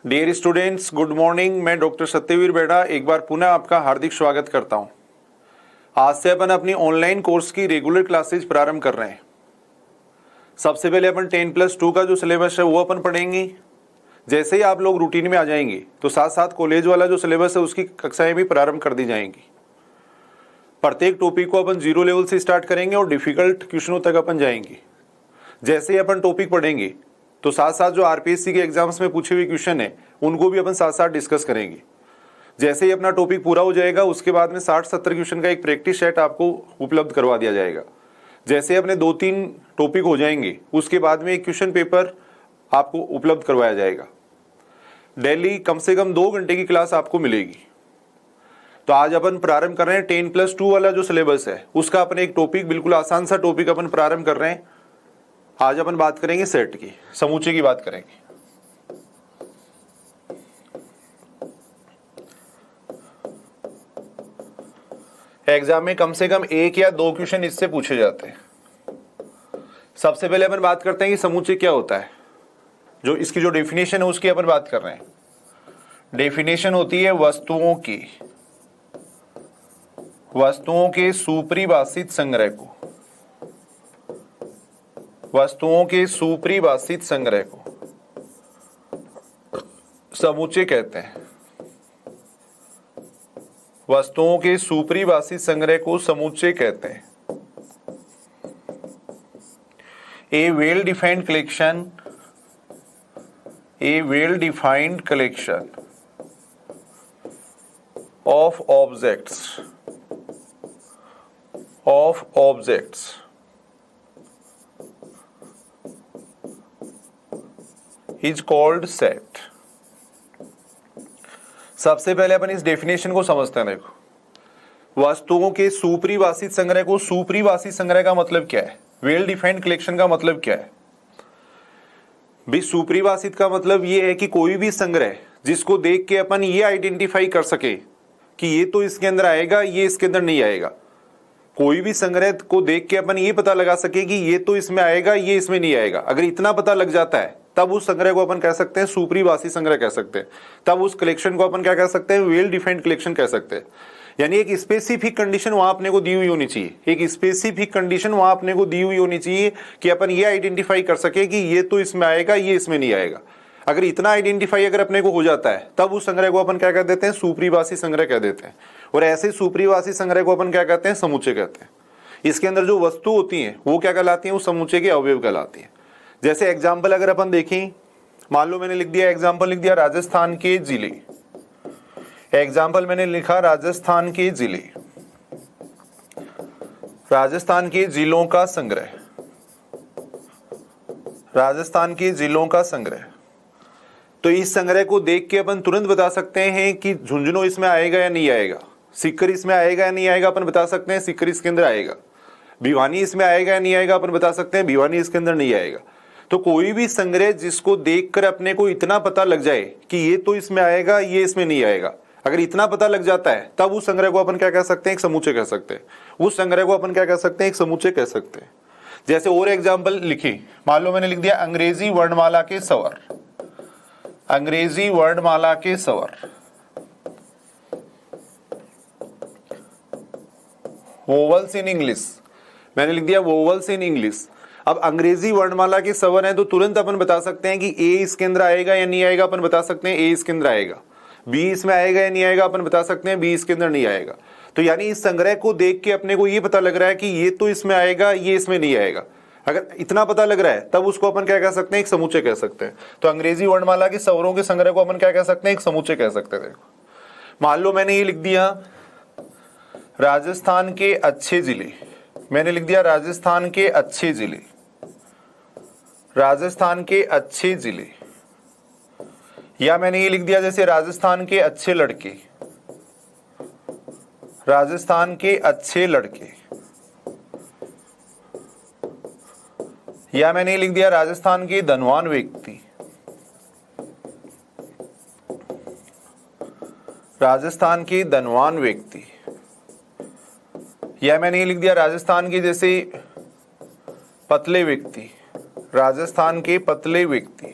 Dear students, good morning. मैं doctor Satyaveer Bera एक बार पुनः आपका हार्दिक स्वागत करता हूं। आज से अपन अपनी ऑनलाइन कोर्स की रेगुलर क्लासेज प्रारंभ कर रहे हैं। सबसे पहले अपन 10+2 का जो सिलेबस है वो अपन पढ़ेंगे। जैसे ही आप लोग रूटीन में आ जाएंगे तो साथ साथ कॉलेज वाला जो सिलेबस है उसकी कक्षाएं भी प्रारंभ कर दी जाएंगी। प्रत्येक टॉपिक को अपन 0 लेवल से स्टार्ट करेंगे और डिफिकल्ट क्वेश्चनों तक अपन जाएंगे। जैसे ही अपन टॉपिक पढ़ेंगे तो साथ साथ जो आरपीएससी के एग्जाम्स में पूछे हुए क्वेश्चन है उनको भी अपन साथ साथ डिस्कस करेंगे। जैसे ही अपना टॉपिक पूरा हो जाएगा उसके बाद में 60-70 क्वेश्चन का एक प्रैक्टिस सेट आपको उपलब्ध करवा दिया जाएगा। जैसे अपने 2-3 टॉपिक हो जाएंगे उसके बाद में एक क्वेश्चन पेपर आपको उपलब्ध करवाया जाएगा। डेली कम से कम 2 घंटे की क्लास आपको मिलेगी। तो आज अपन प्रारंभ कर रहे हैं 10+2 वाला जो सिलेबस है उसका अपन एक टॉपिक, बिल्कुल आसान सा टॉपिक अपन प्रारंभ कर रहे हैं। आज अपन बात करेंगे सेट की, समूचे की बात करेंगे। एग्जाम में कम से कम 1 या 2 क्वेश्चन इससे पूछे जाते हैं। सबसे पहले अपन बात करते हैं कि समूचे क्या होता है। जो इसकी जो डेफिनेशन है उसकी अपन बात कर रहे हैं। डेफिनेशन होती है वस्तुओं के सुपरिभाषित संग्रह को, वस्तुओं के सुपरिभाषित संग्रह को समूचे कहते हैं। वस्तुओं के सुपरिभाषित संग्रह को समूचे कहते हैं। A well defined collection of objects is called set। सबसे पहले अपन इस डेफिनेशन को समझते हैं। देखो, वस्तुओं के सुपरिभाषित संग्रह को, सुपरिभाषित संग्रह का मतलब क्या है, वेल डिफाइंड कलेक्शन का मतलब क्या है भी। सुपरिभाषित का मतलब ये है कि कोई भी संग्रह जिसको देख के अपन ये आइडेंटिफाई कर सके कि ये तो इसके अंदर आएगा, ये इसके अंदर नहीं आएगा। कोई भी संग्रह को देख के अपन ये पता लगा सके कि ये तो इसमें आएगा, ये इसमें नहीं आएगा। अगर इतना पता लग जाता है तब उस संग्रह को अपन कह सकते हैं सुपरिभाषित संग्रह कह सकते हैं। तब उस कलेक्शन को अपन क्या कह सकते हैं, वेल डिफाइंड कलेक्शन कह सकते हैं। यानी एक स्पेसिफिक कंडीशन वहां अपने को दी हुई होनी चाहिए, एक स्पेसिफिक कंडीशन वहां अपने को दी हुई होनी चाहिए कि अपन ये आइडेंटिफाई कर सके कि ये तो इसमें आएगा, ये इसमें नहीं आएगा। अगर इतना आइडेंटिफाई अगर अपने को हो जाता है तब उस संग्रह को अपन क्या कह देते हैं, सुपरिभाषित संग्रह कह देते हैं। और ऐसे सुपरिभाषित संग्रह को अपन क्या कहते हैं, समूचे कहते हैं। इसके अंदर जो वस्तु होती हैं वो क्या कहलाती हैं, वो समूचे के अवयव कहलाती हैं। जैसे एग्जाम्पल अगर अपन देखें, मान लो मैंने लिख दिया, एग्जाम्पल लिख दिया राजस्थान के जिले। एग्जाम्पल मैंने लिखा राजस्थान के जिले, राजस्थान के जिलों का संग्रह, राजस्थान के जिलों का संग्रह। तो इस संग्रह को देख के अपन तुरंत बता सकते हैं कि झुंझुनू इसमें आएगा या नहीं आएगा, सीकर इसमें आएगा या नहीं आएगा, अपन बता सकते हैं सीकर इसके अंदर आएगा। भिवानी इसमें आएगा या नहीं आएगा, अपन बता सकते हैं भिवानी इसके अंदर नहीं आएगा। तो कोई भी संग्रह जिसको देखकर अपने को इतना पता लग जाए कि ये तो इसमें आएगा, ये इसमें नहीं आएगा, अगर इतना पता लग जाता है तब उस संग्रह को अपन क्या कह सकते हैं, एक समूचे कह सकते हैं। उस संग्रह को अपन क्या कह सकते हैं, एक समूचे कह सकते हैं। जैसे और एग्जाम्पल लिखी, मान लो मैंने लिख दिया अंग्रेजी वर्णमाला के स्वर, अंग्रेजी वर्णमाला के स्वर, वोवल्स इन इंग्लिश। मैंने लिख दिया वोवल्स इन इंग्लिश। अब अंग्रेजी वर्णमाला के स्वर हैं तो तुरंत अपन बता सकते हैं कि ए इसके अंदर आएगा या नहीं आएगा, अपन बता सकते हैं ए इसके अंदर आएगा। बी इसमें आएगा या नहीं आएगा, अपन बता सकते हैं बी इसके अंदर नहीं आएगा। तो यानी इस संग्रह को देख के अपने को ये पता लग रहा है कि ये तो इसमें आएगा, ये इसमें नहीं आएगा। अगर इतना पता लग रहा है तब उसको अपन क्या कह सकते हैं, एक समूचे कह सकते हैं। तो अंग्रेजी वर्णमाला के स्वरों के संग्रह को अपन क्या कह सकते हैं, एक समूचे कह सकते हैं। मान लो मैंने ये लिख दिया राजस्थान के अच्छे जिले, मैंने लिख दिया राजस्थान के अच्छे जिले, राजस्थान के अच्छे जिले। या मैंने ये लिख दिया जैसे राजस्थान के अच्छे लड़के, राजस्थान के अच्छे लड़के। या मैंने ये लिख दिया राजस्थान के धनवान व्यक्ति, राजस्थान के धनवान व्यक्ति। या मैंने ये लिख दिया राजस्थान के जैसे पतले व्यक्ति, राजस्थान के पतले व्यक्ति।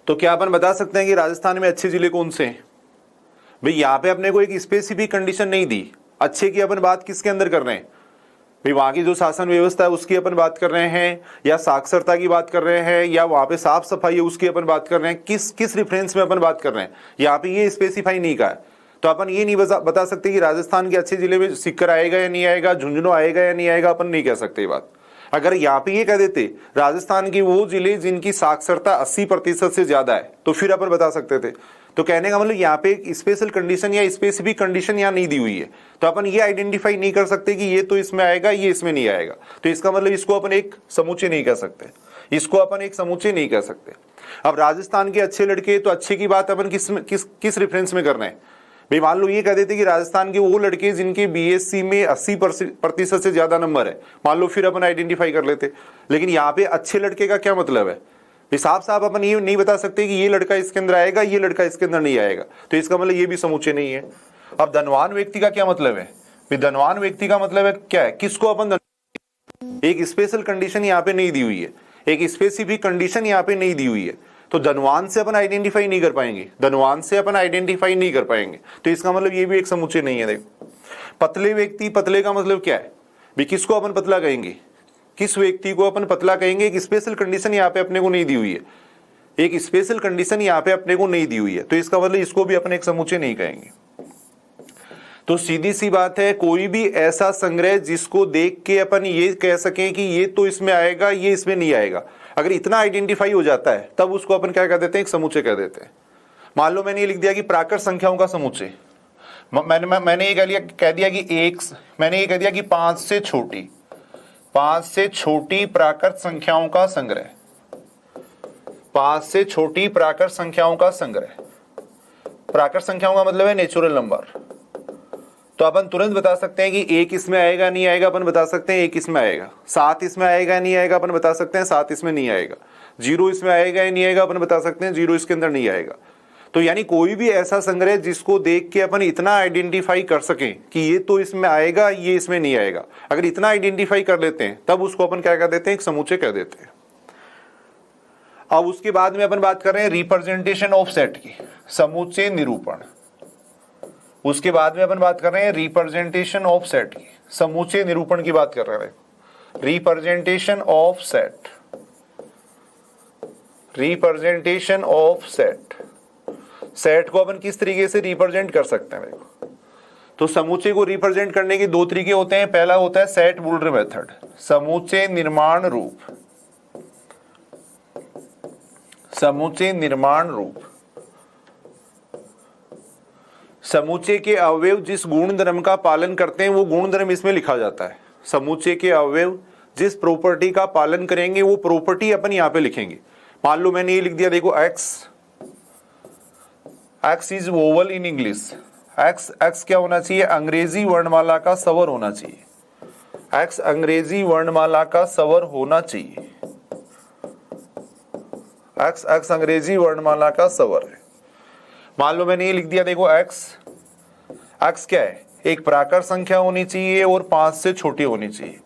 तो क्या अपन बता सकते हैं कि राजस्थान में अच्छे जिले कौन से हैं? भाई यहाँ पे अपने को एक स्पेसिफिक कंडीशन नहीं दी। अच्छे की अपन बात किसके अंदर कर रहे हैं? भाई वहां की जो शासन व्यवस्था है उसकी अपन बात कर रहे हैं, या साक्षरता की बात कर रहे हैं, या वहां पे साफ सफाई है उसकी अपन बात कर रहे हैं, किस रेफरेंस में अपन बात कर रहे हैं? यहाँ पे ये स्पेसिफाई नहीं कहा है। तो अपन ये नहीं बता सकते कि राजस्थान के अच्छे जिले में सीकर आएगा या नहीं आएगा, झुंझुनू आएगा या नहीं आएगा, अपन नहीं कह सकते ये बात। अगर यहाँ पे ये कह देते राजस्थान के वो जिले जिनकी साक्षरता 80% से ज्यादा है, तो फिर अपन बता सकते थे। तो कहने का मतलब यहाँ पे एक स्पेशल कंडीशन या स्पेसिफिक कंडीशन यहाँ नहीं दी हुई है, तो अपन ये आइडेंटिफाई नहीं कर सकते कि ये तो इसमें आएगा, ये इसमें नहीं आएगा। तो इसका मतलब इसको अपन एक समूचे नहीं कह सकते, इसको अपन एक समूचे नहीं कह सकते। अब राजस्थान के अच्छे लड़के, तो अच्छे की बात अपन किस रेफरेंस में कर रहे हैं? भाई मान लो ये कह देते कि राजस्थान के वो लड़के जिनके बीएससी में 80% से ज्यादा नंबर है, मान लो, फिर अपन आइडेंटिफाई कर लेते। लेकिन यहाँ पे अच्छे लड़के का क्या मतलब है? साफ साफ अपन ये नहीं बता सकते कि ये लड़का इसके अंदर आएगा, ये लड़का इसके अंदर नहीं आएगा, तो इसका मतलब ये भी समूचे नहीं है। अब धनवान व्यक्ति का क्या मतलब है? धनवान व्यक्ति का मतलब है क्या है? किसको अपन एक स्पेशल कंडीशन यहाँ पे नहीं दी हुई है, एक स्पेसिफिक कंडीशन यहाँ पे नहीं दी हुई है, तो धनवान से अपन आइडेंटिफाई नहीं कर पाएंगे, धनवान से अपन आइडेंटिफाई नहीं कर पाएंगे, तो इसका मतलब ये भी एक समूचे नहीं है। देखो, पतले व्यक्ति, पतले का मतलब क्या है? भाई किसको अपन पतला कहेंगे, किस व्यक्ति को अपन पतला कहेंगे? एक स्पेशल कंडीशन यहाँ पे अपने को नहीं दी हुई है, एक स्पेशल कंडीशन यहाँ पे अपने को नहीं दी हुई है, तो इसका मतलब इसको भी अपन एक समूचे नहीं कहेंगे। तो सीधी सी बात है, कोई भी ऐसा संग्रह जिसको देख के अपन ये कह सकें कि ये तो इसमें आएगा, ये इसमें नहीं आएगा, अगर इतना आइडेंटिफाई हो जाता है तब उसको अपन क्या कह देते हैं? एक समूचे कह देते हैं। मान लो मैंने ये लिख दिया कि प्राकृत संख्याओं का समूचे, मैंने ये कह दिया कि मैंने ये कह दिया कि 5 से छोटी प्राकृत संख्याओं का संग्रह, 5 से छोटी प्राकृत संख्याओं का संग्रह। प्राकृत संख्याओं का मतलब है नेचुरल नंबर। तो अपन तुरंत बता सकते हैं कि 1 इसमें आएगा नहीं आएगा, अपन बता सकते हैं 1 इसमें आएगा। 7 इसमें आएगा नहीं आएगा, अपन बता सकते हैं 7 इसमें नहीं आएगा। 0 इसमें आएगा या नहीं आएगा, अपन बता सकते हैं 0 इसके अंदर नहीं आएगा। तो यानी कोई भी ऐसा संग्रह जिसको देख के अपन इतना आइडेंटिफाई कर सकें कि ये तो इसमें आएगा, ये इसमें नहीं आएगा, अगर इतना आइडेंटिफाई कर लेते हैं तब उसको अपन क्या कह देते हैं? एक समूचे कह देते हैं। अब उसके बाद में अपन बात कर रहे हैं रिप्रेजेंटेशन ऑफ सेट की, समूचे निरूपण। उसके बाद में अपन बात कर रहे हैं रिप्रेजेंटेशन ऑफ सेट की, समूचे निरूपण की बात कर रहे हैं। Representation of set, representation of set, set को अपन किस तरीके से रिप्रेजेंट कर सकते हैं? देखो, तो समूचे को रिप्रेजेंट करने के 2 तरीके होते हैं। पहला होता है सेट बुल्डर मेथड, समूचे निर्माण रूप, समूचे निर्माण रूप। समूचे के अवयव जिस गुण धर्म का पालन करते हैं वो गुण धर्म इसमें लिखा जाता है। समूचे के अवयव जिस प्रॉपर्टी का पालन करेंगे वो प्रॉपर्टी अपन यहां पे लिखेंगे। मान लो मैंने ये लिख दिया, देखो x is vowel in English. X क्या होना चाहिए? अंग्रेजी वर्णमाला का स्वर होना चाहिए। एक्स अंग्रेजी वर्णमाला का स्वर होना चाहिए। एक्स अंग्रेजी वर्णमाला का स्वर है। मान लो मैंने ये लिख दिया, देखो एक्स क्या है? एक प्राकृत संख्या होनी चाहिए और 5 से छोटी होनी चाहिए,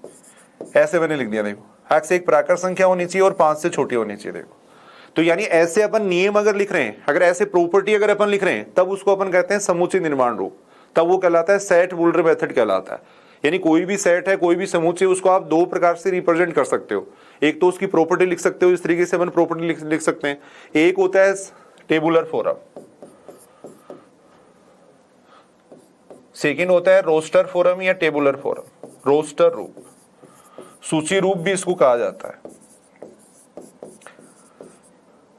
ऐसे मैंने लिख दिया। देखो एक्स एक प्राकृत संख्या होनी चाहिए और 5 से छोटी होनी चाहिए। देखो, तो यानी ऐसे अपन नियम अगर लिख रहे हैं, अगर ऐसे प्रॉपर्टी अगर अपन लिख रहे हैं, तब उसको अपन कहते हैं समूचे निर्माण रूप, तब वो कहलाता है सेट बुल्डर मेथड कहलाता है। यानी कोई भी सेट है, कोई भी समूचे, उसको आप 2 प्रकार से रिप्रेजेंट कर सकते हो। एक तो उसकी प्रॉपर्टी लिख सकते हो, इस तरीके से अपन प्रॉपर्टी लिख सकते हैं। एक होता है टेबुलर फॉर्म, सेकंड होता है रोस्टर फॉर्म या टेबुलर फॉर्म, रोस्टर रूप, सूची रूप भी इसको कहा जाता है।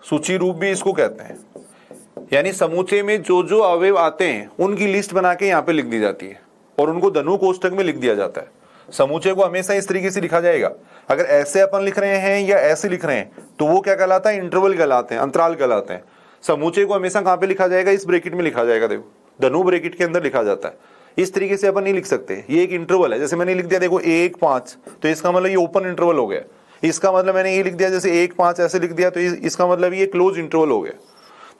सूची रूप भी इसको कहते हैं। यानी समूचे में जो जो अवयव आते हैं उनकी लिस्ट बना के यहाँ पे लिख दी जाती है और उनको धनु कोष्ठक में लिख दिया जाता है। समूचे को हमेशा इस तरीके से लिखा जाएगा। अगर ऐसे अपन लिख रहे हैं या ऐसे लिख रहे हैं तो वो क्या कहलाता है? इंटरवल कहलाते हैं, अंतराल कहलाते हैं। समूचे को हमेशा कहाँ पे लिखा जाएगा? इस ब्रैकेट में लिखा जाएगा। देखो धनु ब्रैकेट के अंदर लिखा जाता है। इस तरीके से अपन नहीं लिख सकते। ये एक इंटरवल है, जैसे मैंने लिख दिया देखो 1 5, तो इसका मतलब ये ओपन इंटरवल हो गया। इसका मतलब मैंने ये लिख दिया जैसे 1 5 ऐसे लिख दिया, तो इसका मतलब ये क्लोज इंटरवल हो गया।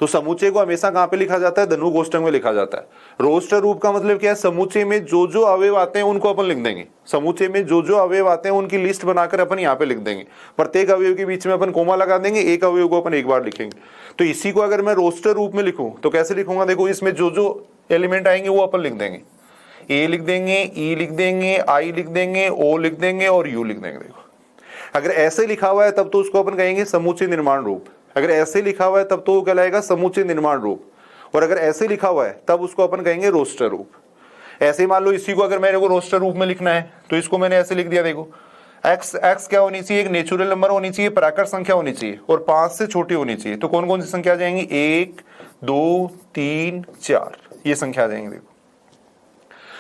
तो समुच्चय को हमेशा कहां पे लिखा जाता है, धनु कोष्ठक में लिखा जाता है। रोस्टर रूप का मतलब क्या है, समुच्चय में जो जो अवयव आते हैं उनको अपन लिख देंगे, समुच्चय में जो जो अवयव आते हैं उनकी लिस्ट बनाकर अपन यहाँ पे लिख देंगे। प्रत्येक अवयव के बीच में अपन कोमा लगा देंगे, एक अवयव को अपन एक बार लिखेंगे। तो इसी को अगर मैं रोस्टर रूप में लिखूं तो कैसे लिखूंगा, देखो इसमें जो जो एलिमेंट आएंगे वो अपन लिख देंगे, ए लिख देंगे, ई लिख देंगे, आई लिख देंगे, ओ लिख देंगे और यू लिख देंगे। देखो अगर ऐसे लिखा हुआ है तब तो उसको अपन कहेंगे समुच्चय निर्माण रूप, अगर ऐसे लिखा हुआ है तब तो वो कहलाएगा समुच्चय निर्माण रूप, और अगर ऐसे लिखा हुआ है तब उसको अपन कहेंगे रोस्टर रूप। ऐसे मान लो इसी को अगर मेरे को रोस्टर रूप में लिखना है तो इसको मैंने ऐसे लिख दिया, देखो एक्स क्या होनी चाहिए, एक नेचुरल नंबर होनी चाहिए, प्राकृत संख्या होनी चाहिए और 5 से छोटी होनी चाहिए। तो कौन कौन सी संख्या आ जाएंगी, 1 2 3 4 ये संख्या आ जाएंगी। देखो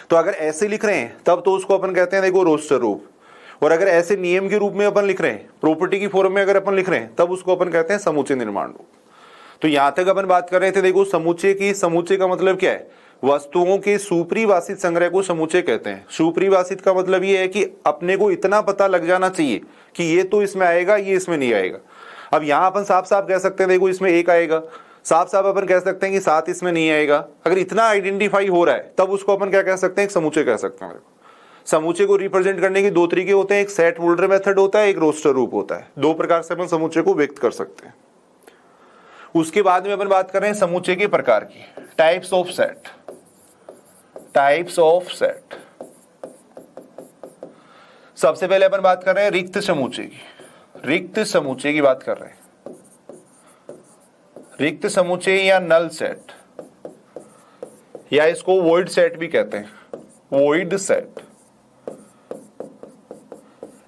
तो अगर ऐसे लिख रहे हैं तब तो उसको अपन कहते हैं देखो रोस्टर रूप, और अगर ऐसे नियम के रूप में अपन लिख रहे हैं, प्रॉपर्टी की फॉर्म में अगर अपन लिख रहे हैं तब उसको अपन कहते हैं समुच्चय निर्माण रूप। तो यहां तक अपन बात कर रहे थे, देखो समुच्चय की, समुच्चय का मतलब क्या है, वस्तुओं के सुपरिभाषित संग्रह को समुच्चय कहते हैं। सुपरिभाषित का मतलब ये है कि अपने को इतना पता लग जाना चाहिए कि ये तो इसमें आएगा, ये इसमें नहीं आएगा। अब यहां अपन साफ साफ कह सकते हैं देखो इसमें 1 आएगा, साफ साफ अपन कह सकते हैं कि 7 इसमें नहीं आएगा। अगर इतना आइडेंटिफाई हो रहा है तब उसको अपन क्या कह सकते हैं, एक समुच्चय कह सकते हैं। समुच्चय को रिप्रेजेंट करने के 2 तरीके होते हैं, एक सेट होल्डर मेथड होता है, एक रोस्टर रूप होता है। 2 प्रकार से अपन समुच्चय को व्यक्त कर सकते हैं। उसके बाद में अपन बात कर रहे हैं समुच्चय के प्रकार की, types of set. Types of set, सबसे पहले अपन बात कर रहे हैं रिक्त समुच्चय की। रिक्त समुच्चय की बात कर रहे हैं, रिक्त समुच्चय या नल सेट, या इसको वॉइड सेट भी कहते हैं, वॉइड सेट।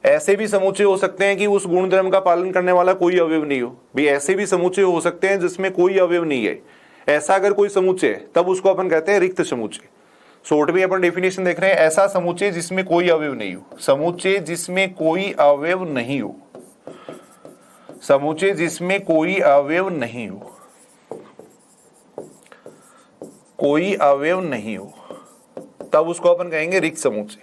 ऐसे भी समुच्चय हो सकते हैं कि उस गुणधर्म का पालन करने वाला कोई अवयव नहीं हो, भी ऐसे भी समुच्चय हो सकते हैं जिसमें कोई अवयव नहीं है। ऐसा अगर कोई समुच्चय है तब उसको अपन कहते हैं रिक्त समुच्चय। शॉर्ट में अपन डेफिनेशन देख रहे हैं, ऐसा समुच्चय जिसमें कोई अवयव नहीं हो, समुच्चय जिसमें कोई अवयव नहीं हो, समुच्चय जिसमें कोई अवयव नहीं हो, कोई अवयव नहीं हो, तब उसको अपन कहेंगे रिक्त समुच्चय।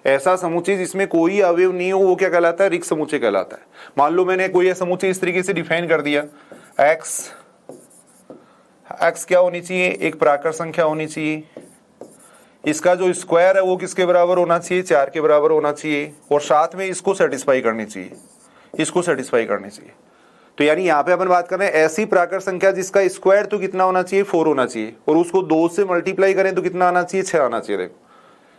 ऐसा समुच्चय जिसमें कोई अवयव नहीं हो वो क्या कहलाता है, रिक्त समुच्चय कहलाता है। मान लो मैंने कोई समुच्चय इस तरीके से डिफाइन कर दिया, एक्स क्या होनी चाहिए, एक प्राकृत संख्या होनी चाहिए, इसका जो स्क्वायर है वो किसके बराबर होना चाहिए, 4 के बराबर होना चाहिए, और साथ में इसको सेटिस्फाई करनी चाहिए, इसको सेटिस्फाई करनी चाहिए। तो यानी यहाँ पे अपन बात कर रहे हैं ऐसी प्राकृत संख्या जिसका स्क्वायर तो कितना होना चाहिए, 4 होना चाहिए, और उसको 2 से मल्टीप्लाई करें तो कितना आना चाहिए, 6 आना चाहिए। देखो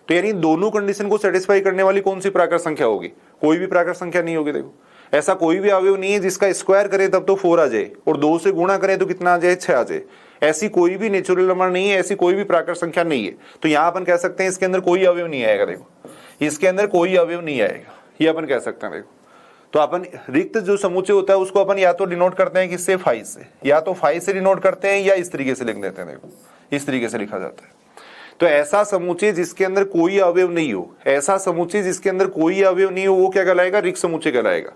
तो यानी दोनों कंडीशन को सेटिस्फाई करने वाली कौन सी प्राकृत संख्या होगी, कोई भी प्राकृत संख्या नहीं होगी। देखो ऐसा कोई भी अवयव नहीं है जिसका स्क्वायर करें तब तो 4 आ जाए और 2 से गुणा करें तो कितना आ जाए, 6 आ जाए। ऐसी कोई भी नेचुरल नंबर नहीं है, ऐसी कोई भी प्राकृत संख्या नहीं है। तो यहां अपन कह सकते हैं इसके अंदर कोई अवयव नहीं आएगा। देखो इसके अंदर कोई अवयव नहीं आएगा, ये अपन कह सकते हैं। देखो तो अपन रिक्त जो समुच्चय होता है उसको अपन या तो डिनोट करते हैं किससे, 5 से, या तो 5 से डिनोट करते हैं या इस तरीके से लिख देते हैं। देखो इस तरीके से लिखा जाता है। तो ऐसा समुच्चय जिसके अंदर कोई अवयव नहीं हो, ऐसा समुच्चय जिसके अंदर कोई अवयव नहीं हो वो क्या कहलाएगा, रिक्त समुच्चय कहलाएगा।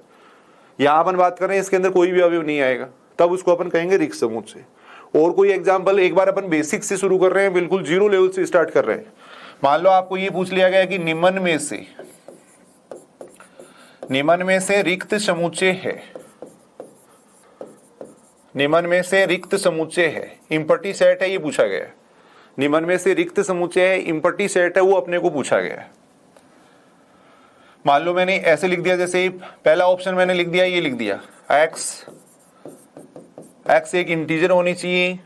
यहां अपन बात कर रहे हैं इसके अंदर कोई भी अवयव नहीं आएगा, तब उसको अपन कहेंगे रिक्त समुच्चय। और कोई एग्जांपल, एक बार अपन बेसिक से शुरू कर रहे हैं, बिल्कुल 0 लेवल से स्टार्ट कर रहे हैं। मान लो आपको ये पूछ लिया गया कि निम्न में से रिक्त समुच्चय है, निम्न में से रिक्त समुच्चय है, इम्पटी सेट है, ये पूछा गया है। निम्न में से रिक्त समुच्चय है, इम्पटी सेट है, वो अपने को पूछा गया है। मान लो मैंने ऐसे लिख दिया, जैसे पहला ऑप्शन मैंने लिख दिया, ये लिख दिया एक्स एक इंटीजर होनी चाहिए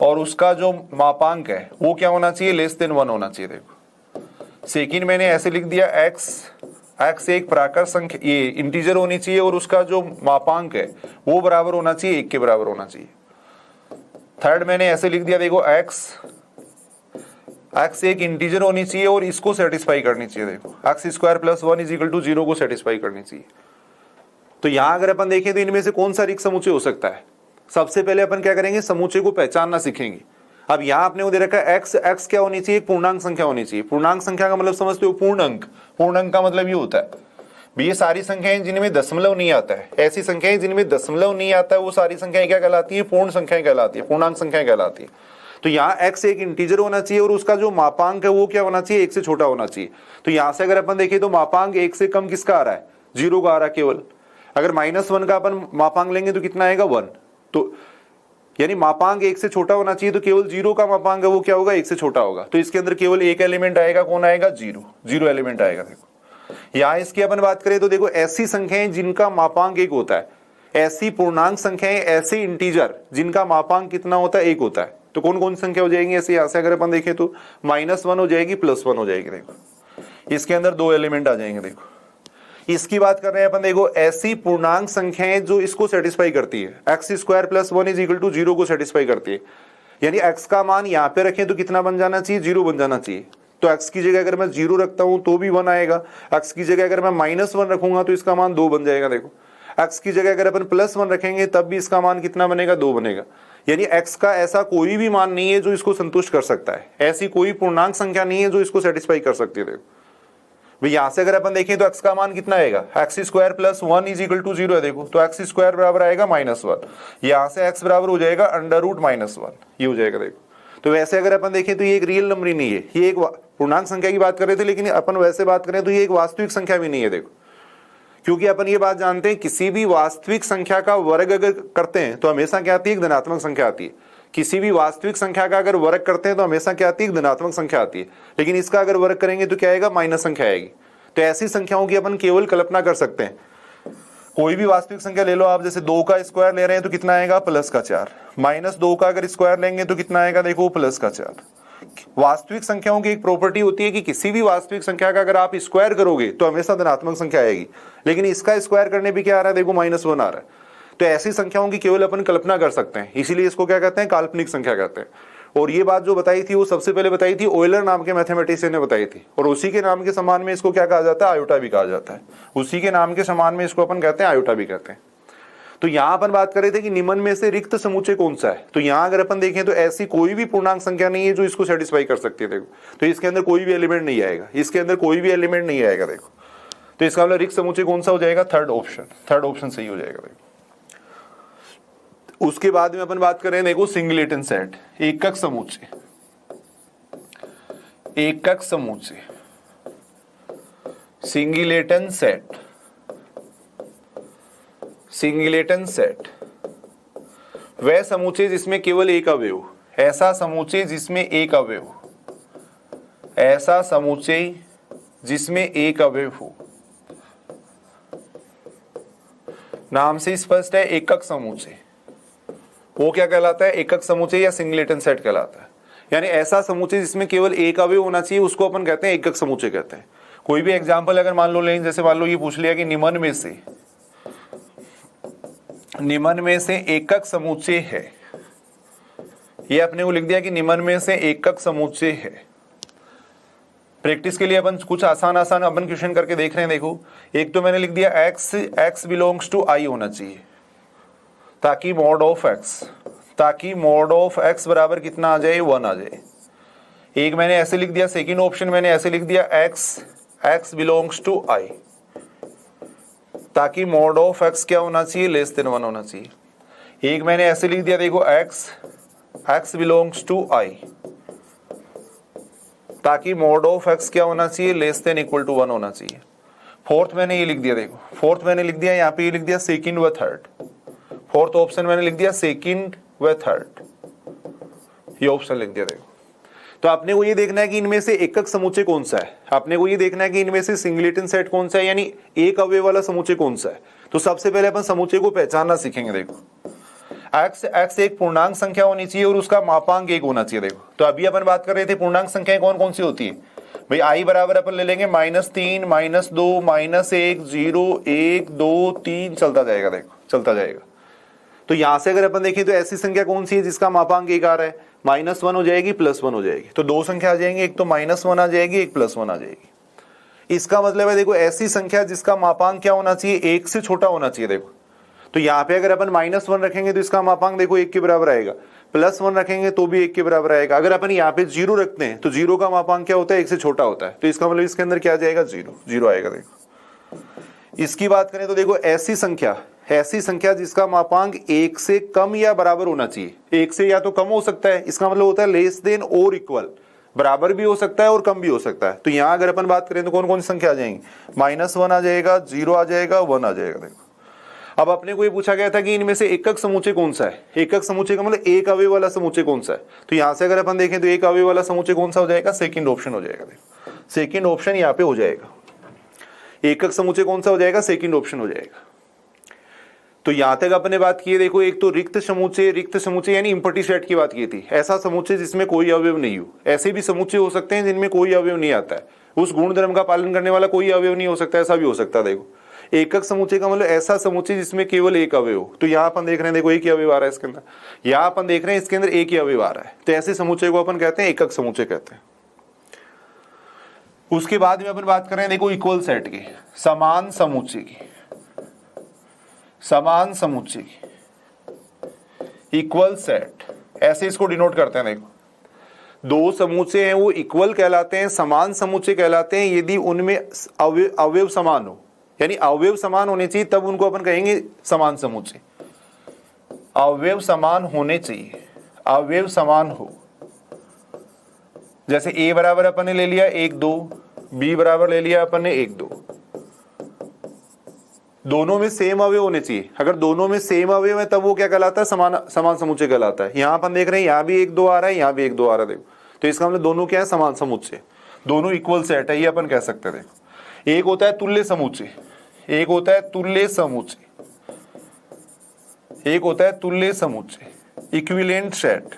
और उसका जो मापांक है वो क्या होना चाहिए, लेस देन 1 होना चाहिए। देखो सेकंड मैंने ऐसे लिख दिया, एक्स एक प्राकृत संख्या, ये इंटीजर होनी चाहिए और उसका जो मापांक है वो बराबर होना चाहिए, 1 के बराबर होना चाहिए। थर्ड मैंने ऐसे लिख दिया, देखो एक्स एक इंटीजर होनी चाहिए और इसको सेटिस्फाई करनी चाहिए। देखो x square plus 1 is equal to 0 को सेटिस्फाई करनी चाहिए। तो यहां अगर अपन देखें तो इनमें से कौन सा रिक्त समुच्चय हो सकता है। सबसे पहले अपन क्या करेंगे, समुच्चय को पहचानना सीखेंगे। अब यहां आपने वो दे रखा है एक्स क्या होनी चाहिए, एक पूर्णांक संख्या होनी चाहिए। पूर्णांक संख्या का मतलब समझते हो, पूर्ण अंक। पूर्ण अंक का मतलब ये होता है भी ये सारी संख्याएं जिनमें दशमलव नहीं आता है, ऐसी संख्याएं जिनमें दशमलव नहीं आता है वो सारी संख्याएं क्या कहलाती है, पूर्ण संख्याएं कहलाती है, पूर्णांक संख्याएं कहलाती है। तो यहाँ एक्स एक इंटीजर होना चाहिए और उसका जो मापांक है वो क्या होना चाहिए, 1 से छोटा होना चाहिए। तो यहां से अगर अपन देखें तो मापांक 1 से कम किसका आ रहा है, 0 का आ रहा है केवल। अगर -1 का अपन मापांक लेंगे तो कितना आएगा, 1। तो यानी मापांक 1 से छोटा होना चाहिए, तो केवल 0 का मापांक है वो क्या होगा, 1 से छोटा होगा। तो इसके अंदर केवल एक एलिमेंट आएगा, कौन आएगा, 0, 0 एलिमेंट आएगा। देखो यहां इसकी अपन बात करें तो देखो ऐसी संख्याएं जिनका मापांक 1 होता है, ऐसी पूर्णांक संख्याएं, ऐसे इंटीजर जिनका मापांक कितना होता है, 1 होता है, तो कौन कौन सी संख्या हो जाएंगी ऐसे। यहां से अगर अपन देखें तो -1 हो जाएगी, +1 हो जाएगी। देखो इसके अंदर 2 एलिमेंट आ जाएंगे। देखो इसकी बात कर रहे हैं अपन, देखो ऐसी पूर्णांक संख्याएं जो इसको सेटिस्फाई करती है, x² + 1 = 0 को सेटिस्फाई करती है। यानी x का मान यहां पे रखें तो कितना बन जाना चाहिए, 0 बन जाना चाहिए। तो x की जगह अगर मैं 0 रखता हूं तो भी 1 आएगा, x की जगह अगर मैं -1 रखूंगा तो इसका मान 2 बन जाएगा। देखो x की जगह अगर अपन +1 रखेंगे तब भी इसका मान कितना बनेगा, 2 बनेगा। यानी x का ऐसा कोई भी मान नहीं है जो इसको संतुष्ट कर सकता है, ऐसी कोई पूर्णांक संख्या नहीं है जो इसको सेटिस्फाई कर सकती है। देखो भाई यहां से अगर अपन देखें तो x का मान कितना आएगा, x² + 1 = 0 है। देखो तो x² बराबर आएगा -1, यहां से x बराबर हो जाएगा √-1, ये हो जाएगा। देखो तो वैसे अगर अपन देखें तो ये एक रियल नंबर ही नहीं है, ये एक पूर्णांक संख्या की बात कर रहे थे, लेकिन अपन वैसे बात करें तो ये एक वास्तविक संख्या भी नहीं है। देखो क्योंकि अपन ये बात जानते हैं, किसी भी वास्तविक संख्या का वर्ग अगर करते हैं तो हमेशा क्या आती है, एक धनात्मक संख्या आती है। किसी भी वास्तविक संख्या का अगर वर्ग करते हैं तो हमेशा क्या आती है, एक धनात्मक संख्या आती है। लेकिन इसका अगर वर्ग करेंगे तो क्या आएगा, माइनस संख्या आएगी। तो ऐसी संख्याओं की अपन केवल कल्पना कर सकते हैं। कोई भी वास्तविक संख्या ले लो आप, जैसे 2 का स्क्वायर ले रहे हैं तो कितना आएगा, +4, -2 का अगर स्क्वायर लेंगे तो कितना आएगा, देखो +4। वास्तविक संख्याओं की एक प्रॉपर्टी होती है कि किसी भी वास्तविक संख्या का अगर आप स्क्वायर करोगे तो हमेशा धनात्मक संख्या आएगी, लेकिन इसका स्क्वायर करने पे क्या आ रहा है, देखो -1 आ रहा है। तो ऐसी संख्याओं की केवल अपन कल्पना कर सकते हैं, इसीलिए इसको क्या कहते हैं, काल्पनिक संख्या कहते हैं। और ये बात जो बताई थी वो सबसे पहले बताई थी ऑयलर नाम के मैथमेटिशियन ने बताई थी, और उसी के नाम के समान में इसको क्या कहा जाता है, आयोटा भी कहा जाता है। उसी के नाम के समान में इसको अपन कहते हैं आयोटा भी कहते हैं। तो यहां अपन बात कर रहे थे कि निम्न में से रिक्त समुच्चय कौन सा है। तो यहां अगर अपन देखें तो ऐसी कोई भी पूर्णांक संख्या नहीं है जो इसको सेटिस्फाई कर सकती है। देखो तो इसके अंदर कोई भी एलिमेंट नहीं आएगा, इसके अंदर कोई भी एलिमेंट नहीं आएगा। देखो तो इसका मतलब रिक्त समुच्चय कौन सा हो जाएगा, थर्ड ऑप्शन सही हो जाएगा। देखो उसके बाद में अपन बात कर रहे हैं, देखो सिंगलेटन सेट, एकक समुच्चय, एकक समुच्चय, सिंगलेटन सेट, सिंगलेटन सेट वह समुच्चय जिसमें केवल एक अवयव, ऐसा समुच्चय जिसमें एक अवयव, ऐसा समुच्चय जिसमें एक अवयव हो। नाम से स्पष्ट है, एकक समुच्चय वो क्या कहलाता है, एकक समुच्चय या सिंगलेटन सेट कहलाता है। यानी ऐसा समुच्चय जिसमें केवल एक अवयव होना चाहिए उसको अपन कहते हैं एकक समुच्चय कहते हैं। कोई भी एग्जांपल अगर मान लो लें, जैसे मान लो ये पूछ लिया कि निम्न में से एकक समुच्चय है, ये अपने को लिख दिया कि निम्न में से एकक समुच्चय है। प्रैक्टिस के लिए अपन कुछ आसान अपन क्वेश्चन करके देख रहे हैं। देखो एक तो मैंने लिख दिया x बिलोंग्स टू I होना चाहिए, ताकि मोड ऑफ x बराबर कितना आ जाए, 1 आ जाए। एक मैंने ऐसे लिख दिया, सेकंड ऑप्शन मैंने ऐसे लिख दिया x बिलोंग्स टू I, ताकि मोड ऑफ x क्या होना चाहिए, <1 होना चाहिए। एक मैंने ऐसे लिख दिया, देखो x बिलोंग्स टू I, ताकि मोड ऑफ x क्या होना चाहिए, <1 होना चाहिए। फोर्थ मैंने ये लिख दिया, देखो फोर्थ मैंने लिख दिया, यहाँ पे ये लिख दिया सेकंड व थर्ड। फोर्थ ऑप्शन मैंने लिख दिया सेकंड व थर्ड, ये ऑप्शन लिख दिया। देखो तो आपने को ये देखना है कि इनमें से एकक समुच्चय कौन सा है, आपने को ये देखना है कि इनमें से सिंगलेटन सेट कौन सा है, यानी एक अवयव वाला समुच्चय कौन सा है। तो सबसे पहले अपन समुच्चय को पहचानना सीखेंगे। देखो x एक पूर्णांक संख्या होनी चाहिए और उसका मापांक 1 होना चाहिए। देखो तो अभी अपन बात कर रहे थे पूर्णांक संख्याएं कौन कौन सी होती है भाई, I बराबर अपन ले लेंगे -3, -2, -1, 0, 1, 2, 3 चलता जाएगा। देखो चलता जाएगा। तो यहां से अगर अपन देखें तो ऐसी संख्या कौन सी है जिसका मापांक 1 आ रहा है, -1 हो जाएगी, +1 हो जाएगी। तो दो संख्या आ जाएंगी, एक तो -1 आ जाएगी, एक +1 आ जाएगी। इसका मतलब है देखो ऐसी संख्या जिसका मापांक क्या होना चाहिए, 1 से छोटा होना चाहिए। देखो तो यहाँ पे अगर अपन -1 रखेंगे तो इसका मापांक देखो 1 के बराबर आएगा, +1 रखेंगे तो भी 1 के बराबर आएगा। अगर अपन यहाँ पे 0 रखते हैं तो 0 का मापांक क्या होता है, 1 से छोटा होता है। तो इसका मतलब इसके अंदर क्या आ जाएगा, 0 आएगा। देखो इसकी बात करें तो देखो ऐसी संख्या जिसका मापांक 1 से कम या बराबर होना चाहिए, 1 से या तो कम हो सकता है, इसका मतलब होता है <= बराबर भी हो सकता है और कम भी हो सकता है। तो यहाँ अगर अपन बात करें तो कौन कौन सी संख्या आ जाएंगी, -1 आ जाएगा, 0 आ जाएगा, 1 आ जाएगा। देखो अब अपने को ये पूछा गया था कि इनमें से एकक समुच्चय कौन सा है, एकक समुच्चय का मतलब एक अवयव वाला समुच्चय कौन सा है। तो यहां से अगर अपन देखें तो एक अवयव वाला समुच्चय कौन सा हो जाएगा, सेकंड ऑप्शन हो जाएगा। देखो सेकंड ऑप्शन यहाँ पे हो जाएगा, एकक समुच्चय कौन सा हो जाएगा, सेकंड ऑप्शन हो जाएगा। तो यहां तक अपने बात की है। देखो एक तो रिक्त समुच्चय यानी एम्प्टी सेट की बात की थी, ऐसा समुच्चय जिसमें कोई अवयव नहीं हो। ऐसे भी समुच्चय हो सकते हैं जिनमें कोई अवयव नहीं आता है, उस गुण धर्म का पालन करने वाला कोई अवयव नहीं हो सकता, ऐसा भी हो सकता है। देखो एकक समुच्चय का मतलब ऐसा समुच्चय जिसमें केवल एक अवयव हो। तो यहाँ अपन देख रहे हैं, देखो एक ही अवयव आ रहा है इसके अंदर, यहाँ अपन देख रहे हैं इसके अंदर एक ही अवयव आ रहा है, तो ऐसे समुच्चय को अपन कहते हैं एकक समुच्चय कहते हैं। उसके बाद में अपन बात कर रहे हैं देखो इक्वल सेट की, समान समुच्चय की, समान समुच्चय की, इक्वल सेट, ऐसे इसको डिनोट करते हैं। देखो दो समुच्चय हैं वो इक्वल कहलाते हैं, समान समुच्चय कहलाते हैं यदि उनमें अवयव समान हो, यानी अवयव समान होने चाहिए तब उनको अपन कहेंगे समान समुच्चय। अवयव समान होने चाहिए, अवयव समान हो। जैसे a बराबर अपन ने ले लिया 1 2, b बराबर ले लिया अपन ने 1 2, दोनों में सेम अवयव होने चाहिए। अगर दोनों में सेम अवयव है तब वो क्या कहलाता है, समान समुच्चय कहलाता है। यहां अपन देख रहे हैं यहाँ भी 1 2 आ रहा है, यहाँ भी 1 2 आ रहा है। देखो तो इसका मतलब दोनों क्या है, समान समुच्चय, दोनों इक्वल सेट है, ये अपन कह सकते हैं। देखो एक होता है तुल्य समुच्चय, एक होता है तुल्य समुच्चय, एक होता है तुल्य समुच्चय, इक्विवेलेंट सेट,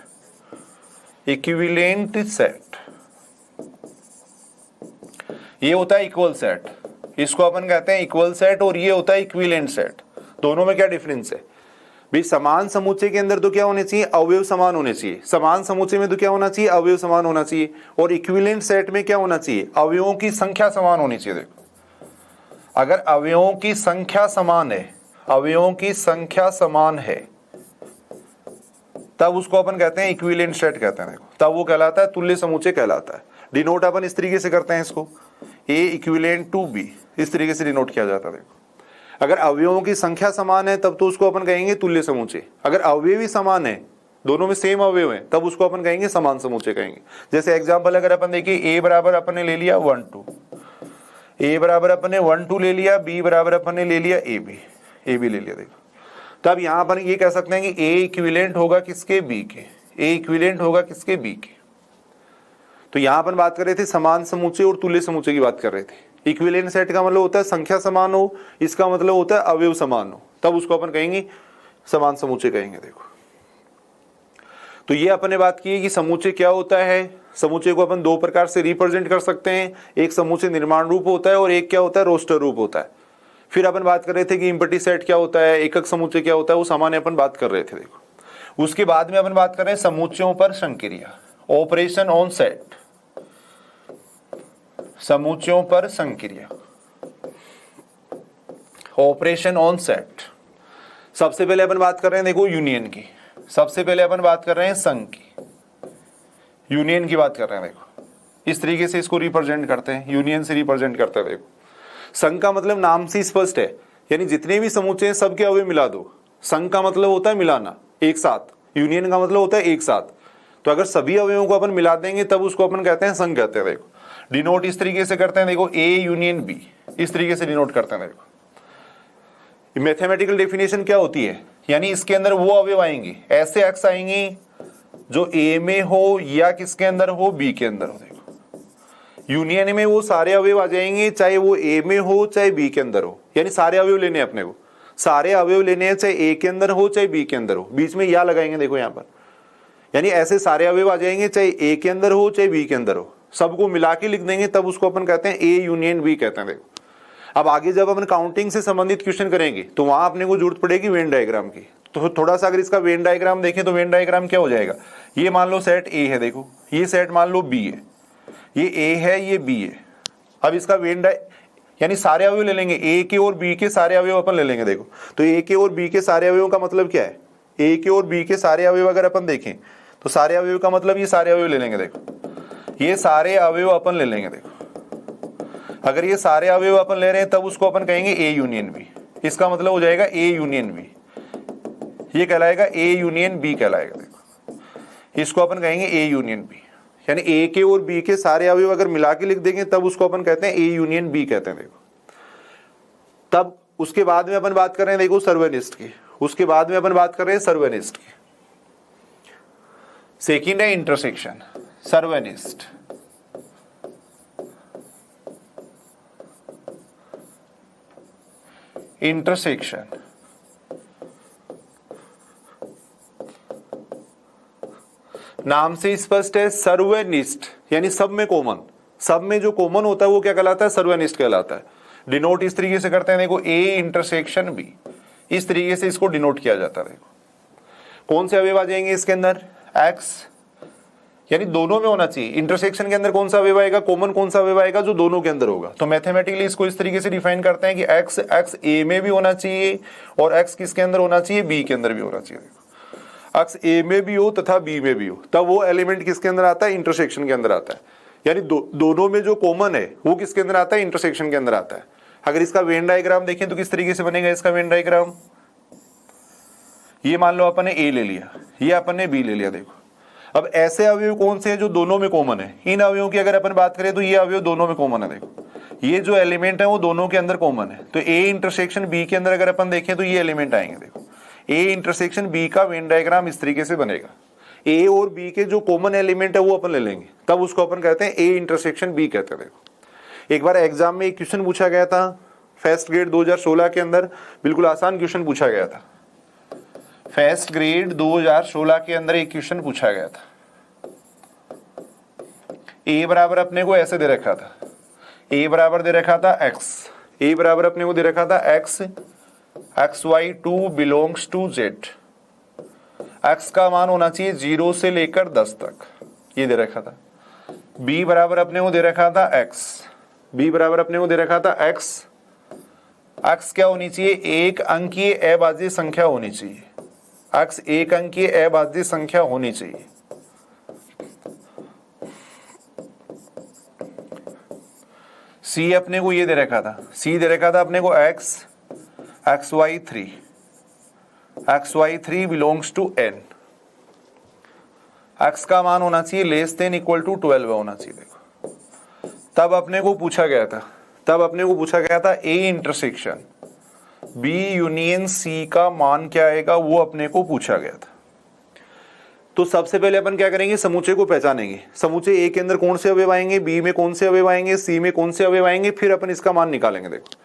इक्विवेलेंट सेट, ये होता है इक्वल सेट, इसको अपन कहते हैं इक्वल सेट, और ये होता है इक्विवेलेंट सेट। दोनों में क्या डिफरेंस है भाई, समान समुच्चय के अंदर तो क्या होने चाहिए, अवयव समान होने चाहिए। समान समुच्चय में तो क्या होना चाहिए, अवयव समान होना चाहिए। और इक्विवेलेंट सेट में क्या होना चाहिए, अवयवों की संख्या समान होनी चाहिए। देखो अगर अवयवों की संख्या समान है, अवयवों की संख्या समान है, तब उसको अपन कहते हैं इक्विवेलेंट सेट कहते हैं। देखो तब वो कहलाता है तुल्य समुच्चय कहलाता है। डिनोट अपन इस तरीके से करते हैं इसको, A इक्विवेलेंट टू B, इस तरीके से डिनोट किया जाता है। देखो अगर अवयवों की संख्या समान है तब तो उसको अपन कहेंगे तुल्य समुच्चय। अगर अवयव ही समान है, दोनों में सेम अवयव है, तब उसको अपन कहेंगे समान समुच्चय कहेंगे। जैसे एग्जांपल अगर अपन देखिए A बराबर अपन ने ले लिया 1 2, A बराबर अपन ने 1 2 ले लिया, B बराबर अपन ने ले लिया AB ले लिया। देखो तब यहां अपन ये कह सकते हैं कि A इक्विवेलेंट होगा किसके, B के, A इक्विवेलेंट होगा किसके, B के। तो यहां अपन बात कर रहे थे समान समुच्चय और तुल्य समुच्चय की बात कर रहे थे। इक्विवेलेंट सेट का मतलब होता है संख्या समान हो, इसका मतलब होता है अवयव समान हो, तब उसको अपन कहेंगे समान समुच्चय कहेंगे। देखो तो ये अपन ने बात की है कि समुच्चय क्या होता है। समुच्चय को अपन दो प्रकार से रिप्रेजेंट कर सकते हैं, एक समुच्चय निर्माण रूप होता है और एक क्या होता है, रोस्टर रूप होता है। फिर अपन बात कर रहे थे कि एम्प्टी सेट क्या होता है, एकक समुच्चय क्या होता है, वो सामान्य अपन बात कर रहे थे। देखो उसके बाद में अपन बात कर रहे हैं समुच्चयों पर संक्रिया, ऑपरेशन ऑन सेट, समुच्चयों पर संक्रिया, ऑपरेशन ऑन सेट। सबसे पहले अपन बात कर रहे हैं देखो यूनियन की, सबसे पहले अपन बात कर रहे हैं संघ की, यूनियन की बात कर रहे हैं। देखो इस तरीके से इसको रिप्रेजेंट करते हैं, यूनियन से रिप्रेजेंट करते हैं। देखो संघ का मतलब नाम से स्पष्ट है, यानी जितने भी समुच्चय हैं सबके अवयव मिला दो। संघ का मतलब होता है मिलाना, एक साथ। यूनियन का मतलब होता है एक साथ। तो अगर सभी अवयवों को अपन मिला देंगे तब उसको अपन कहते हैं संघ कहते हैं। देखो डिनोट इस तरीके से करते हैं, देखो A यूनियन B, इस तरीके से डिनोट करते हैं। देखो मैथमेटिकल डेफिनेशन क्या होती है, यानी इसके अंदर वो अवयव आएंगे, ऐसे एक्स आएंगे जो A में हो या किसके अंदर हो, B के अंदर हो। देखो यूनियन में वो सारे अवयव आ जाएंगे, चाहे वो A में हो चाहे B के अंदर हो, यानी सारे अवयव लेने अपने को, सारे अवयव लेने हैं, चाहे A के अंदर हो चाहे B के अंदर हो। बीच में या लगाएंगे देखो यहाँ पर, यानी ऐसे सारे अवयव आ जाएंगे चाहे A के अंदर हो चाहे B के अंदर हो, सबको मिला के लिख देंगे, तब उसको अपन कहते हैं A यूनियन B कहते हैं। देखो अब आगे जब अपन काउंटिंग से संबंधित क्वेश्चन करेंगे तो वहां अपने को जरूरत पड़ेगी वेन डायग्राम की। तो थोड़ा सा अगर इसका वेन डायग्राम देखें तो वेन डायग्राम क्या हो जाएगा, ये मान लो सेट A है, देखो ये सेट मान लो B है, ये A है ये B है। अब इसका वेन यानी सारे अवयव ले लेंगे, A के और B के सारे अवयव अपन ले लेंगे। देखो तो A के और B के सारे अवयवों का मतलब क्या है, A के और B के सारे अवयव अगर अपन देखें तो सारे अवयव का मतलब ये सारे अवयव ले लेंगे। देखो ये सारे अवयव अपन ले लेंगे। देखो अगर ये सारे अवयव अपन ले रहे हैं तब उसको अपन कहेंगे A यूनियन B, इसका मतलब हो जाएगा A यूनियन B, ये कहलाएगा A यूनियन B कहलाएगा। देखो इसको अपन कहेंगे A यूनियन B, यानी A के और B के सारे अवयव अगर मिला के लिख देंगे तब उसको अपन कहते हैं A यूनियन B कहते हैं। देखो तब उसके बाद में अपन बात कर रहे हैं देखो सर्वनिष्ठ की, उसके बाद में अपन बात कर रहे हैं सर्वनिष्ठ की। सेकंड है इंटरसेक्शन, सर्वनिष्ठ। इंटरसेक्शन नाम से स्पष्ट है, सर्वनिष्ठ यानी सब में कॉमन, सब में जो कॉमन होता है वो क्या कहलाता है, सर्वनिष्ठ कहलाता है। डिनोट इस तरीके से करते हैं देखो, ए इंटरसेक्शन बी, इस तरीके से इसको डिनोट किया जाता है। देखो कौन से अवयव आ जाएंगे इसके अंदर, एक्स, यानी दोनों में होना चाहिए। इंटरसेक्शन के अंदर कौन सा अवयव आएगा, कॉमन कौन सा अवयव आएगा, जो दोनों के अंदर होगा। तो मैथमेटिकली इसको इस तरीके से डिफाइन करते हैं कि एक्स एक्स ए में भी होना चाहिए और एक्स किसके अंदर होना चाहिए, बी के अंदर भी होना चाहिए। देखो एक्स ए में भी हो तथा बी में भी हो, तब वो एलिमेंट किसके अंदर आता है, इंटरसेक्शन के अंदर आता है। यानी दोनों में जो कॉमन है वो किसके अंदर आता है, इंटरसेक्शन के अंदर आता है। अगर इसका वेन डायग्राम देखें तो किस तरीके से बनेगा इसका वेन डायग्राम, ये मान लो अपन ने ए ले लिया, ये अपन ने बी ले लिया। देखो अब ऐसे अवयव कौन से हैं जो दोनों में कॉमन है, इन अवयवों की अगर अपन बात करें तो ये अवयव दोनों में कॉमन है। देखो ये जो एलिमेंट है वो दोनों के अंदर कॉमन है। तो ए इंटरसेक्शन बी के अंदर अगर अपन देखें तो ये एलिमेंट आएंगे। देखो ए इंटरसेक्शन बी का वेन डायग्राम इस तरीके से बनेगा। ए और बी के जो कॉमन एलिमेंट है वो अपन ले लेंगे, तब उसको अपन कहते हैं ए इंटरसेक्शन बी कहते हैं। देखो एक बार एग्जाम में एक क्वेश्चन पूछा गया था फर्स्ट ग्रेड 2016 के अंदर, बिल्कुल आसान क्वेश्चन पूछा गया था। फर्स्ट ग्रेड 2016 के अंदर एक क्वेश्चन पूछा गया था। ए बराबर अपने को ऐसे दे रखा था, ए बराबर दे रखा था एक्स, ए बराबर अपने को दे रखा था x, x y two belongs to Z. एक्स का मान होना चाहिए 0 से लेकर 10 तक, ये दे रखा था। बी बराबर अपने को दे रखा था एक्स, बी बराबर अपने को दे रखा था एक्स, एक्स क्या होनी चाहिए, एक अंकीय अभाज्य संख्या होनी चाहिए। एक्स एक अंकीय अभाज्य संख्या होनी चाहिए। सी अपने को ये दे रखा था, सी दे रखा था अपने को x, x y 3, x y 3 belongs to N. X का मान होना चाहिए लेस देन इक्वल टू 12 होना चाहिए। देखो तब अपने को पूछा गया था, तब अपने को पूछा गया था A intersection B union C का मान क्या आएगा, वो अपने को पूछा गया था। तो सबसे पहले अपन क्या करेंगे, समूचे को पहचानेंगे। समूचे ए के अंदर कौन से अवयव आएंगे, बी में कौन से अवयव आएंगे, सी में कौन से अवयव आएंगे, फिर अपन इसका मान निकालेंगे। देखो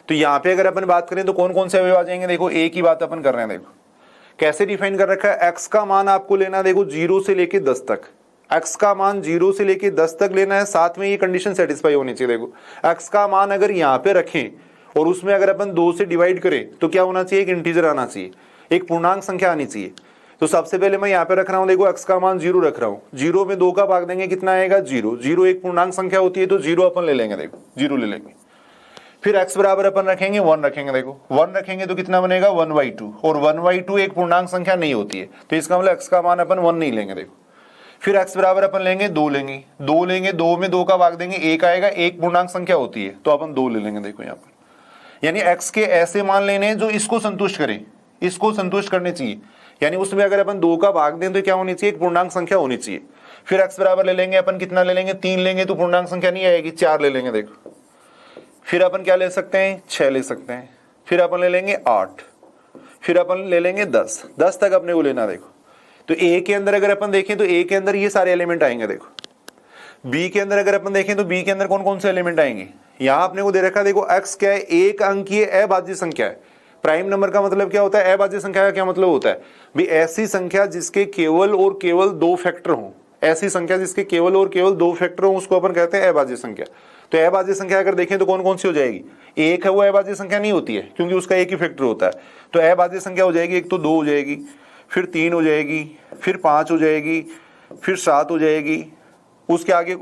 तो यहाँ पे अगर अपन बात करें तो कौन कौन से अवयव आ जाएंगे, देखो ए की बात अपन कर रहे हैं। देखो कैसे डिफाइन कर रखा है, एक्स का मान आपको लेना, देखो 0 से लेके 10 तक, एक्स का मान 0 से लेके 10 तक लेना है। साथ में ये कंडीशन सेटिस्फाई होनी चाहिए। देखो एक्स का मान अगर यहाँ पे रखें और उसमें अगर अपन 2 से डिवाइड करें तो क्या होना चाहिए, एक इंटीजर आना चाहिए, एक पूर्णांक संख्या आनी चाहिए। तो सबसे पहले मैं यहाँ पे रख रहा हूँ, देखो एक्स का मान 0 रख रहा हूँ, 0 में 2 का भाग देंगे कितना आएगा, 0। 0 एक पूर्णांक संख्या होती है तो 0 अपन ले लेंगे। देखो 0 ले लेंगे। फिर x बराबर अपन रखेंगे 1 रखेंगे। देखो 1 रखेंगे तो कितना बनेगा 1/2, और 1/2 एक पूर्णांक संख्या नहीं होती है तो इसका मतलब x का मान अपन 1 नहीं लेंगे। देखो फिर x बराबर अपन लेंगे 2 लेंगे, 2 लेंगे, 2 में 2 का भाग देंगे 1 आएगा, एक पूर्णांक संख्या होती है तो अपन 2 ले लेंगे। देखो यहाँ पर यानी x के ऐसे मान लेने जो इसको संतुष्ट करें, इसको संतुष्ट करने चाहिए। यानी उसमें अगर अपन 2 का भाग दें तो क्या होनी चाहिए, एक पूर्णांक संख्या होनी चाहिए। फिर x बराबर ले लेंगे अपन, कितना ले लेंगे, 3 लेंगे तो पूर्णांक संख्या नहीं आएगी, 4 ले लेंगे। देखो फिर अपन क्या ले सकते हैं, 6 ले सकते हैं। फिर अपन ले लेंगे 8, फिर अपन ले लेंगे 10, 10 तक अपने को लेना। देखो तो ए के अंदर अगर अपन देखें तो ए के अंदर ये सारे एलिमेंट आएंगे। देखो बी के अंदर अगर अपन देखें तो बी के अंदर कौन कौन से एलिमेंट आएंगे, यहां अपने को दे रखा, देखो एक्स क्या है, एक अंकीय अभाज्य संख्या है। प्राइम नंबर का मतलब क्या होता है, अभाज्य संख्या का क्या मतलब होता है भी, ऐसी संख्या जिसके केवल और केवल 2 फैक्टर हों, ऐसी संख्या जिसके केवल और केवल 2 फैक्टर हों उसको अपन कहते हैं अभाज्य संख्या। तो अभाज्य संख्या अगर देखें तो कौन कौन सी हो जाएगी, एक है वो अभाज्य संख्या नहीं होती है क्योंकि उसका एक ही फैक्टर होता है। तो अभाज्य संख्या हो जाएगी, एक तो 2 हो जाएगी, फिर 3 हो जाएगी, फिर 5 हो जाएगी, फिर 7 हो जाएगी। उसके आगे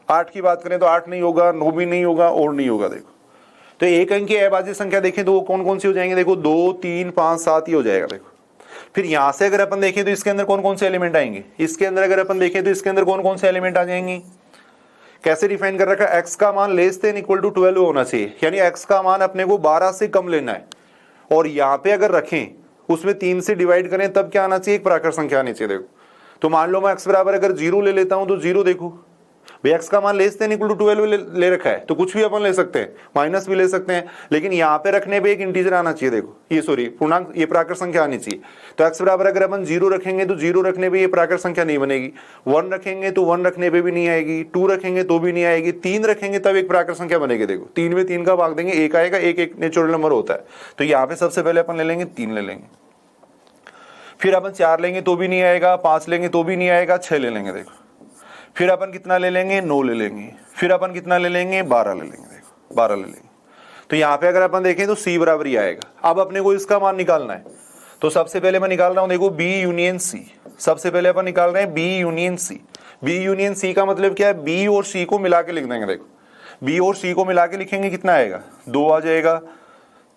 8 की बात करें तो 8 नहीं होगा, 9 भी नहीं होगा और नहीं होगा। देखो तो एक अंक की अभाज्य संख्या देखें तो वो कौन कौन सी हो जाएंगे, देखो 2, 3, 5, 7 ही हो जाएगा। देखो फिर यहां से अगर अपन देखें तो इसके अंदर कौन कौन से एलिमेंट आएंगे, इसके अंदर अगर अपन देखें तो इसके अंदर कौन कौन से एलिमेंट आ जाएंगे। कैसे डिफाइन कर रखा है, x का मान लेस देन इक्वल टू 12 होना चाहिए, यानी x का मान अपने को 12 से कम लेना है। और यहाँ पे अगर रखें उसमें 3 से डिवाइड करें तब क्या आना चाहिए, एक प्राकृत संख्या आनी चाहिए। देखो तो मान लो मैं x बराबर अगर 0 ले लेता हूं तो 0, देखो भाई x का मान लेस देन इक्वल टू 12 ले रखा है तो कुछ भी अपन ले सकते हैं, माइनस भी ले सकते हैं, लेकिन यहाँ पे रखने पे एक इंटीजर आना चाहिए। देखो ये सॉरी पूर्णांक, ये प्राकृत संख्या आनी चाहिए। तो x बराबर अगर अपन 0 रखेंगे तो 0 रखने पे ये प्राकृत संख्या नहीं बनेगी, 1 रखेंगे तो 1 रखने पे भी नहीं आएगी, 2 रखेंगे तो भी नहीं आएगी, 3 रखेंगे तब एक प्राकृत संख्या बनेगी। देखो 3 में 3 का भाग देंगे, एक आएगा, एक नेचुरल नंबर होता है। तो यहाँ पे सबसे पहले अपन ले लेंगे 3 ले लेंगे, फिर अपन 4 लेंगे तो भी नहीं आएगा, 5 लेंगे तो भी नहीं आएगा, 6 ले लेंगे। देखो फिर अपन कितना ले लेंगे, 9 ले लेंगे, फिर अपन कितना ले लेंगे, 12 ले लेंगे। देखो 12 ले लेंगे। तो यहाँ पे अगर अपन देखें तो C बराबर ही आएगा। अब अपने को इसका मान निकालना है, तो सबसे पहले मैं निकाल रहा हूं, देखो B यूनियन C। सबसे पहले अपन निकाल रहे हैं B union C। B union C का मतलब क्या है, B और C को मिला के लिख देंगे। देखो B और C को मिला के लिखेंगे, कितना आएगा, 2 आ जाएगा,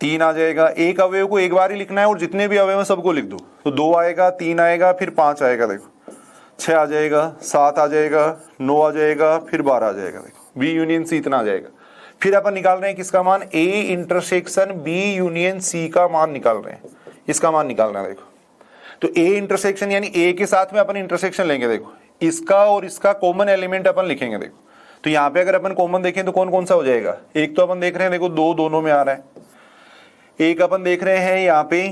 3 आ जाएगा। एक अवयव को एक बार ही लिखना है और जितने भी अवयव हैं सबको लिख दो। तो 2 आएगा, 3 आएगा, फिर 5 आएगा, देखो 6 आ जाएगा, 7 आ जाएगा, 9 आ जाएगा, फिर 12 आ जाएगा। देखो B यूनियन C इतना आ जाएगा। फिर अपन निकाल रहे हैं किसका मान, A intersection B union C का मान निकाल रहे हैं, इसका मान निकालना है। देखो तो A इंटरसेक्शन यानी A के साथ में अपन इंटरसेक्शन लेंगे। देखो इसका और इसका कॉमन एलिमेंट अपन लिखेंगे। देखो तो यहाँ पे अगर अपन कॉमन देखें तो कौन कौन सा हो जाएगा, एक तो अपन देख रहे हैं, देखो 2 दोनों में आ रहा है, एक अपन देख रहे हैं यहाँ पे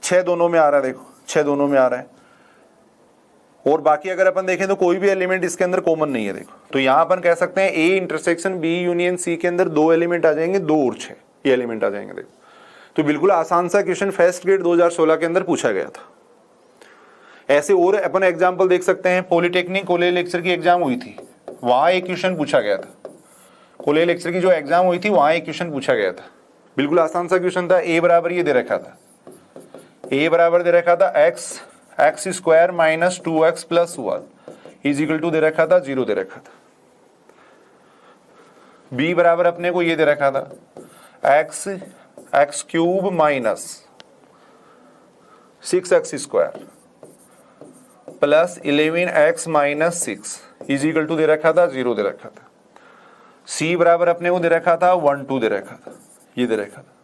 6 दोनों में आ रहा है। देखो 6 दोनों में आ रहा है, और बाकी अगर अपन देखें तो कोई भी एलिमेंट इसके अंदर कॉमन नहीं है। देखो तो यहाँ अपन कह सकते हैं A intersection B union C के अंदर 2 एलिमेंट आ जाएंगे, 2 और 6 ये एलिमेंट आ जाएंगे। देखो तो बिल्कुल आसान सा क्वेश्चन फर्स्ट ग्रेड 2016 के अंदर पूछा गया था। ऐसे और अपन एग्जाम्पल देख सकते हैं, पॉलिटेक्निक कॉलेज लेक्चर की एग्जाम हुई थी, वहां एक क्वेश्चन पूछा गया था। कॉलेज लेक्चर की जो एग्जाम हुई थी वहां एक क्वेश्चन पूछा गया था, बिल्कुल आसान सा क्वेश्चन था। A बराबर ये दे रखा था, A बराबर दे रखा था x square minus 2x plus 1 is equal to दे रखा था 0 दे रखा था। B बराबर अपने को ये दे रखा था x cube minus 6x square plus 11x minus 6 is equal to दे रखा था 0 दे रखा था। C बराबर अपने को दे रखा था 1 2 दे रखा था, ये दे रखा था।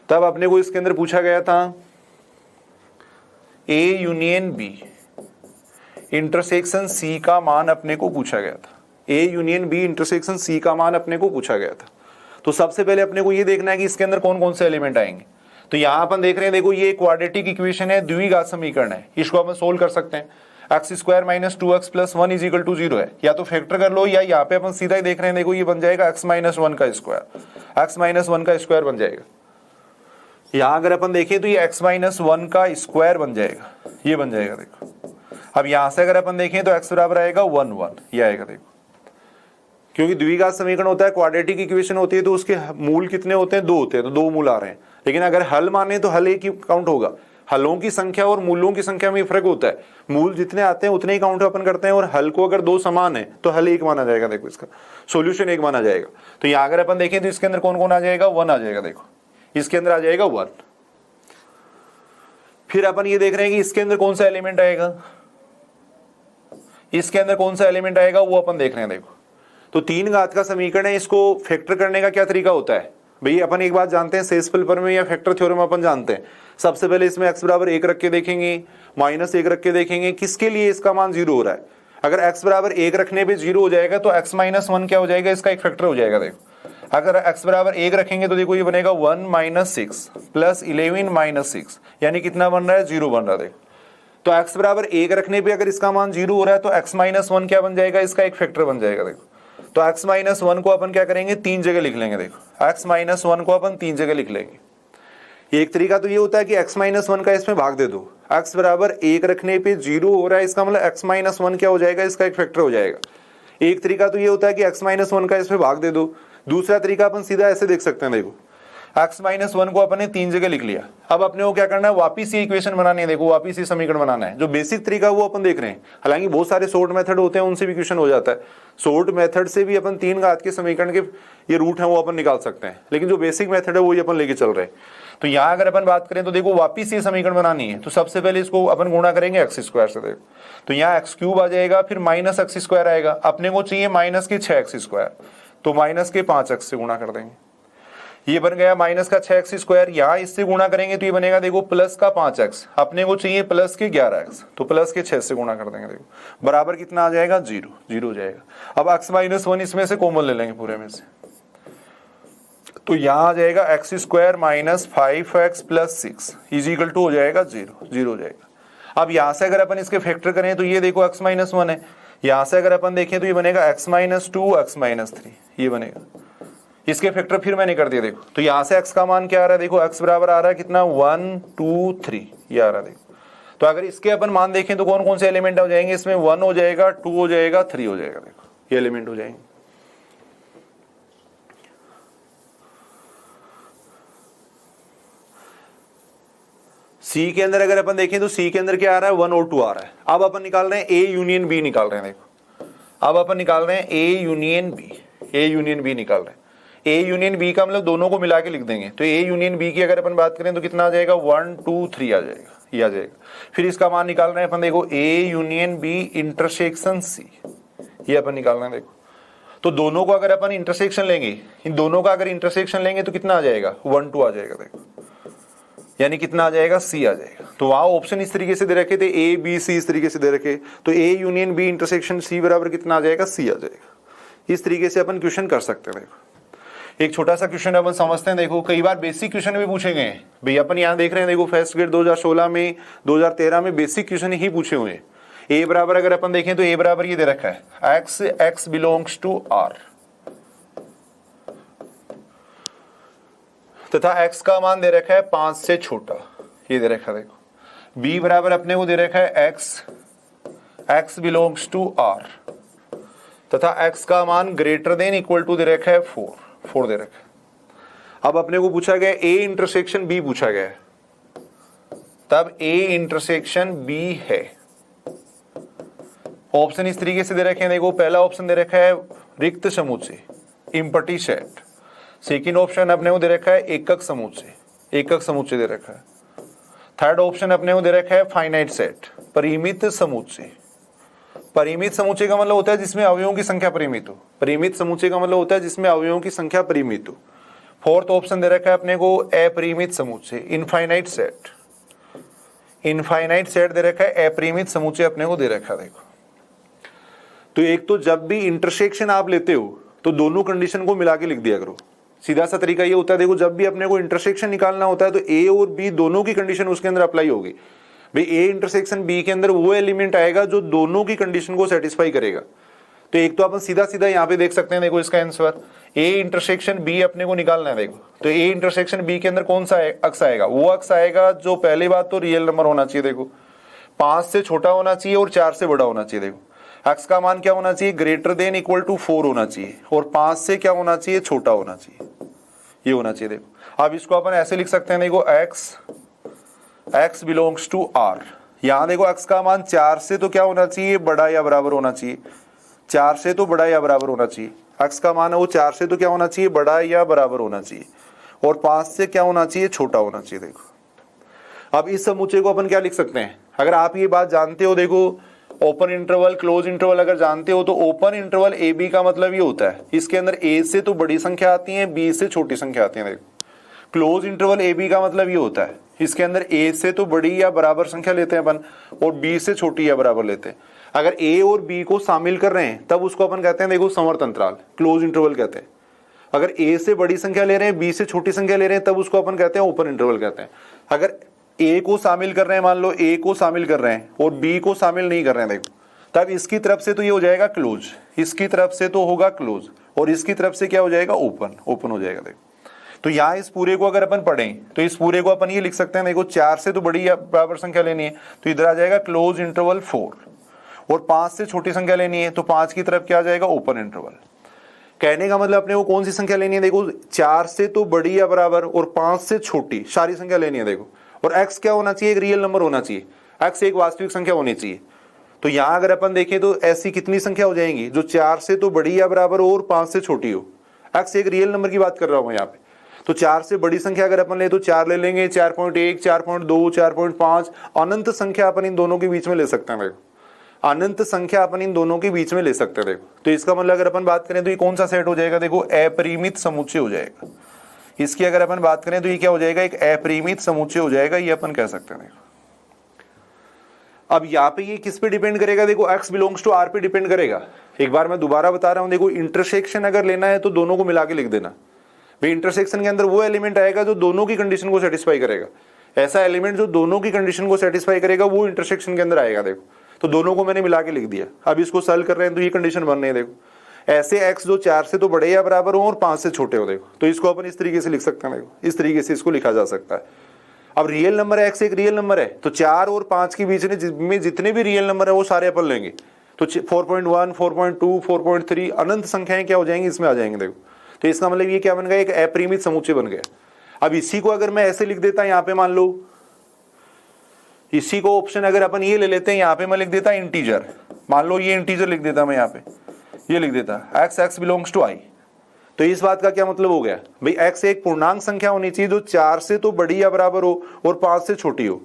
तब अपने को इसके अंदर पूछा गया था A union B intersection C का मान अपने को पूछा गया था। A union B intersection C का मान अपने को पूछा गया था। तो सबसे पहले अपने को ये देखना है कि इसके अंदर कौन कौन से एलिमेंट आएंगे। तो यहां अपन देख रहे हैं, देखो ये क्वाड्रेटिक इक्वेशन है, द्विघात समीकरण है, इसको अपन सोल्व कर सकते हैं। X square minus 2x plus 1 is equal to 0 है, या तो फैक्टर कर लो या यहाँ पे अपन सीधा ही देख रहे हैं, देखो ये बन जाएगा x माइनस 1 का स्क्वायर, x माइनस 1 का स्क्वायर बन जाएगा। यहां अगर अपन देखें तो ये x माइनस 1 का स्क्वायर बन जाएगा, ये बन जाएगा। देखो अब यहां से अगर अपन देखें तो x बराबर आएगा 1 1, ये आएगा। देखो क्योंकि द्विघात समीकरण होता है, क्वाड्रेटिक इक्वेशन होती है, तो उसके मूल कितने होते हैं, 2 होते हैं, तो 2 मूल आ रहे हैं। लेकिन अगर हल माने तो हल एक ही काउंट होगा। हलों की संख्या और मूलों की संख्या में फर्क होता है, मूल जितने आते हैं उतने ही काउंट अपन करते हैं, और हल को अगर 2 समान है तो हल 1 माना जाएगा। देखो इसका सॉल्यूशन 1 माना जाएगा। तो यहाँ अगर अपन देखें तो इसके अंदर कौन कौन आ जाएगा, 1 आ जाएगा। देखो इसके अंदर आ जाएगा 1। फिर अपन ये देख रहे हैं कि इसके अंदर कौन सा एलिमेंट आएगा, इसके अंदर कौन सा एलिमेंट आएगा वो अपन देख रहे हैं। देखो तो 3 घात का समीकरण है, इसको फैक्टर करने का क्या तरीका होता है भाई, अपन एक बात जानते हैं, सेस्पेल प्रमेय या फैक्टर थ्योरम अपन जानते हैं। सबसे पहले इसमें x बराबर 1 रख के देखेंगे, माइनस 1 रख के देखेंगे, किसके लिए इसका मान 0 हो रहा है। अगर x बराबर 1 रखने पे 0 हो जाएगा तो x माइनस 1 क्या हो जाएगा, इसका एक फैक्टर हो जाएगा। देखो अगर x बराबर 1 रखेंगे तो देखो ये बनेगा 1 माइनस 6 प्लस 11 माइनस 6, यानी कितना बन रहा है, 0 बन रहा है। देखो तो x बराबर 1 रखने पे अगर इसका मान 0 हो रहा है तो x माइनस 1 क्या बन जाएगा, इसका एक फैक्टर बन जाएगा। देखो तो x माइनस 1 को अपन क्या करेंगे, 3 जगह लिख लेंगे। देखो x माइनस 1 को अपन 3 जगह लिख लेंगे। एक तरीका तो ये होता है कि x माइनस 1 का इसमें भाग दे दो, x बराबर 1 रखने पे 0 हो रहा है, इसका मतलब x माइनस 1 क्या हो जाएगा, इसका एक फैक्टर हो जाएगा। एक तरीका तो ये होता है कि x माइनस 1 का इसमें भाग दे दो। दूसरा तरीका अपन सीधा ऐसे देख सकते हैं, देखो x माइनस 1 को अपन ने 3 जगह लिख लिया। अब अपने को क्या करना है, वापिस ये इक्वेशन बनानी है। देखो वापिस ये समीकरण बनाना है। जो बेसिक तरीका वो अपन देख रहे हैं, हालांकि बहुत सारे शॉर्ट मेथड होते हैं, उनसे भी इक्वेशन हो जाता है। शॉर्ट मेथड से भी अपन 3 घात के समीकरण के ये रूट है वो अपन निकाल सकते हैं, लेकिन जो बेसिक मेथड है वही अपन लेके चल रहे हैं। तो यहाँ अगर अपन बात करें तो देखो वापिस ये समीकरण बनानी है, तो सबसे पहले इसको अपन गुणा करेंगे x स्क्वायर से। देखो तो यहाँ x क्यूब आ जाएगा, फिर माइनस x स्क्वायर आएगा। अपने को चाहिए माइनस के 6x स्क्वायर, तो माइनस के 5x से गुणा कर देंगे। ये बन गया माइनस का 6x², यहां इससे गुणा करेंगे तो ये बनेगा देखो प्लस का 5x, अपने को चाहिए प्लस के 11x, तो प्लस के 6 से गुणा कर देंगे, देखो बराबर कितना आ जाएगा 0, 0 हो जाएगा। अब x-1 इसमें से कॉमन ले लेंगे पूरे में से, तो यहां आ जाएगा x² minus 5x plus 6 is equal to हो जाएगा 0, 0 हो जाएगा। अब यहां से अगर अपन इसके फैक्टर करें तो ये देखो x-1 है, यहां से अगर अपन देखें तो ये बनेगा x-2 x-3, ये बनेगा। इसके फैक्टर फिर मैंने कर दिया देखो, तो यहां से x का मान क्या आ रहा है, देखो x बराबर आ रहा है कितना 1 2 3, ये आ रहा है देखो। तो अगर इसके अपन मान देखें तो कौन कौन से एलिमेंट हो जाएंगे इसमें, 1 हो जाएगा, 2 हो जाएगा, 3 हो जाएगा, देखो ये एलिमेंट हो जाएंगे। सी के अंदर अगर अपन देखें तो सी के अंदर क्या आ रहा है 1 और 2 आ रहा है। अब अपन निकाल रहे हैं ए यूनियन बी निकाल रहे हैं, देखो अब अपन निकाल रहे हैं A union B, A union B निकाल रहे हैं। ए यूनियन बी का मतलब दोनों को मिला के लिख देंगे, तो ए यूनियन बी की अगर अपन बात करें तो कितना आ जाएगा 1 2 3 आ जाएगा, ये आ जाएगा। फिर इसका मान निकाल रहे हैं अपन, देखो A union B intersection C, ये अपन निकाल रहे हैं देखो। तो दोनों को अगर अपन इंटरसेक्शन लेंगे, इन दोनों का अगर इंटरसेक्शन लेंगे तो कितना आ जाएगा 1 2 आ जाएगा, देखो यानी कितना आ जाएगा सी आ जाएगा। तो वहां ऑप्शन इस तरीके से दे रखे थे ए बी सी, इस तरीके से दे रखे, तो A union B intersection C बराबर कितना आ जाएगा सी आ जाएगा। इस तरीके से अपन क्वेश्चन कर सकते हैं। देखो एक छोटा सा क्वेश्चन अपन समझते हैं, देखो कई बार बेसिक क्वेश्चन भी पूछे गए हैं भाई, अपन यहाँ देख रहे हैं देखो फर्स्ट ग्रेड 2016 में 2013 में बेसिक क्वेश्चन ही पूछे हुए हैं। ए बराबर अगर अपन देखें तो ए बराबर ये दे रखा है x बिलोंग्स टू r, तथा x का मान दे रखा है 5 से छोटा, ये दे रखा है देखो। b बराबर अपने को दे रखा है x बिलोंग्स टू r, तथा x का मान ग्रेटर देन इक्वल टू दे रखा है 4 दे रखा है। अब अपने को पूछा गया a इंटरसेक्शन b पूछा गया है, तब a इंटरसेक्शन b है। ऑप्शन इस तरीके से दे रखे हैं, देखो पहला ऑप्शन दे रखा है रिक्त समुच्चय इम्पटी सेट, सेकेंड ऑप्शन अपने को दे रखा है एकक समुच्चय दे रखा है, थर्ड ऑप्शन अपने को दे रखा है फाइनाइट सेट परिमित समुच्चय। परिमित समुच्चय का मतलब होता है जिसमें अवयवों की संख्या परिमित हो, परिमित समुच्चय का मतलब होता है जिसमें अवयवों की संख्या परिमित हो। फोर्थ ऑप्शन दे रखा है अपने को अपरिमित समुच्चय इनफाइनाइट सेट दे रखा है, अपरिमित समुच्चय अपने को दे रखा है। देखो तो एक तो जब भी इंटरसेक्शन आप लेते हो तो दोनों कंडीशन को मिला के लिख दिया करो, सीधा सा तरीका ये होता है। देखो जब भी अपने को इंटरसेक्शन निकालना होता है तो ए और बी दोनों की कंडीशन उसके अंदर अप्लाई होगी भाई। ए इंटरसेक्शन बी के अंदर वो एलिमेंट आएगा जो दोनों की कंडीशन को सेटिस्फाई करेगा। तो एक तो अपन सीधा सीधा यहाँ पे देख सकते हैं, देखो इसका आंसर ए इंटरसेक्शन बी अपने को निकालना है। देखो तो ए इंटरसेक्शन बी के अंदर कौन सा अक्ष आएगा, वो अक्ष आएगा जो पहली बात तो रियल नंबर होना चाहिए, देखो 5 से छोटा होना चाहिए और 4 से बड़ा होना चाहिए। देखो x का मान क्या होना चाहिए, ग्रेटर देन इक्वल टू 4 होना चाहिए, और 5 से क्या होना चाहिए, छोटा होना चाहिए, ये होना चाहिए। देखो अब इसको अपन ऐसे लिख सकते हैं, देखो x बिलोंग्स टू r। यहां देखो x का मान 4 से तो क्या होना चाहिए, बड़ा या बराबर होना चाहिए, 4 से तो बड़ा या बराबर होना चाहिए। x का मान है वो 4 से तो क्या होना चाहिए, बड़ा या बराबर होना चाहिए, और 5 से क्या होना चाहिए, छोटा होना चाहिए। देखो अब इस समुच्चय को अपन क्या लिख सकते हैं, अगर आप ये बात जानते हो, देखो ओपन इंटरवल क्लोज इंटरवल अगर जानते हो तो ओपन इंटरवल ए बी का मतलब ये होता है इसके अंदर ए से तो बड़ी संख्या आती है, बी से छोटी संख्या आती है। देखो क्लोज इंटरवल ए बी का मतलब ये होता है इसके अंदर ए से तो बड़ी या बराबर संख्या लेते हैं अपन, और बी से छोटी या बराबर लेते हैं। अगर ए और बी को शामिल कर रहे हैं तब उसको अपन कहते हैं, देखो समवर्त अंतराल क्लोज इंटरवल कहते हैं। अगर ए से बड़ी संख्या ले रहे हैं, बी से छोटी संख्या ले रहे हैं, तब उसको अपन कहते हैं ओपन इंटरवल कहते हैं। अगर ए को शामिल कर रहे हैं, मान लो ए को शामिल कर रहे हैं और बी को शामिल नहीं कर रहे हैं, देखो तब इसकी तरफ से तो ये हो जाएगा क्लोज, इसकी तरफ से तो होगा क्लोज, और इसकी तरफ से क्या हो जाएगा, ओपन हो जाएगा। देखो तो यहाँ इस पूरे को अगर अपन पढ़ें तो इस पूरे को अपन ये लिख सकते हैं, देखो 4 से तो बड़ी या बराबर संख्या लेनी है तो इधर आ जाएगा क्लोज इंटरवल 4, और 5 से छोटी संख्या लेनी है तो 5 की तरफ क्या आ जाएगा, ओपन इंटरवल। कहने का मतलब अपने को कौन सी संख्या लेनी है, देखो 4 से तो बड़ी या बराबर और 5 से छोटी सारी संख्या लेनी है। देखो और x क्या होना चाहिए, एक रियल नंबर होना चाहिए, x एक वास्तविक संख्या होनी चाहिए। तो यहां अगर अपन देखें तो ऐसी कितनी संख्या हो जाएंगी जो 4 से तो बड़ी या बराबर हो और 5 से छोटी हो। x एक रियल नंबर की बात कर रहा हूं यहाँ पे। तो 4 से बड़ी संख्या अगर अपन ले तो 4 ले लेंगे, 4.1 4.2 4.5 अनंत संख्या अपन इन दोनों के बीच में ले सकते हैं। देखो अनंत संख्या अपन इन दोनों के बीच में ले सकते हैं। देखो तो इसका मतलब अगर अपन बात करें तो ये कौन सा सेट हो जाएगा, देखो अपरिमित समुच्चय हो जाएगा। इसकी अगर अपन बात करें तो ये क्या हो जाएगा, एक अपरिमित समुच्चय हो जाएगा, ये अपन कह सकते हैं। देखो अब यहाँ पे ये किस पे डिपेंड करेगा, देखो x बिलोंग्स टू r पे डिपेंड करेगा। एक बार मैं दोबारा बता रहा हूँ, देखो इंटरसेक्शन अगर लेना है तो दोनों को मिला के लिख देना भाई। इंटरसेक्शन के अंदर वो एलिमेंट आएगा जो दोनों की कंडीशन को सेटिस्फाई करेगा। ऐसा एलिमेंट जो दोनों की कंडीशन को सेटिस्फाई करेगा वो इंटरसेक्शन के अंदर आएगा। देखो तो दोनों को मैंने मिला के लिख दिया। अब इसको सॉल्व कर रहे हैं तो ये कंडीशन बन रही है। देखो ऐसे x जो 4 से तो बड़े या बराबर हो और 5 से छोटे हो, देखो तो इसको अपन इस तरीके से लिख सकते हैं। देखो इस तरीके से इसको लिखा जा सकता है। अब रियल नंबर x एक रियल नंबर है तो 4 और 5 के बीच में जितने भी रियल नंबर है वो सारे अपन लेंगे। तो 4.1, 4.2, 4.3 अनंत संख्याएं क्या हो जाएंगी, इसमें आ जाएंगे। देखो तो इसका मतलब ये क्या बन गया, एक अपरिमित समुच्चय बन गया। अब इसी को अगर मैं ऐसे लिख देता, यहाँ पे मान लो इसी को ऑप्शन अगर अपन ये ले लेते हैं, यहाँ पे मैं लिख देता इंटीजर, मान लो ये इंटीजर लिख देता मैं, यहाँ पे ये लिख देता x बिलोंग्स टू i। तो इस बात का क्या मतलब हो गया भाई, x एक पूर्णांक संख्या होनी चाहिए जो 4 से तो बड़ी या बराबर हो और 5 से छोटी हो।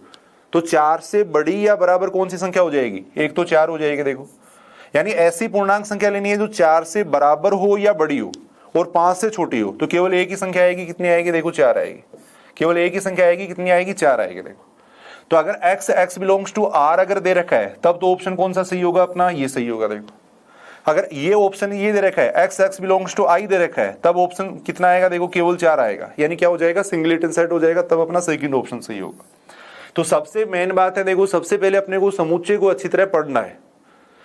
तो 4 से बड़ी या बराबर कौन सी संख्या हो जाएगी, एक तो 4 हो जाएगी। देखो यानी ऐसी पूर्णांक संख्या लेनी है जो 4 से बराबर हो या बड़ी हो और 5 से छोटी हो। तो केवल एक ही संख्या आएगी, कितनी आएगी, देखो 4 आएगी। केवल एक ही संख्या आएगी, कितनी आएगी, 4 आएगी। देखो तो अगर x बिलोंग्स टू r अगर दे रखा है तब तो ऑप्शन कौन सा सही होगा अपना, ये सही होगा। देखो अगर ये ऑप्शन ये दे रखा है x बिलोंग्स टू i दे रखा है तब ऑप्शन कितना आएगा, देखो केवल 4 आएगा। यानी क्या हो जाएगा, सिंगलेटन सेट हो जाएगा, तब अपना सेकंड ऑप्शन सही होगा। तो सबसे मेन बात है, देखो सबसे पहले अपने को समुच्चय को अच्छी तरह पढ़ना है।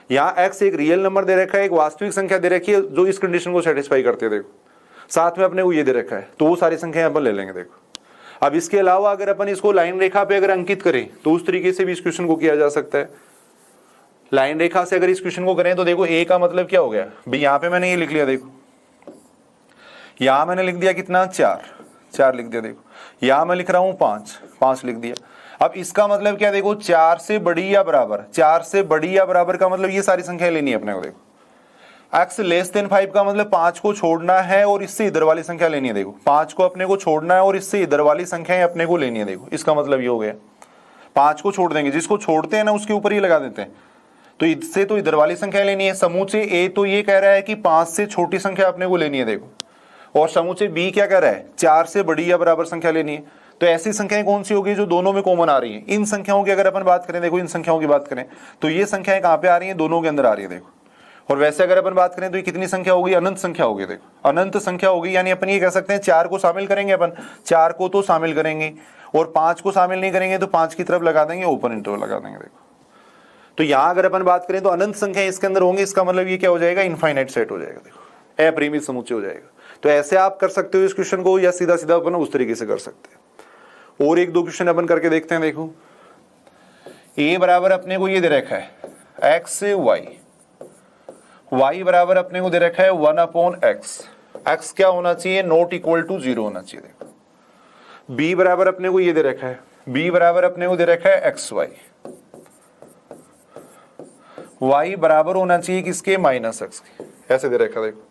यहाँ x एक रियल नंबर दे रखा है, एक वास्तविक संख्या दे रखी है जो इस कंडीशन को सेटिस्फाई करती है। देखो साथ में अपने को ये दे रखा है, तो वो सारी संख्याएं अपन ले लेंगे। देखो अब इसके अलावा अगर अपन इसको लाइन रेखा पे अगर अंकित करें तो उस तरीके से भी इस क्वेश्चन को किया जा सकता है। लाइन रेखा से अगर इस क्वेश्चन को करें तो देखो a का मतलब क्या हो गया भाई, यहाँ पे मैंने ये लिख लिया। देखो यहाँ मैंने लिख दिया कितना, 4 लिख दिया। देखो यहाँ मैं लिख रहा हूँ 5 लिख दिया। अब इसका मतलब क्या, देखो 4 से बड़ी या बराबर, 4 से बड़ी या बराबर का मतलब ये सारी संख्याएं लेनी है अपने को। देखो x लेस देन 5 का मतलब 5 को छोड़ना है और इससे इधर वाली संख्या लेनी है। देखो 5 को अपने को छोड़ना है और इससे इधर वाली संख्याएं अपने को लेनी है। देखो इसका मतलब ये हो गया, 5 को छोड़ देंगे, जिसको छोड़ते हैं ना उसके ऊपर ही लगा देते हैं। तो इससे तो इधर वाली संख्या लेनी है। समूचे ए तो ये कह रहा है कि 5 से छोटी संख्या अपने को लेनी है। देखो और समूचे बी क्या कह रहा है, 4 से बड़ी या बराबर संख्या लेनी है। तो ऐसी संख्याएं कौन सी होगी जो दोनों में कॉमन आ रही है। इन संख्याओं की अगर अपन बात करें, देखो इन संख्याओं की बात करें तो ये संख्याएं कहाँ पे आ रही है, दोनों के अंदर आ रही है। देखो और वैसे अगर अपन बात करें तो ये कितनी संख्या होगी, अनंत संख्या होगी। देखो अनंत संख्या होगी, यानी अपन ये कह सकते हैं 4 को शामिल करेंगे, अपन 4 को तो शामिल करेंगे और 5 को शामिल नहीं करेंगे तो 5 की तरफ लगा देंगे, ओपन इंटरवल लगा देंगे। देखो तो यहां अगर अपन बात करें तो अनंत संख्या इसके अंदर होंगे, इसका मतलब ये क्या हो जाएगा, इनफाइनाइट सेट हो जाएगा। देखो अपरिमित समुच्चय हो जाएगा। तो ऐसे आप कर सकते हो इस क्वेश्चन को, या सीधा सीधा अपन उस तरीके से कर सकते हैं। और एक दो क्वेश्चन अपन करके देखते हैं। देखो a बराबर अपने को ये दे रखा है x से y बराबर अपने को दे रखा है 1/x। x क्या होना चाहिए, नॉट इक्वल टू 0 होना चाहिए। देखो b बराबर अपने को ये दे रखा है, b बराबर अपने को दे रखा है xy, y बराबर होना चाहिए किसके, -x के, ऐसे दे रखा। देखो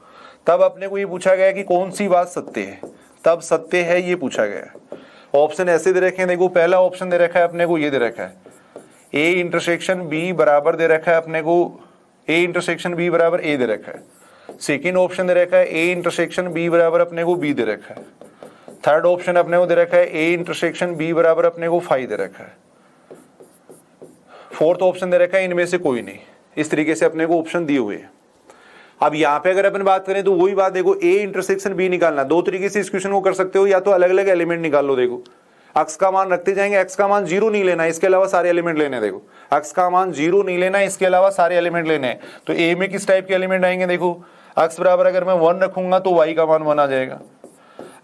तब अपने को ये पूछा गया कि कौन सी बात सत्य है, तब सत्य है ये पूछा गया। ऑप्शन ऐसे दे रखे हैं। देखो पहला ऑप्शन दे रखा है अपने को ये दे रखा है a इंटरसेक्शन b बराबर दे रखा है अपने को, a इंटरसेक्शन b बराबर a दे रखा है। सेकेंड ऑप्शन दे रखा है a इंटरसेक्शन b बराबर अपने को b दे रखा है। थर्ड ऑप्शन अपने को दे रखा है a इंटरसेक्शन b बराबर अपने को 5 दे रखा है। फोर्थ ऑप्शन दे रखा है इनमें से कोई नहीं। इस तरीके से अपने को ऑप्शन दिए हुए हैं। अब यहाँ पे अगर अपन बात करें तो वही बात, देखो a इंटरसेक्शन b निकालना, दो तरीके से इस क्वेश्चन को कर सकते हो, या तो अलग अलग एलिमेंट निकाल लो। देखो x का मान रखते जाएंगे, x का मान 0 नहीं लेना, इसके अलावा सारे एलिमेंट लेने। देखो x का मान 0 नहीं लेना, इसके अलावा सारे एलिमेंट लेने हैं। तो a में किस टाइप के एलिमेंट आएंगे, देखो x बराबर अगर मैं 1 रखूंगा तो y का मान 1 आ जाएगा।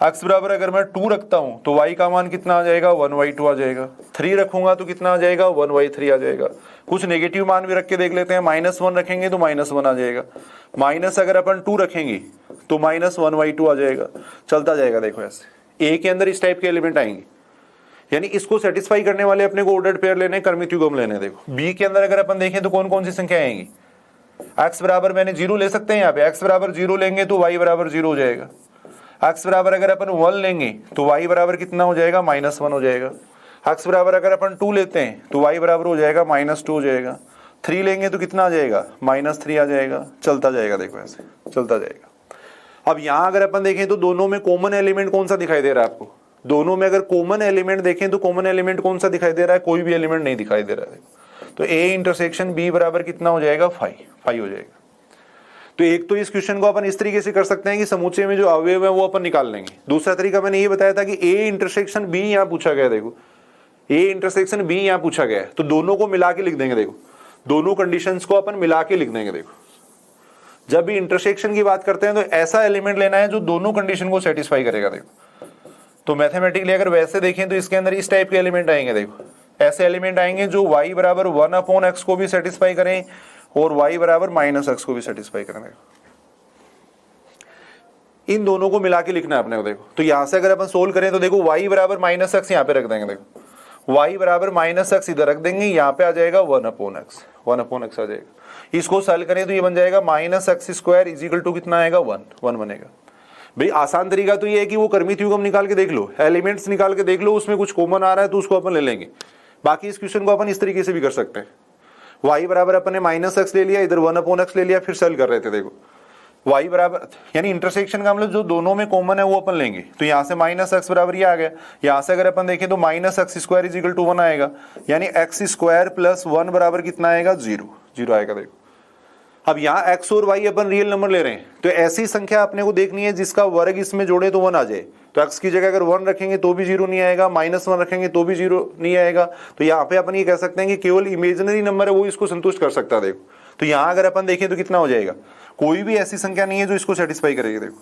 x बराबर अगर मैं 2 रखता हूं तो y का मान कितना आ जाएगा, 1/2 आ जाएगा। 3 रखूंगा तो कितना आ जाएगा, 1/3 आ जाएगा। कुछ नेगेटिव मान भी रख के देख लेते हैं, -1 रखेंगे तो -1 आ जाएगा। माइनस अगर अपन 2 रखेंगे तो -1/2 आ जाएगा। चलता जाएगा। देखो ऐसे a के अंदर इस टाइप के एलिमेंट आएंगे, यानी इसको सेटिस्फाई करने वाले अपने को ऑर्डर्ड पेयर लेने, क्रमिक युग्म लेने। देखो b के अंदर अगर अपन देखें तो कौन कौन सी संख्या आएंगी, x बराबर मैंने 0 ले सकते हैं, यहाँ पे x बराबर 0 लेंगे तो y बराबर 0 हो जाएगा। x बराबर अगर अपन 1 लेंगे तो y बराबर कितना हो जाएगा, -1 हो जाएगा। x बराबर अगर अपन 2 लेते हैं तो y बराबर हो जाएगा -2 हो जाएगा। 3 लेंगे तो कितना आ जाएगा, -3 आ जाएगा। चलता जाएगा। देखो ऐसे चलता जाएगा। अब यहां अगर अपन देखें तो दोनों में कॉमन एलिमेंट कौन सा दिखाई दे रहा है आपको? दोनों में अगर कॉमन एलिमेंट देखें तो कॉमन एलिमेंट कौन सा दिखाई दे रहा है? कोई भी एलिमेंट नहीं दिखाई दे रहा है। तो A इंटरसेक्शन B बराबर कितना हो जाएगा? 5 हो जाएगा। तो एक तो इस क्वेश्चन को अपन इस तरीके से कर सकते हैं कि समुच्चय में जो अवयव है वो अपन निकाल लेंगे। दूसरा तरीका मैंने ये बताया था कि A इंटरसेक्शन B यहां पूछा गया, देखो A इंटरसेक्शन B यहां पूछा गया है, तो दोनों को मिला के लिख देंगे। देखो दोनों कंडीशंस को अपन मिला के लिख देंगे। देखो जब भी इंटरसेक्शन की बात करते हैं तो ऐसा एलिमेंट लेना है जो दोनों कंडीशन को सेटिस्फाई करेगा। देखो तो मैथमेटिकली अगर वैसे देखें तो इसके अंदर इस टाइप के एलिमेंट आएंगे। देखो ऐसे एलिमेंट आएंगे जो y बराबर 1/x को भी सेटिस्फाई करें और y बराबर -x को भी सेटिस्फाई करें। इन दोनों को मिला के लिखना है अपने को। देखो तो यहां से अगर अपन सोल्व करें तो देखो y बराबर -x यहां पे रख देंगे। देखो y बराबर -x इधर रख देंगे, यहां पे आ जाएगा 1/x आ जाएगा। इसको सॉल्व करें तो ये बन जाएगा -x² कितना आएगा? 1 बनेगा। भाई आसान तरीका तो ये है कि वो कर्मित युग्म निकाल के देख लो, एलिमेंट्स निकाल के देख लो, उसमें कुछ कॉमन आ रहा है तो उसको अपन ले लेंगे। बाकी इस क्वेश्चन को अपन इस तरीके से भी कर सकते हैं। y बराबर अपन ने -x ले लिया, इधर 1/x ले लिया, फिर सॉल्व कर रहे थे। देखो y बराबर यानी इंटरसेक्शन का मतलब जो दोनों में कॉमन है वो अपन लेंगे। तो यहाँ से -x बराबर ये आ गया। यहाँ से अगर अपन देखें तो -x² 1 आएगा, यानी x² + 1 बराबर कितना आएगा? 0 आएगा। देखो अब यहाँ x और y अपन रियल नंबर ले रहे हैं, तो ऐसी संख्या अपने को देखनी है जिसका वर्ग इसमें जोड़े तो 1 आ जाए। तो x की जगह अगर 1 रखेंगे तो भी 0 नहीं आएगा, -1 रखेंगे तो भी 0 नहीं आएगा। तो यहाँ पे अपन ये कह सकते हैं कि केवल इमेजिनरी नंबर है वो इसको संतुष्ट कर सकता है। देखो तो यहाँ अगर अपन देखें तो कितना हो जाएगा? कोई भी ऐसी संख्या नहीं है जो इसको सेटिस्फाई करेगी। देखो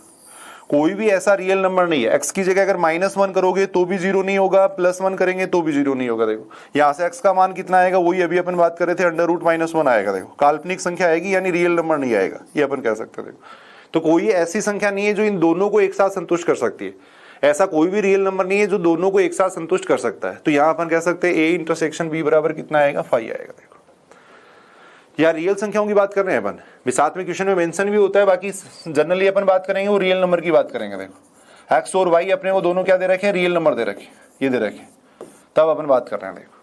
कोई भी ऐसा रियल नंबर नहीं है। x की जगह अगर -1 करोगे तो भी 0 नहीं होगा, +1 करेंगे तो भी 0 नहीं होगा। देखो यहाँ से x का मान कितना आएगा? वही अभी अपन बात कर रहे थे, √-1 आएगा। देखो काल्पनिक संख्या आएगी, यानी रियल नंबर नहीं आएगा, ये अपन कह सकते हैं। देखो तो कोई ऐसी संख्या नहीं है जो इन दोनों को एक साथ संतुष्ट कर सकती है। ऐसा कोई भी रियल नंबर नहीं है जो दोनों को एक साथ संतुष्ट कर सकता है। तो यहाँ अपन कह सकते हैं A इंटरसेक्शन B बराबर कितना आएगा? 5 आएगा। देखो या रियल संख्याओं की बात कर रहे हैं अपन, साथ में क्वेश्चन में मेंशन भी होता है, बाकी जनरली अपन बात करेंगे वो रियल नंबर की बात करेंगे। देखो x और y अपने को दोनों क्या दे रखे हैं? रियल नंबर दे रखे, ये दे रखे, तब अपन बात कर रहे हैं। देखो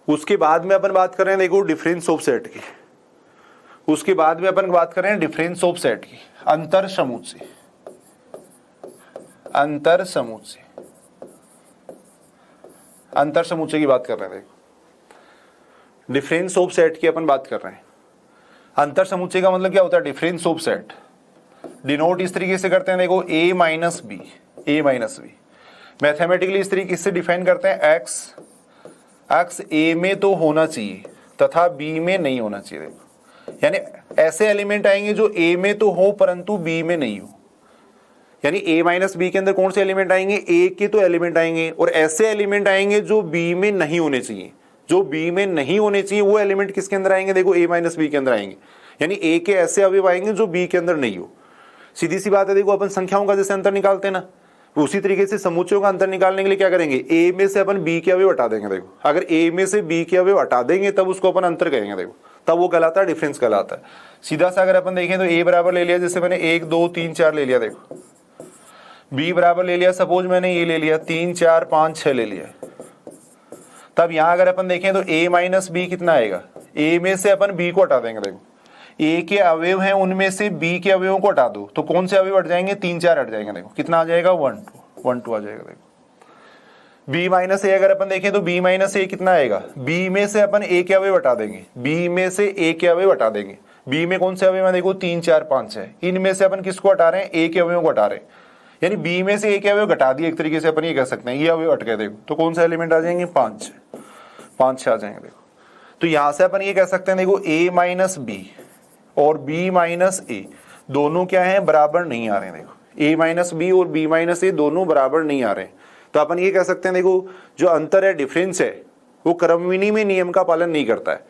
उसके बाद में अपन बात कर रहे हैं देखो डिफरेंस ऑफ सेट की। उसके बाद में अपन बात कर रहे हैं डिफरेंस ऑफ सेट की, अंतर समुच्चय की बात कर रहे हैं। देखो डिफरेंस ऑफ सेट की अपन बात कर रहे हैं। अंतर समुच्चय का मतलब क्या होता है? डिफरेंस ऑफ सेट डिनोट इस तरीके से करते हैं। देखो a - b मैथमेटिकली इस तरीके से डिफाइन करते हैं। x a में तो होना चाहिए तथा b में नहीं होना चाहिए। देखो यानी ऐसे एलिमेंट आएंगे जो a में तो हो परंतु b में नहीं हो। यानी a - b के अंदर कौन से एलिमेंट आएंगे? a के तो एलिमेंट आएंगे, और ऐसे एलिमेंट आएंगे जो b में नहीं होने चाहिए। जो b में नहीं होने चाहिए वो एलिमेंट किसके अंदर आएंगे? देखो a - b के अंदर आएंगे। यानी a के ऐसे अवयव आएंगे जो b के अंदर नहीं हो। सीधी सी बात है। देखो अपन संख्याओं का जैसे अंतर निकालते हैं ना, उसी तरीके से समुच्चयों का अंतर निकालने के लिए क्या करेंगे? a में से अपन b के अवयव हटा देंगे। देखो अगर a में से b के अवयव हटा देंगे तब उसको अपन अंतर कहेंगे। देखो तब वो कहलाता है डिफरेंस कहलाता है। सीधा सा अगर अपन देखें तो a बराबर ले लिया, जैसे मैंने 1 2 3 4 ले लिया। देखो b बराबर ले लिया, सपोज मैंने ये ले लिया 3 4 5 6 ले लिया। तब यहां अगर अपन देखें तो a - b कितना आएगा? a में से अपन b को हटा देंगे। देखो a के अवयव हैं, उनमें से b के अवयवों को हटा दो तो कौन से अवयव हट जाएंगे? 3 4 हट जाएंगे। देखो कितना आ जाएगा? 1 2 आ जाएगा। देखो b - a अगर अपन देखें तो b - a कितना आएगा? b में से अपन a के अवयव हटा देंगे, b में से a के अवयव हटा देंगे। b में कौन से अवयव हैं? देखो 3 4 5 6, इनमें से अपन किसको हटा रहे हैं? a के अवयवों को हटा रहे हैं। यानी b में से a के अवयव घटा दिए, एक तरीके से अपन ये कह सकते हैं, ये अवयव हट गए। देखो तो कौन सा एलिमेंट आ जाएंगे? 5 6 आ जाएंगे। देखो तो यहां से अपन ये कह सकते हैं देखो a - b और b - a दोनों क्या है? बराबर नहीं आ रहे हैं। देखो a - b और b - a दोनों बराबर नहीं आ रहे हैं। तो अपन ये कह सकते हैं देखो जो अंतर है, डिफरेंस है, वो क्रम विनिमय नियम का पालन नहीं करता है।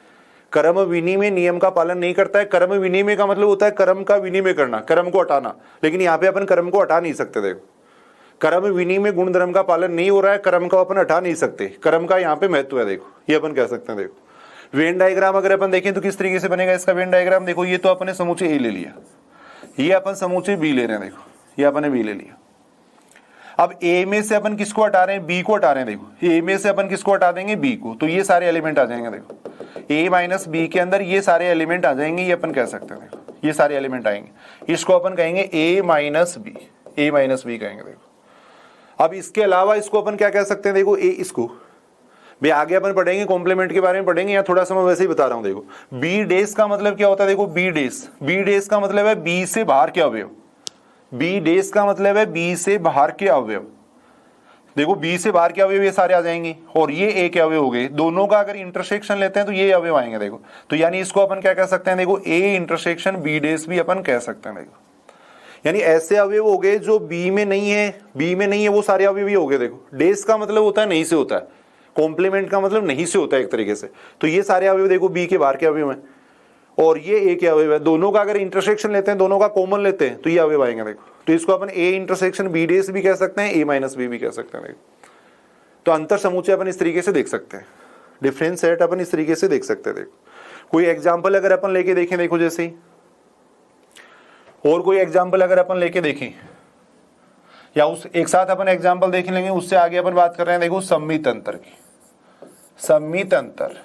क्रम विनिमय नियम का पालन नहीं करता है। क्रम विनिमय का मतलब होता है क्रम का विनिमय करना, क्रम को हटाना, लेकिन यहाँ पे अपन क्रम को हटा नहीं सकते। देखो क्रम विनिमय गुण धर्म का पालन नहीं हो रहा है, क्रम को अपन हटा नहीं सकते, क्रम का यहाँ पे महत्व है। देखो ये अपन कह सकते हैं। देखो वेन डायग्राम अगर अपन देखें तो किस तरीके से बनेगा इसका वेन डायग्राम? देखो ये तो अपने समुच्चय ए ले लिया, ये अपन समुच्चय बी ले रहे हैं। देखो ये अपन ने बी ले लिया। अब ए में से अपन किसको हटा रहे हैं? बी को हटा रहे हैं। देखो ए में से अपन किसको हटा देंगे? बी को, तो ये सारे एलिमेंट आ जाएंगे। देखो a - b के अंदर ये सारे एलिमेंट आ जाएंगे, ये अपन कह सकते हैं। देखो ये सारे एलिमेंट आएंगे। इसको अपन कहेंगे a minus B, a minus B कहेंगे। देखो अब इसके अलावा इसको अपन क्या कह सकते हैं, देखो a इसको भाई आगे अपन पढ़ेंगे, कॉम्प्लीमेंट के बारे में पढ़ेंगे, या थोड़ा सा मैं वैसे ही बता रहा हूं। देखो बी डेस का मतलब क्या होता है, देखो बी डेस का मतलब है बी से बाहर के अवयव, बी डेस का मतलब है बी से बाहर के अवयव। देखो बी से बाहर के अवयव ये सारे आ जाएंगे और ये ए के अवयव हो गए, दोनों का अगर इंटरसेक्शन लेते हैं तो ये अवयव आएंगे। देखो तो यानी इसको अपन क्या कह सकते हैं, देखो ए इंटरसेक्शन बी डेस भी अपन कह सकते हैं। देखो यानी ऐसे अवयव हो गए जो बी में नहीं है, वो सारे अवयव ही हो गए। देखो डेस का मतलब होता है नहीं से होता है, कॉम्प्लीमेंट का मतलब नहीं से होता है एक तरीके से। तो ये सारे अवयव देखो बी के बाहर के अवयव हैं और ये ए के अवयव है, दोनों का अगर इंटरसेक्शन लेते हैं, दोनों का कॉमन लेते हैं तो ये अवयव आएंगे। देखो तो इसको अपन ए इंटरसेक्शन बी डेस भी कह सकते हैं, ए माइनस बी भी कह सकते हैं। देखो तो अंतर समुच्चय अपन इस तरीके से देख सकते हैं, डिफरेंस सेट अपन इस तरीके से देख सकते हैं। देखो कोई एग्जाम्पल अगर अपन लेके देखें, देखो जैसे और कोई एग्जाम्पल अगर अपन लेके देखें, या उस एक साथ अपन एग्जाम्पल देख लेंगे, उससे आगे अपन बात कर रहे हैं देखो सम्मित अंतर की, सम्मित अंतर,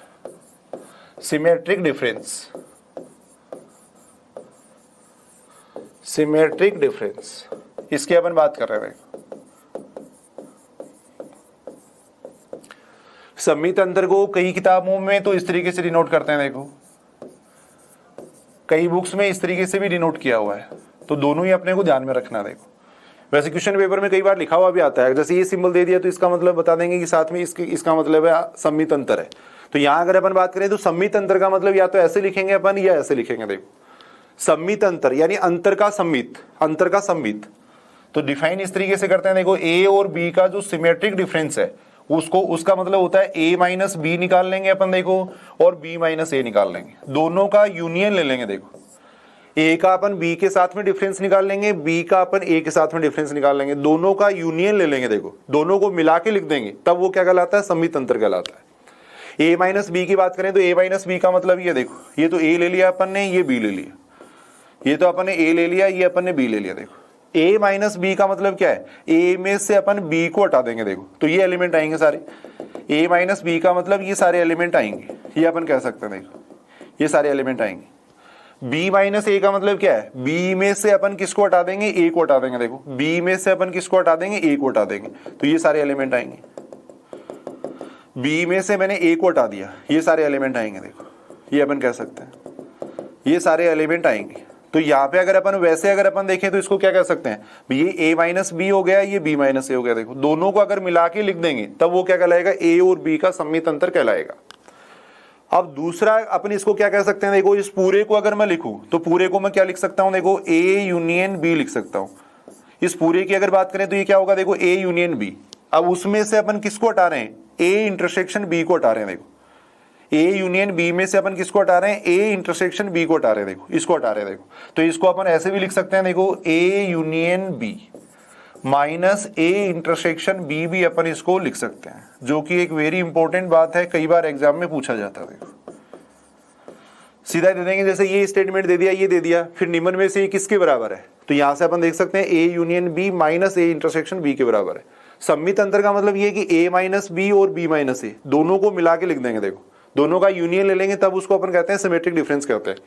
सिमेट्रिक डिफरेंस, सिमेट्रिक डिफरेंस, इसकी अपन बात कर रहे हैं। सम्मित अंतर को कई किताबों में तो इस तरीके से डिनोट करते हैं, देखो कई बुक्स में इस तरीके से भी डिनोट किया हुआ है, तो दोनों ही अपने को ध्यान में रखना। देखो वैसे क्वेश्चन पेपर में कई बार लिखा हुआ भी आता है, जैसे ये सिंबल दे दिया तो इसका मतलब बता देंगे कि साथ में इसका मतलब है सम्मित अंतर है। तो यहां अगर अपन बात करें तो सम्मित अंतर का मतलब या तो ऐसे लिखेंगे अपन या ऐसे लिखेंगे। देखो सम्मित अंतर यानी अंतर का सम्मित, अंतर का सम्मित, तो डिफाइन इस तरीके से करते हैं। देखो ए और बी का जो सिमेट्रिक डिफरेंस है उसका मतलब होता है a माइनस बी निकाल लेंगे अपन, देखो और b माइनस ए निकाल लेंगे, दोनों का यूनियन ले लेंगे। देखो a का अपन b के साथ में डिफरेंस निकाल लेंगे, b का अपन a के साथ में डिफरेंस निकाल लेंगे, दोनों का यूनियन ले लेंगे। देखो दोनों को मिला के लिख देंगे, तब वो क्या कहलाता है, सम्मित अंतर कहलाता है। a माइनस बी की बात करें तो a माइनस बी का मतलब ये देखो, ये तो a ले लिया अपन ने, ये b ले लिया, ये तो अपन ने a ले लिया, ये अपन ने b ले लिया। देखो a माइनस बी का मतलब क्या है, a में से अपन b को हटा देंगे। देखो तो ये एलिमेंट आएंगे सारे, a माइनस बी का मतलब ये सारे एलिमेंट आएंगे, ये अपन कह सकते हैं। देखो ये सारे एलिमेंट आएंगे। b माइनस a का मतलब क्या है, b में से अपन किसको हटा देंगे, a को हटा देंगे। देखो b में से अपन किसको हटा देंगे, a को हटा देंगे, तो ये सारे एलिमेंट आएंगे। b में से मैंने a को हटा दिया, ये सारे एलिमेंट आएंगे। देखो ये अपन कह सकते हैं, ये सारे एलिमेंट आएंगे। तो यहाँ पे अगर अपन वैसे अगर अपन देखें तो इसको क्या कह सकते हैं, ये a माइनस बी हो गया, ये b माइनस ए हो गया। देखो दोनों को अगर मिला के लिख देंगे तब वो क्या कहलाएगा, a और b का सम्मित अंतर कहलाएगा। अब दूसरा अपन इसको क्या कह सकते हैं, देखो इस पूरे को अगर मैं लिखूं तो पूरे को मैं क्या लिख सकता हूं, देखो a यूनियन b लिख सकता हूं। इस पूरे की अगर बात करें तो ये क्या होगा, देखो a यूनियन b। अब उसमें से अपन किसको हटा रहे हैं, a इंटरसेक्शन b को हटा रहे हैं। देखो a यूनियन b में से अपन किसको हटा रहे हैं, a इंटरसेक्शन b को हटा रहे हैं। देखो इसको हटा रहे हैं। देखो तो इसको अपन ऐसे भी लिख सकते हैं, देखो a union b minus a intersection b भी अपन इसको लिख सकते हैं, जो कि एक वेरी इंपॉर्टेंट बात है, कई बार एग्जाम में पूछा जाता है। देखो सीधा दे देंगे, जैसे ये स्टेटमेंट दे दिया, ये दे दिया, फिर निम्न में से ये किसके बराबर है, तो यहां से अपन देख सकते हैं a union b minus a intersection b के बराबर है। सम्मित अंतर का मतलब ये कि a माइनस b और b माइनस a दोनों को मिला के लिख देंगे। देखो दोनों का यूनियन ले लेंगे, तब उसको अपन कहते हैं सिमेट्रिक डिफरेंस कहते हैं।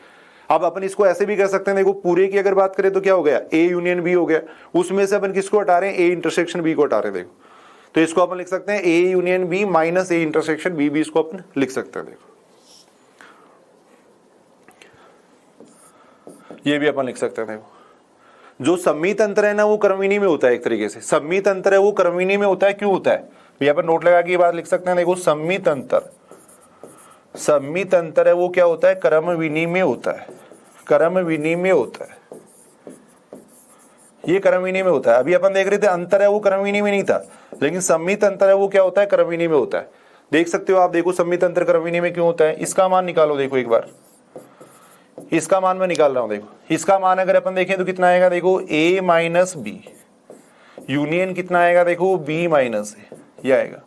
अब अपन इसको ऐसे भी कह सकते हैं, देखो पूरे की अगर बात करें तो क्या हो गया, a यूनियन b हो गया, उसमें से अपन किसको हटा रहे हैं, a इंटरसेक्शन b को हटा रहे हैं। देखो तो इसको अपन लिख सकते हैं a union b minus a intersection b भी इसको अपन लिख सकते हैं। देखो ये भी अपन लिख सकते हैं। देखो जो सम्मित अंतर है ना वो क्रमविनी में होता है, एक तरीके से सम्मित अंतर है वो क्रमविनी में होता है। क्यों होता है, ये अपन नोट लगा के ये बात लिख सकते हैं। देखो सम्मित अंतर है वो क्या होता है, क्रमविनी में होता है, क्रमविनी में होता है, ये क्रमविनी में होता है। अभी अपन देख रहे थे अंतर है वो क्रमविनी में नहीं था, लेकिन सम्मित अंतर है वो क्या होता है, क्रमविनी में होता है। देख सकते हो आप, देखो सम्मित अंतर क्रमविनी में क्यों होता है, इसका मान निकालो। देखो एक बार इसका मान मैं निकाल रहा हूं। देखो इसका मान अगर अपन देखें तो कितना आएगा, देखो a माइनस बी यूनियन कितना आएगा, देखो b माइनस ए, ये आएगा।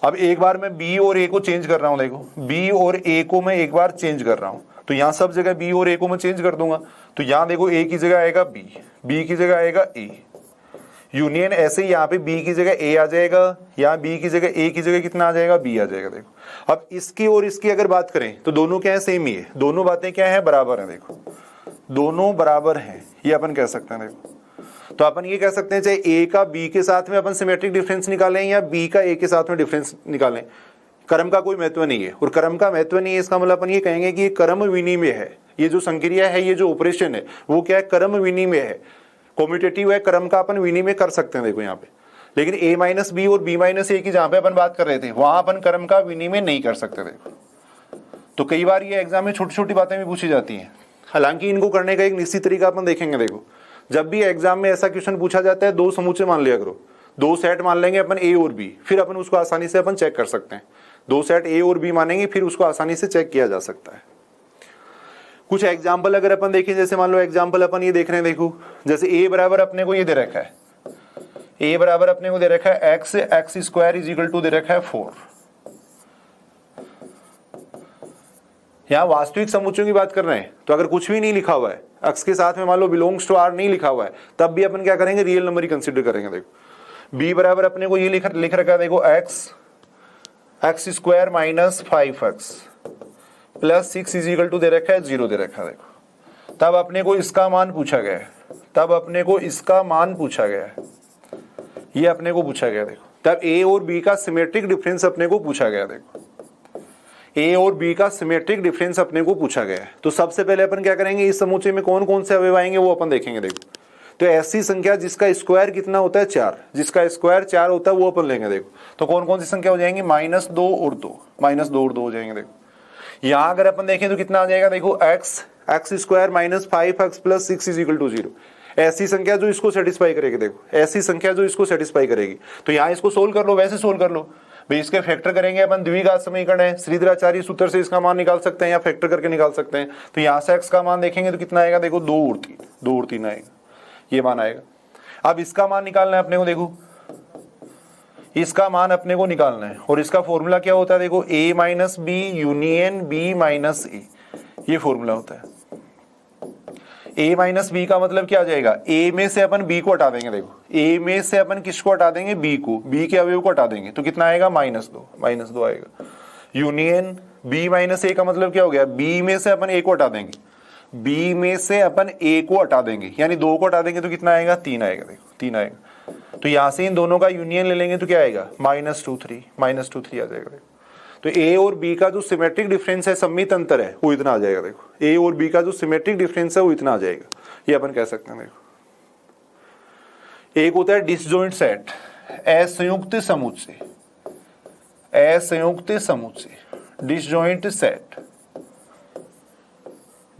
अब एक बार मैं b और a को चेंज कर रहा हूं। देखो b और a को मैं एक बार चेंज कर रहा हूं, तो यहां सब जगह b और a को मैं चेंज कर दूंगा। तो यहां देखो a की जगह आएगा b की जगह आएगा a, यूनियन ऐसे ही यहाँ पे b की जगह a आ जाएगा, यहाँ b की जगह a की जगह कितना आ जाएगा, b आ जाएगा। देखो अब इसकी और इसकी अगर बात करें तो दोनों क्या है, सेम ही है, दोनों बातें क्या है, बराबर है। देखो दोनों बराबर हैं, ये अपन कह सकते हैं। देखो तो अपन ये कह सकते हैं चाहे ए का बी के साथ में अपन सिमेट्रिक डिफरेंस निकालें या बी का ए के साथ में डिफरेंस निकालें, क्रम का कोई महत्व नहीं है। और क्रम का महत्व नहीं है इसका मतलब अपन ये कहेंगे कि ये क्रम विनिमय है, ये जो संक्रिया है, ये जो ऑपरेशन है वो क्या है, क्रम विनिमय है, कॉम्यूटेटिव है, क्रम का अपन विनिमय कर सकते हैं। देखो यहाँ पे लेकिन a माइनस बी और b माइनस ए की जहां पे अपन बात कर रहे थे वहां अपन क्रम का विनिमय नहीं कर सकते। देखो तो कई बार ये एग्जाम में छोटी छोटी बातें भी पूछी जाती हैं, हालांकि इनको करने का एक निश्चित तरीका अपन देखेंगे। देखो जब भी एग्जाम में ऐसा क्वेश्चन पूछा जाता है, दो समूचे मान लिया करो, दो सेट मान लेंगे अपन a और b, फिर अपन उसको आसानी से अपन चेक कर सकते हैं। दो सेट a और b मानेंगे, फिर उसको आसानी से चेक किया जा सकता है। कुछ एग्जाम्पल अगर अपन देखें, जैसे मान लो एग्जाम्पल अपन ये देख रहे हैं, देखो जैसे a बराबर अपने को ये दे रखा है, a बराबर अपने को दे रखा है x square is equal to दे रखा है 4। यहां वास्तविक समुच्चयों की बात कर रहे हैं, तो अगर कुछ भी नहीं लिखा हुआ है, x के साथ में मान लो बिलोंग्स टू r नहीं लिखा हुआ है, तब भी अपन क्या करेंगे, रियल नंबर ही कंसीडर करेंगे। देखो b बराबर अपने को ये लिख रखा है, देखो x square minus 5x plus 6 is equal to दे रखा है 0 दे रखा है। देखो तब अपने को इसका मान पूछा गया है, तब अपने को इसका मान पूछा गया है, ये अपने को पूछा गया। देखो तब a और b का सिमेट्रिक डिफरेंस अपने को पूछा गया। देखो a और b का सिमेट्रिक डिफरेंस अपने को पूछा गया है। तो सबसे पहले अपन क्या करेंगे, इस समुच्चय में कौन कौन से अवयव आएंगे वो अपन देखेंगे। देखो तो ऐसी संख्या जिसका स्क्वायर कितना होता है 4, जिसका स्क्वायर 4 होता है वो अपन लेंगे। देखो तो कौन कौन सी संख्या हो जाएंगी, -2 और 2, -2 और 2 हो जाएंगे। देखो यहाँ अगर अपन देखें तो कितना आ जाएगा, देखो x square minus 5x plus 6 is equal to 0। ऐसी संख्या जो इसको सेटिस्फाई करेगी, देखो ऐसी संख्या जो इसको सेटिस्फाई करेगी। तो यहाँ इसको सोल्व कर लो, वैसे सोल्व कर लो भाई, इसके फैक्टर करेंगे अपन, द्विघात समीकरण है, श्रीधराचार्य सूत्र से इसका मान निकाल सकते हैं या फैक्टर करके निकाल सकते हैं। तो यहाँ से x का मान देखेंगे तो कितना आएगा, देखो 2 और 3 आएगा, ये मान आएगा। अब इसका मान निकालना है अपने को, देखो इसका मान अपने को निकालना है और इसका फॉर्मूला क्या होता है, देखो a minus B union b minus A, ये फॉर्मूला होता है। a माइनस बी का मतलब क्या आ जाएगा, a में से अपन b को हटा देंगे। देखो a में से अपन किसको हटा देंगे, b को, b के अवयव को हटा देंगे तो कितना आएगा, -2 आएगा। यूनियन b माइनस a का मतलब क्या हो गया, b में से अपन a को हटा देंगे, b में से अपन a को हटा देंगे, यानी 2 को हटा देंगे तो कितना आएगा, 3 आएगा। देखो 3 आएगा। तो यहां से इन दोनों का यूनियन ले लेंगे तो क्या आएगा, -2 3 आ जाएगा। तो a और b का जो सिमेट्रिक डिफरेंस है, सम्मित अंतर है, वो इतना आ जाएगा। देखो a और b का जो सिमेट्रिक डिफरेंस है वो इतना आ जाएगा, ये अपन कह सकते हैं। देखो एक होता है डिसजॉइंट सेट, असंयुक्त समुच्चय, असंयुक्त समुच्चय, डिसजॉइंट सेट,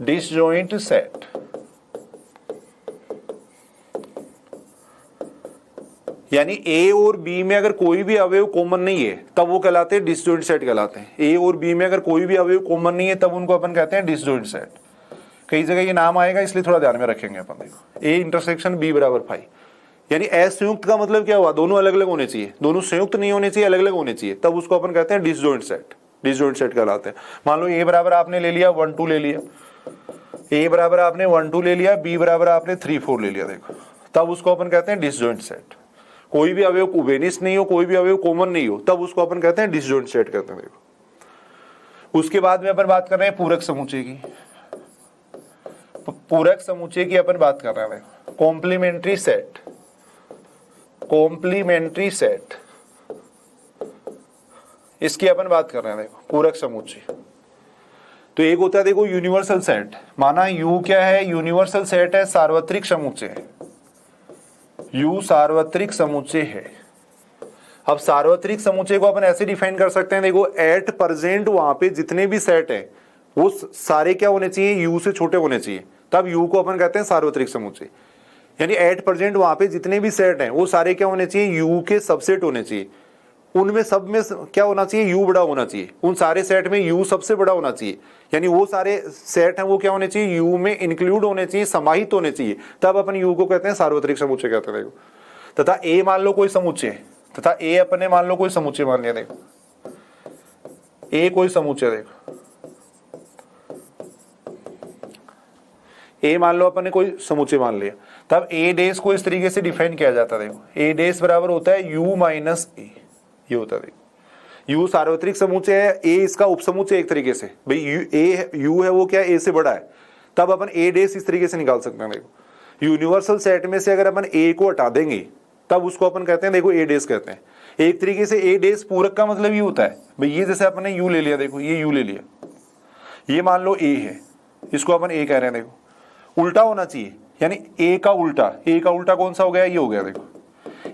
डिसजॉइंट सेट। यानी a और b में अगर कोई भी अवयव कॉमन नहीं है तब वो कहलाते हैं डिसजॉइंट सेट कहलाते हैं। a और b में अगर कोई भी अवयव कॉमन नहीं है तब उनको अपन कहते हैं डिसजॉइंट सेट। कई जगह ये नाम आएगा इसलिए थोड़ा ध्यान में रखेंगे अपन। देखो a इंटरसेक्शन b बराबर 5, यानी असंयुक्त का मतलब क्या हुआ, दोनों अलग अलग होने चाहिए, दोनों संयुक्त नहीं होने चाहिए, अलग अलग होने चाहिए, तब उसको अपन कहते हैं डिसजॉइंट सेट, डिसजॉइंट सेट कहलाते हैं। मान लो a बराबर आपने ले लिया 1 2 ले लिया, a बराबर आपने 1 2 ले लिया, b बराबर आपने 3 4 ले लिया। देखो तब उसको अपन कहते हैं डिसजॉइंट सेट। कोई भी अवयव उभयनिष्ठ नहीं हो, कोई भी अवयव कॉमन नहीं हो, तब उसको अपन कहते हैं डिसजॉइंट सेट कहते हैं। देखो उसके बाद में अपन बात कर रहे हैं पूरक समुच्चय की, पूरक समुच्चय की अपन बात कर रहे हैं। कॉम्प्लीमेंट्री सेट, कॉम्प्लीमेंट्री सेट, इसकी अपन बात कर रहे हैं। देखो पूरक समुच्चय तो एक होता है, देखो यूनिवर्सल सेट, माना U क्या है, यूनिवर्सल सेट है, सार्वत्रिक समुच्चय है, U सार्वत्रिक समुच्चय है। अब सार्वत्रिक समुच्चय को अपन ऐसे डिफाइन कर सकते हैं, देखो एट प्रेजेंट वहां पे जितने भी सेट है वो सारे क्या होने चाहिए, U से छोटे होने चाहिए, तब U को अपन कहते हैं सार्वत्रिक समुच्चय। यानी एट प्रेजेंट वहां पे जितने भी सेट हैं वो सारे क्या होने चाहिए, U के सबसेट होने चाहिए। उनमें सब में क्या होना चाहिए, U बड़ा होना चाहिए, उन सारे सेट में U सबसे बड़ा होना चाहिए। यानी वो सारे सेट हैं वो क्या होने चाहिए, U में इंक्लूड होने चाहिए, समाहित होने चाहिए, तब अपन U को कहते हैं सार्वत्रिक समुच्चय कहते हैं। देखो तथा A मान लो कोई समुच्चय, तथा A अपने मान लो कोई समुच्चय मान लिया। देखो A कोई समुच्चय, देखो A मान लो अपन ने कोई समुच्चय मान लिया, तब A डैश को इस तरीके से डिफाइन किया जाता है। देखो A डैश बराबर होता है U माइनस A, ये होता है। देखो U सार्वत्रिक समुच्चय है, A इसका उपसमुच्चय एक तरीके से, भाई U है वो क्या है, A से बड़ा है, तब अपन ए डेस इस तरीके से निकाल सकते हैं। देखो यूनिवर्सल सेट में से अगर अपन ए को हटा देंगे तब उसको अपन कहते हैं देखो ए डेस कहते हैं। एक तरीके से ए डेस पूरक का मतलब ये होता है भाई, ये जैसे अपन ने यू ले लिया, देखो ये यू ले लिया, ये मान लो ए है, इसको अपन ए कह रहे हैं। देखो उल्टा होना चाहिए, यानी ए का उल्टा, ए का उल्टा कौन सा हो गया, ये हो गया। देखो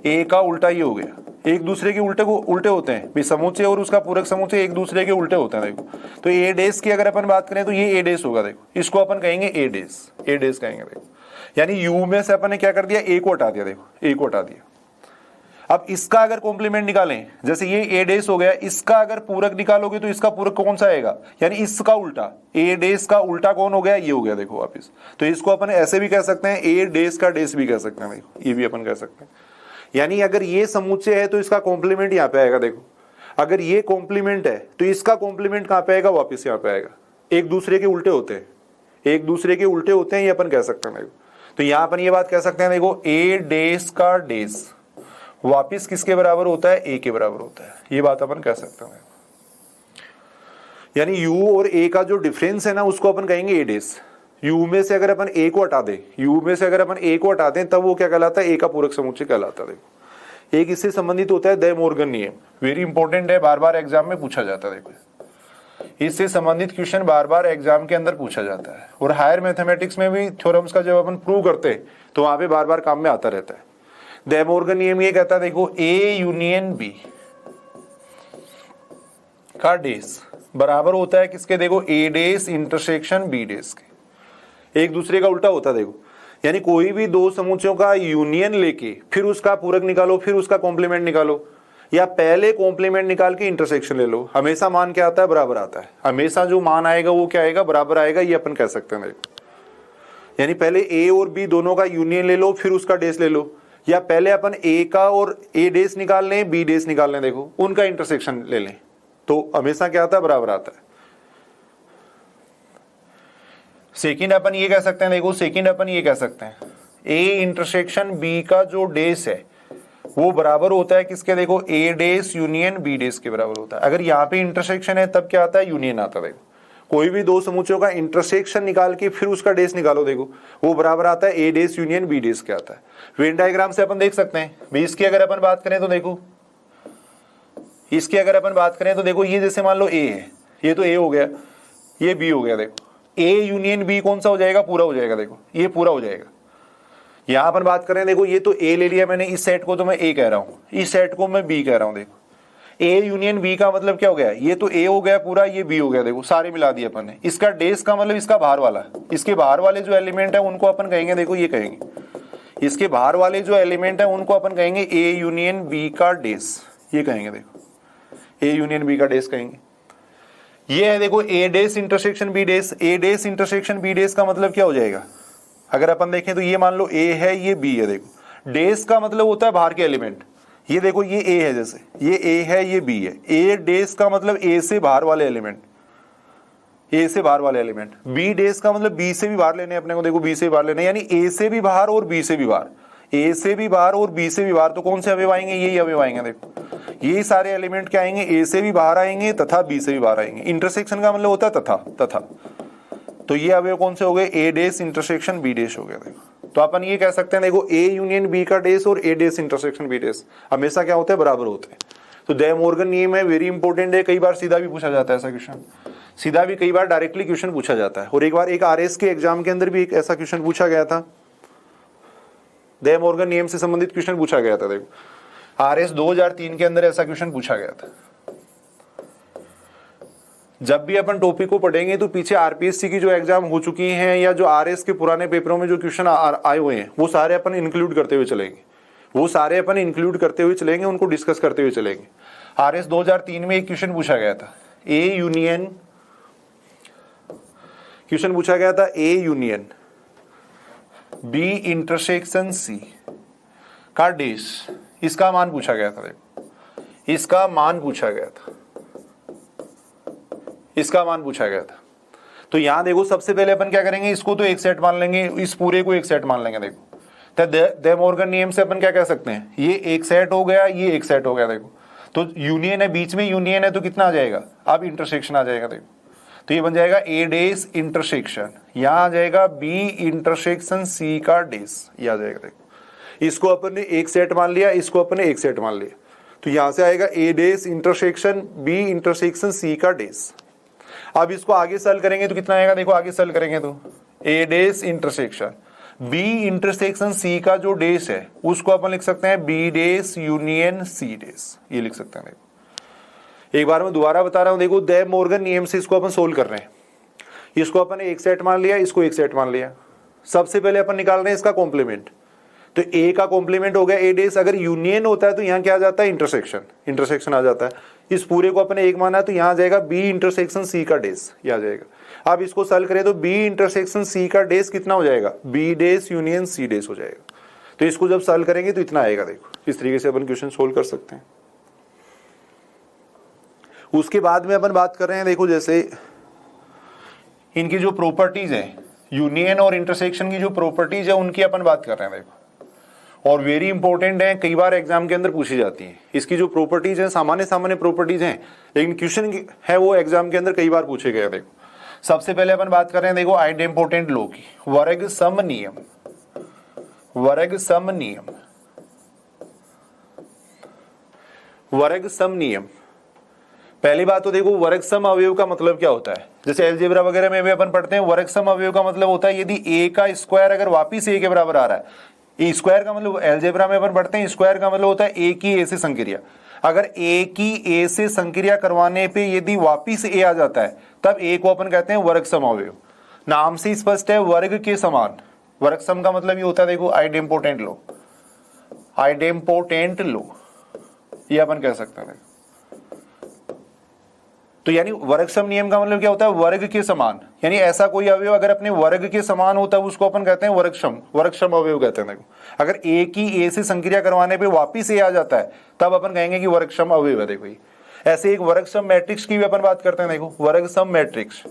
ए का उल्टा ये हो गया, एक दूसरे के उल्टे होते हैं भाई, समुच्चय और उसका पूरक समुच्चय एक दूसरे के उल्टे होते हैं। देखो तो ए डेस की अगर अपन बात करें तो ये ए डेस होगा। देखो इसको अपन कहेंगे ए डेस कहेंगे। देखो यानी यू में से अपन ने क्या कर दिया, ए को हटा दिया। देखो ए को हटा दिया। अब इसका अगर कॉम्प्लीमेंट निकालें, जैसे ये ए डेस हो गया, इसका अगर पूरक निकालोगे तो इसका पूरक कौन सा आएगा, यानी इसका उल्टा, ए डेस का उल्टा कौन हो गया, ये हो गया। देखो वापिस, तो इसको अपन ऐसे भी कह सकते हैं, ए डेस का डेस भी कह सकते हैं। देखो ये भी अपन कह सकते हैं। यानी अगर ये समुच्चय है तो इसका कॉम्प्लीमेंट यहाँ पे आएगा। देखो अगर ये कॉम्प्लीमेंट है तो इसका कॉम्प्लीमेंट कहाँ पे आएगा, वापिस यहाँ पे आएगा। एक दूसरे के उल्टे होते हैं, एक दूसरे के उल्टे होते हैं, ये अपन कह सकते हैं। देखो तो यहाँ अपन ये बात कह सकते हैं, देखो ए डेस का डेस वापिस किसके बराबर होता है, ए के बराबर होता है। ये बात अपन कह सकते हैं। यानी यू और ए का जो डिफरेंस है ना, उसको अपन कहेंगे ए डेस। यू में से अगर अपन ए को हटा दें, यू में से अगर अपन ए को हटा दें तब वो क्या कहलाता है, ए का पूरक समुच्चय कहलाता है। देखो एक इससे संबंधित होता है दे मोर्गन नियम, वेरी इंपॉर्टेंट है, बार बार एग्जाम में पूछा जाता है। देखो इससे संबंधित क्वेश्चन बार बार एग्जाम के अंदर पूछा जाता है, और हायर मैथमेटिक्स में भी थ्योरम्स का जब अपन प्रूव करते हैं तो वहां पे बार बार काम में आता रहता है। दे मोर्गन नियम ये कहता है, देखो ए यूनियन बी का डेस बराबर होता है किसके, देखो ए डेस इंटरसेक्शन बी डेस के। एक दूसरे का उल्टा होता है। देखो यानी कोई भी दो समुच्चयों का यूनियन लेके फिर उसका पूरक निकालो, फिर उसका कॉम्प्लीमेंट निकालो, या पहले कॉम्प्लीमेंट निकाल के इंटरसेक्शन ले लो, हमेशा मान क्या आता है, बराबर आता है। हमेशा जो मान आएगा वो क्या आएगा, बराबर आएगा, ये अपन कह सकते हैं। यानी पहले ए और बी दोनों का यूनियन ले लो, फिर उसका डेस ले लो, या पहले अपन ए का और ए डेस निकाल लें, बी डेस निकाल लें, देखो उनका इंटरसेक्शन ले लें, तो हमेशा क्या आता है, बराबर आता है। सेकंड अपन ये कह सकते हैं, देखो सेकंड अपन ये कह सकते हैं, ए इंटरसेक्शन बी का जो डेस है वो बराबर होता है किसके, देखो ए डेस यूनियन बी डेस के बराबर होता है। अगर यहाँ पे इंटरसेक्शन है तब क्या आता है, यूनियन आता है। देखो कोई भी दो समुच्चयों का इंटरसेक्शन निकाल के फिर उसका डेस निकालो, देखो वो बराबर आता है ए डेस यूनियन बी डेस के आता है। वेन डायग्राम से अपन देख सकते हैं भाई, इसकी अगर अपन बात करें तो देखो, इसकी अगर अपन बात करें तो देखो, ये जैसे मान लो ए है, ये तो ए हो गया, ये बी हो गया। देखो ए यूनियन बी कौन सा हो जाएगा, पूरा हो जाएगा। देखो ये पूरा हो जाएगा। यहां अपन बात करें, देखो ये तो ए ले लिया मैंने, इस सेट को तो मैं ए कह रहा हूं, इस सेट को मैं बी कह रहा हूं। देखो ए यूनियन बी का मतलब क्या हो गया, ये तो ए हो गया पूरा, ये बी हो गया। देखो सारे मिला दिए अपन ने। इसका डेस का मतलब इसका बाहर वाला, इसके बाहर वाले जो एलिमेंट है उनको अपन कहेंगे, देखो ये कहेंगे, इसके बाहर वाले जो एलिमेंट है उनको अपन कहेंगे ए यूनियन बी का डेस, ये कहेंगे। देखो ए यूनियन बी का डेस कहेंगे। ये है देखो ए डेस इंटरसेक्शन बी डेस। ए डेस इंटरसेक्शन बी डेस का मतलब क्या हो जाएगा, अगर अपन देखें तो ये मान लो ए है, ये बी है। देखो डेस का मतलब होता है बाहर के एलिमेंट। ये देखो ये ए है, जैसे ये ए है, ये बी है। ए डेस का मतलब ए से बाहर वाले एलिमेंट, ए से बाहर वाले एलिमेंट। बी डेस का मतलब बी से भी बाहर लेने अपने को। देखो बी से भी बाहर लेने, यानी ए से भी बाहर और बी से भी बाहर, ए से भी बाहर और बी से भी बाहर। तो कौन से अवयव आएंगे, यही अवयव आएंगे। देखो ये सारे एलिमेंट क्या आएंगे, ए से भी बाहर आएंगे तथा बी से भी बाहर आएंगे। इंटरसेक्शन का मतलब होता है तथा। तो ये अवयव कौन से हो गए, ए डेस इंटरसेक्शन बी डेस हो गया। देखो तो अपन ये कह सकते हैं, देखो ए यूनियन बी का डेस और ए डेस इंटरसेक्शन बी डेस हमेशा क्या होते हैं, बराबर होते हैं। तो दे मोर्गन नियम है, वेरी इंपॉर्टेंट है। कई बार सीधा भी पूछा जाता है ऐसा क्वेश्चन, सीधा भी कई बार डायरेक्टली क्वेश्चन पूछा जाता है। और एक बार एक आरएस के एग्जाम के अंदर भी एक ऐसा क्वेश्चन पूछा गया था, दे मोर्गन नियम से संबंधित क्वेश्चन पूछा गया था। देखो आरएस 2003 के अंदर ऐसा क्वेश्चन पूछा गया था। जब भी अपन टॉपिक को पढ़ेंगे तो पीछे आरपीएससी की जो एग्जाम हो चुकी हैं या जो आरएस के पुराने पेपरों में जो क्वेश्चन आए हुए हैं वो सारे अपन इंक्लूड करते हुए चलेंगे, उनको डिस्कस करते हुए चलेंगे। आरएस 2003 में एक क्वेश्चन पूछा गया था, A union B intersection C का डेस, इसका मान पूछा गया था। देखो इसका मान पूछा गया था। तो यहां देखो सबसे पहले अपन क्या करेंगे, इसको तो एक सेट मान लेंगे, इस पूरे को एक सेट मान लेंगे। देखो तो दे मोर्गन नियम से अपन क्या कह सकते हैं, ये एक सेट हो गया, ये एक सेट हो गया। देखो तो यूनियन है, बीच में यूनियन है, तो कितना आ जाएगा, अब इंटरसेक्शन आ जाएगा। देखो तो ये बन जाएगा ए डेस इंटरसेक्शन, यहां आ जाएगा बी इंटरसेक्शन सी का डेस, ये आ जाएगा। देखो इसको अपन ने एक सेट मान लिया, इसको अपन ने एक सेट मान लिया, तो यहां से आएगा ए dash intersection B intersection C का डेस। अब इसको आगे सॉल्व करेंगे तो कितना आएगा, देखो आगे सॉल्व करेंगे तो ए dash intersection B intersection C का जो डेस है उसको अपन लिख सकते हैं बी डेस यूनियन सी डेस, ये लिख सकते हैं। देखो एक बार मैं दोबारा बता रहा हूं, देखो दे मॉर्गन नियम से इसको अपन सोल्व कर रहे हैं। इसको अपन एक सेट मान लिया, इसको एक सेट मान लिया। सबसे पहले अपन निकाल रहे हैं इसका कॉम्प्लीमेंट, तो ए का कॉम्प्लीमेंट हो गया ए डेस। अगर यूनियन होता है तो यहाँ क्या आ जाता है, इंटरसेक्शन, इंटरसेक्शन आ जाता है। इस पूरे को अपने एक माना है तो यहाँ आ जाएगा बी इंटरसेक्शन सी का डेस, ये आ जाएगा। अब इसको सॉल्व करें तो बी इंटरसेक्शन सी का डेस कितना हो जाएगा, बी डेस यूनियन सी डेस हो जाएगा। तो इसको जब सॉल्व करेंगे तो इतना आएगा। देखो इस तरीके से अपन क्वेश्चन सोल्व कर सकते हैं। उसके बाद में अपन बात कर रहे हैं, देखो जैसे इनकी जो प्रॉपर्टीज है, यूनियन और इंटरसेक्शन की जो प्रॉपर्टीज है उनकी अपन बात कर रहे हैं। देखो और वेरी इंपॉर्टेंट है, कई बार एग्जाम के अंदर पूछी जाती है। इसकी जो प्रॉपर्टीज है सामान्य सामान्य प्रॉपर्टीज हैं, लेकिन क्वेश्चन है वो एग्जाम के अंदर कई बार पूछे गए। देखो सबसे पहले अपन बात कर रहे हैं, देखो आइडेम्पोटेंट लॉ की, वर्ग सम नियम, वर्ग सम नियम, वर्ग सम नियम। पहली बात तो देखो वर्ग सम अवयव का मतलब क्या होता है, जैसे अलजेब्रा वगैरह में भी अपन पढ़ते हैं, वर्ग सम अवयव का मतलब होता है यदि ए का स्क्वायर अगर वापिस ए के बराबर आ रहा है। ए स्क्वायर का मतलब अलजेब्रा में अपन पढ़ते हैं, स्क्वायर का मतलब होता है ए की ए से संक्रिया। अगर ए की ए से संक्रिया करवाने पे यदि वापिस ए आ जाता है तब ए को अपन कहते हैं वर्ग सम अवयव। नाम से स्पष्ट है, वर्ग के समान। वर्ग सम का मतलब ये होता है, देखो आइडेम्पोटेंट लो, आइडेम्पोटेंट लो, ये अपन कह सकते हैं। तो यानी वर्ग सम नियम का मतलब क्या होता है, वर्ग के समान, यानी ऐसा कोई अवयव अगर अपने वर्ग के समान होता है उसको अपन कहते हैं वर्ग सम अवयव कहते हैं। देखो अगर ए की ए से संक्रिया करवाने पे वापिस ए आ जाता है तब अपन कहेंगे कि वर्ग सम अवयव है। देखो ऐसे एक वर्ग सम मैट्रिक्स की भी अपन बात करते हैं। देखो वर्ग सम मैट्रिक्स,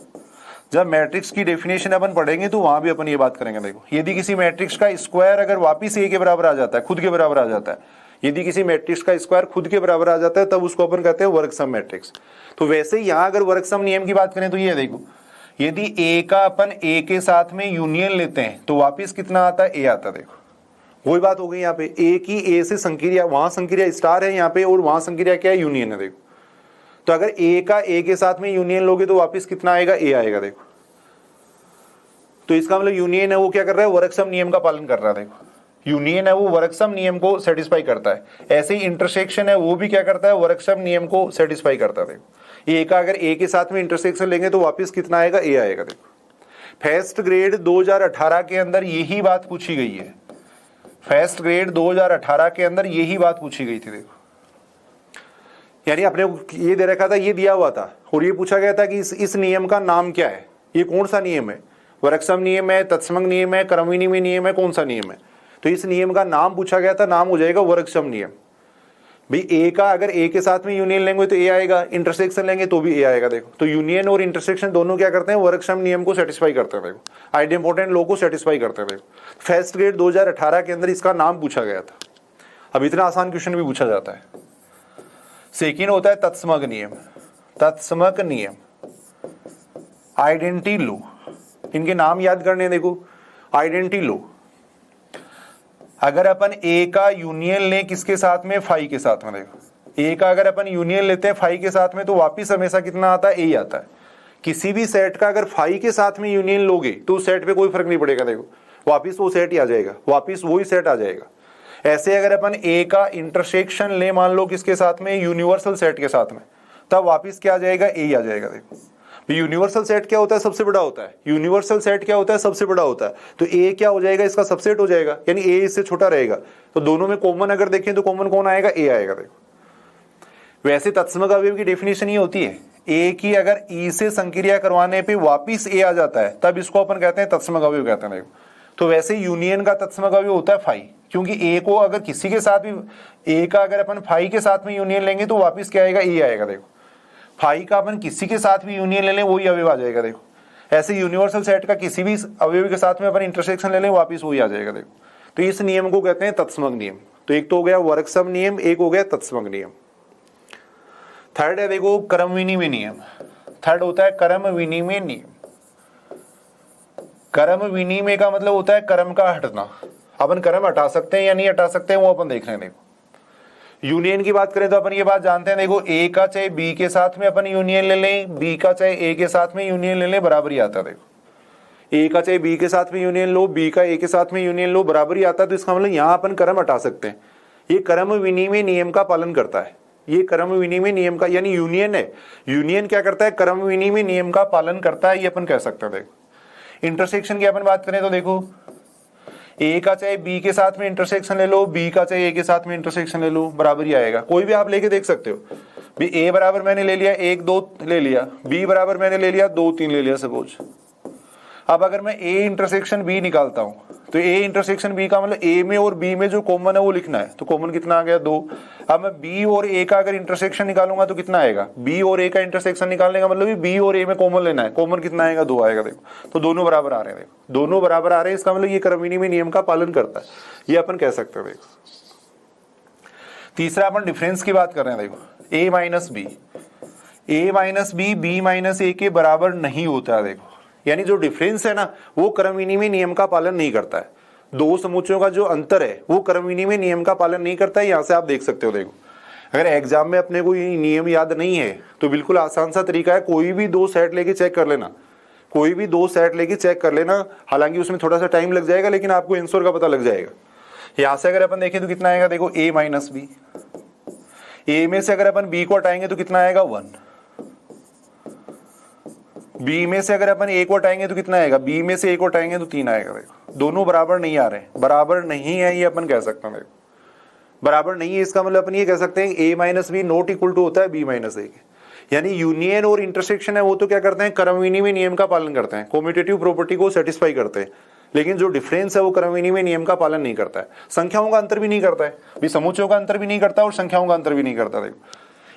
जब मैट्रिक्स की डेफिनेशन अपन पढ़ेंगे तो वहां भी अपन ये बात करेंगे। देखो यदि किसी मैट्रिक्स का स्क्वायर अगर वापिस ए के बराबर आ जाता है, खुद के बराबर आ जाता है, यदि किसी मैट्रिक्स का स्क्वायर खुद के बराबर आ जाता है तब उसको अपन कहते हैं वर्ग सम मैट्रिक्स। तो वैसे ही यहां अगर वर्ग सम नियम की बात करें तो ये देखो, यदि ए का अपन ए के साथ में यूनियन लेते हैं तो वापिस कितना आता है, ए आता है। देखो वही बात हो गई यहाँ पे, ए की ए से संक्रिया, वहां संक्रिया स्टार है यहाँ पे और वहां संक्रिया क्या है, यूनियन है। देखो तो अगर ए का ए के साथ में यूनियन लोगे तो वापिस कितना आएगा, ए आएगा। देखो तो इसका मतलब यूनियन है वो क्या कर रहा है, वर्ग सम नियम का पालन कर रहा है। देखो यूनियन है वो वर्ग सम नियम को सेटिस्फाई करता है। ऐसे ही इंटरसेक्शन है वो भी क्या करता है, वर्ग सम नियम को सेटिस्फाई करता है। देखो ए का अगर ए के साथ में इंटरसेक्शन लेंगे तो वापस कितना आएगा, ए आएगा। देखो फर्स्ट ग्रेड 2018 के अंदर यही बात पूछी गई है, फर्स्ट ग्रेड 2018 के अंदर यही बात पूछी गई थी। देखो यानी अपने ये दे रखा था, ये दिया हुआ था और ये पूछा गया था कि इस नियम का नाम क्या है, ये कौन सा नियम है, वर्ग सम नियम है, तत्समक नियम है, क्रमविनिमय नियम है, कौन सा नियम है। तो इस नियम का नाम पूछा गया था, नाम हो जाएगा वर्ग सम नियम। भाई ए का अगर ए के साथ में यूनियन लेंगे तो ए आएगा, इंटरसेक्शन लेंगे तो भी ए आएगा। देखो तो यूनियन और इंटरसेक्शन दोनों क्या करते हैं, वर्ग सम नियम को सेटिस्फाई करते हैं। देखो आइडेम्पोटेंट लॉ को सेटिस्फाई करते हैं। देखो फर्स्ट ग्रेड 2018 के अंदर इसका नाम पूछा गया था। अब इतना आसान क्वेश्चन भी पूछा जाता है। सेकेंड होता है तत्समक नियम, तत्समक नियम, आइडेंटिटी लॉ। इनके नाम याद करने, देखो आइडेंटिटी लॉ, अगर अपन ए का यूनियन लें किसके साथ में, फाई के साथ में। देखो ए का अगर अपन यूनियन लेते हैं फाई के साथ में तो वापिस हमेशा कितना आता है, ए आता है। किसी भी सेट का अगर फाई के साथ में यूनियन लोगे तो उस सेट पे कोई फर्क नहीं पड़ेगा। देखो वापिस वो सेट ही आ जाएगा, वापिस वही सेट आ जाएगा। ऐसे अगर अपन ए का इंटरसेक्शन ले मान लो किसके साथ में, यूनिवर्सल सेट के साथ में, तब वापिस क्या आ जाएगा, ए आ जाएगा। देखो यूनिवर्सल सेट क्या होता है, सबसे बड़ा होता है। यूनिवर्सल सेट क्या होता है, सबसे बड़ा होता है। तो ए क्या हो जाएगा, इसका सबसेट हो जाएगा, यानी ए इससे छोटा रहेगा। तो दोनों में कॉमन अगर देखें तो कॉमन कौन आएगा, ए आएगा। देखो वैसे तत्समक अवयव की डेफिनेशन ये होती है, ए की अगर ई से संक्रिया करवाने पे वापिस ए आ जाता है तब इसको अपन कहते हैं तत्समक अवयव कहते हैं। देखो तो वैसे यूनियन का तत्समक अवयव होता है फाई, क्योंकि ए को अगर किसी के साथ भी, ए का अगर अपन फाई के साथ में यूनियन लेंगे तो वापिस क्या आएगा, ए आएगा। देखो फाई का अपन किसी के साथ भी यूनियन ले लें वही अवयव आ जाएगा। देखो ऐसे यूनिवर्सल सेट का किसी भी अवयव के साथ में अपन इंटरसेक्शन ले लें वापिस वही आ जाएगा। देखो तो इस नियम को कहते हैं तत्समक नियम। तो एक तो हो गया वर्ग सम नियम, एक हो गया तत्समक नियम। थर्ड है देखो क्रमविनिमय नियम, थर्ड होता है कर्म विनिमय नियम। कर्म विनिमय का मतलब होता है कर्म का हटना। अपन कर्म हटा सकते हैं या नहीं हटा सकते हैं वो अपन देख रहे हैं। देखो यूनियन की बात करें तो अपन ये बात जानते हैं, देखो ए का चाहे बी के साथ में अपन यूनियन ले लें, बी का चाहे ए के साथ में यूनियन ले लें, बराबर ही आता है। देखो ए का चाहे बी के साथ में यूनियन लो, बी का ए के साथ में यूनियन लो, बराबर ही आता है। तो इसका मतलब यहाँ अपन कर्म हटा सकते हैं। ये कर्म विनिमय नियम का पालन करता है। ये कर्म विनिमय नियम का यानी यूनियन है, यूनियन क्या करता है, कर्म विनिमय नियम का पालन करता है, ये अपन कह सकते हैं। देखो इंटरसेक्शन की अपन बात करें तो देखो ए का चाहे बी के साथ में इंटरसेक्शन ले लो, बी का चाहे ए के साथ में इंटरसेक्शन ले लो, बराबर ही आएगा। कोई भी आप लेके देख सकते हो। भी ए बराबर मैंने ले लिया 1 2 ले लिया, बी बराबर मैंने ले लिया 2 3 ले लिया सपोज। अब अगर मैं ए इंटरसेक्शन बी निकालता हूं तो ए इंटरसेक्शन बी का मतलब ए में और बी में जो कॉमन है वो लिखना है। तो कॉमन कितना आ गया 2। अब मैं बी और ए का अगर इंटरसेक्शन निकालूंगा तो कितना आएगा, बी और ए का इंटरसेक्शन निकालने का मतलब बी और ए में कॉमन लेना है। कॉमन कितना आएगा 2 आएगा। देखो तो दोनों बराबर आ रहे हैं। देखो दोनों बराबर आ रहे हैं, इसका मतलब ये कर्म विनिमय नियम का पालन करता है, ये अपन कह सकते हैं। देखो तीसरा अपन डिफरेंस की बात कर रहे हैं। देखो A minus B, A minus B B minus ए के बराबर नहीं होता है। देखो यानी जो डिफरेंस है ना वो कर्म विनिमय नियम का पालन नहीं करता है। दो समुच्चयों का जो अंतर है वो कर्म विनिमय नियम का पालन नहीं करता है। यहां से आप देख सकते हो। देखो अगर एग्जाम में अपने को ये नियम याद नहीं है तो बिल्कुल आसान सा तरीका है, कोई भी 2 सेट लेके चेक कर लेना, कोई भी 2 सेट लेके चेक कर लेना। हालांकि उसमें थोड़ा सा टाइम लग जाएगा लेकिन आपको आंसर का पता लग जाएगा। यहां से अगर अपन देखें तो कितना आएगा, देखो ए माइनस बी, ए में से अगर अपन बी को हटाएंगे तो कितना आएगा 1, बी में से अगर अपन ए को हटाएंगे तो कितना आएगा, बी में से ए को हटाएंगे तो 3 आएगा। देखो दोनों बराबर नहीं आ रहे, बराबर नहीं है ये अपन कह सकते हैं। देखो बराबर नहीं है इसका मतलब अपन ये कह सकते हैं A minus B not equal to होता है बी माइनस ए के। यानी यूनियन और इंटरसेक्शन है वो तो क्या करते हैं, कर्म विनिमय नियम का पालन करते हैं, कम्यूटेटिव प्रॉपर्टी को सेटिस्फाई करते हैं। लेकिन जो डिफरेंस है वो कर्म विनिमय नियम का पालन नहीं करता है, संख्याओं का अंतर भी नहीं करता है, भी समुच्चयों का अंतर भी नहीं करता और संख्याओं का अंतर भी नहीं करता। देखो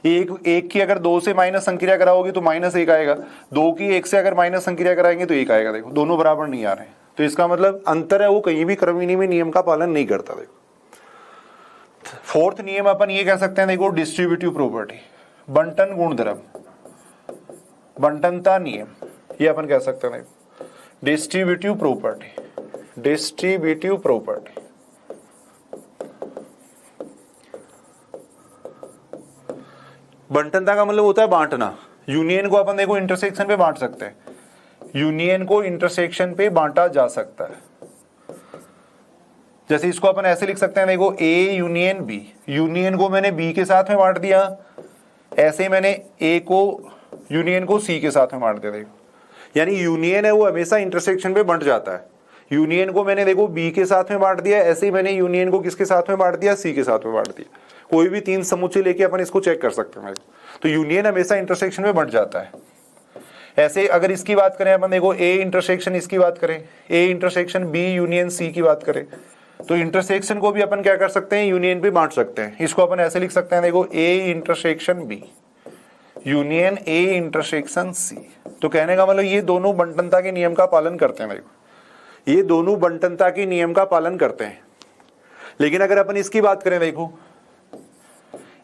एक की अगर 2 से माइनस संक्रिया कराओगे तो -1 आएगा, 2 की 1 से अगर माइनस संक्रिया कराएंगे तो 1 आएगा। देखो दोनों बराबर नहीं आ रहे हैं, तो इसका मतलब अंतर है वो कहीं भी कर्म विनिमय नियम का पालन नहीं करता। देखो फोर्थ नियम अपन ये कह सकते हैं, देखो डिस्ट्रीब्यूटिव प्रॉपर्टी, बंटन गुणधर्म, बंटनता नियम, ये अपन कह सकते हैं। देखो डिस्ट्रीब्यूटिव प्रॉपर्टी, डिस्ट्रीब्यूटिव प्रॉपर्टी बंटनता का मतलब होता है बांटना। यूनियन को अपन देखो इंटरसेक्शन पे बांट सकते हैं, यूनियन को इंटरसेक्शन पे बांटा जा सकता है। जैसे इसको अपन ऐसे लिख सकते हैं, देखो ए यूनियन बी, यूनियन को मैंने बी के साथ में बांट दिया, ऐसे मैंने ए को यूनियन को सी के साथ में बांट दिया। देखो यानी यूनियन है वो हमेशा इंटरसेक्शन पे बंट जाता है। यूनियन को मैंने देखो बी के साथ में बांट दिया, ऐसे ही मैंने यूनियन को किसके साथ में बांट दिया, सी के साथ में बांट दिया। कोई भी 3 समुच्चय लेके अपन इसको चेक कर सकते हैं। तो यूनियन हमेशा इंटरसेक्शन में बंट जाता है। ऐसे अगर इसकी बात करें अपन, देखो ए इंटरसेक्शन, इसकी बात करें A intersection B union C की बात करें तो इंटरसेक्शन को भी अपन क्या कर सकते हैं, यूनियन पे बांट सकते हैं। इसको अपन ऐसे लिख सकते हैं, देखो A intersection B union A intersection C. तो कहने का मतलब ये दोनों बंटनता के नियम का पालन करते हैं। देखो ये दोनों बंटनता के नियम का पालन करते हैं। लेकिन अगर अपन इसकी बात करें, देखो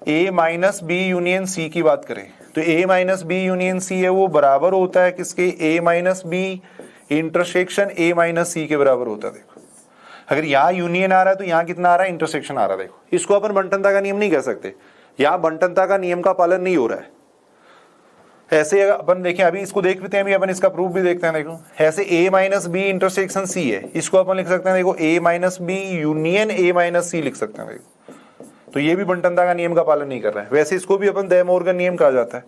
A minus B union C की बात करें तो A minus B union C है वो बराबर होता है किसके, A minus B intersection A minus C के बराबर होता है। देखो अगर यहाँ यूनियन आ रहा है तो यहाँ कितना आ रहा है, इंटरसेक्शन आ रहा है। देखो इसको अपन बंटनता का नियम नहीं कह सकते, यहाँ बंटनता का नियम का पालन नहीं हो रहा है। ऐसे अपन देखें, अभी इसको देख लेते हैं, अभी अपन इसका प्रूफ भी देखते हैं। देखो ऐसे A minus B intersection C है, इसको अपन लिख सकते हैं, देखो A minus B union A minus C लिख सकते हैं। देखो तो ये भी बंटनता का नियम का पालन नहीं कर रहा है। वैसे इसको भी अपन दे मोर्गन नियम कहा जाता है,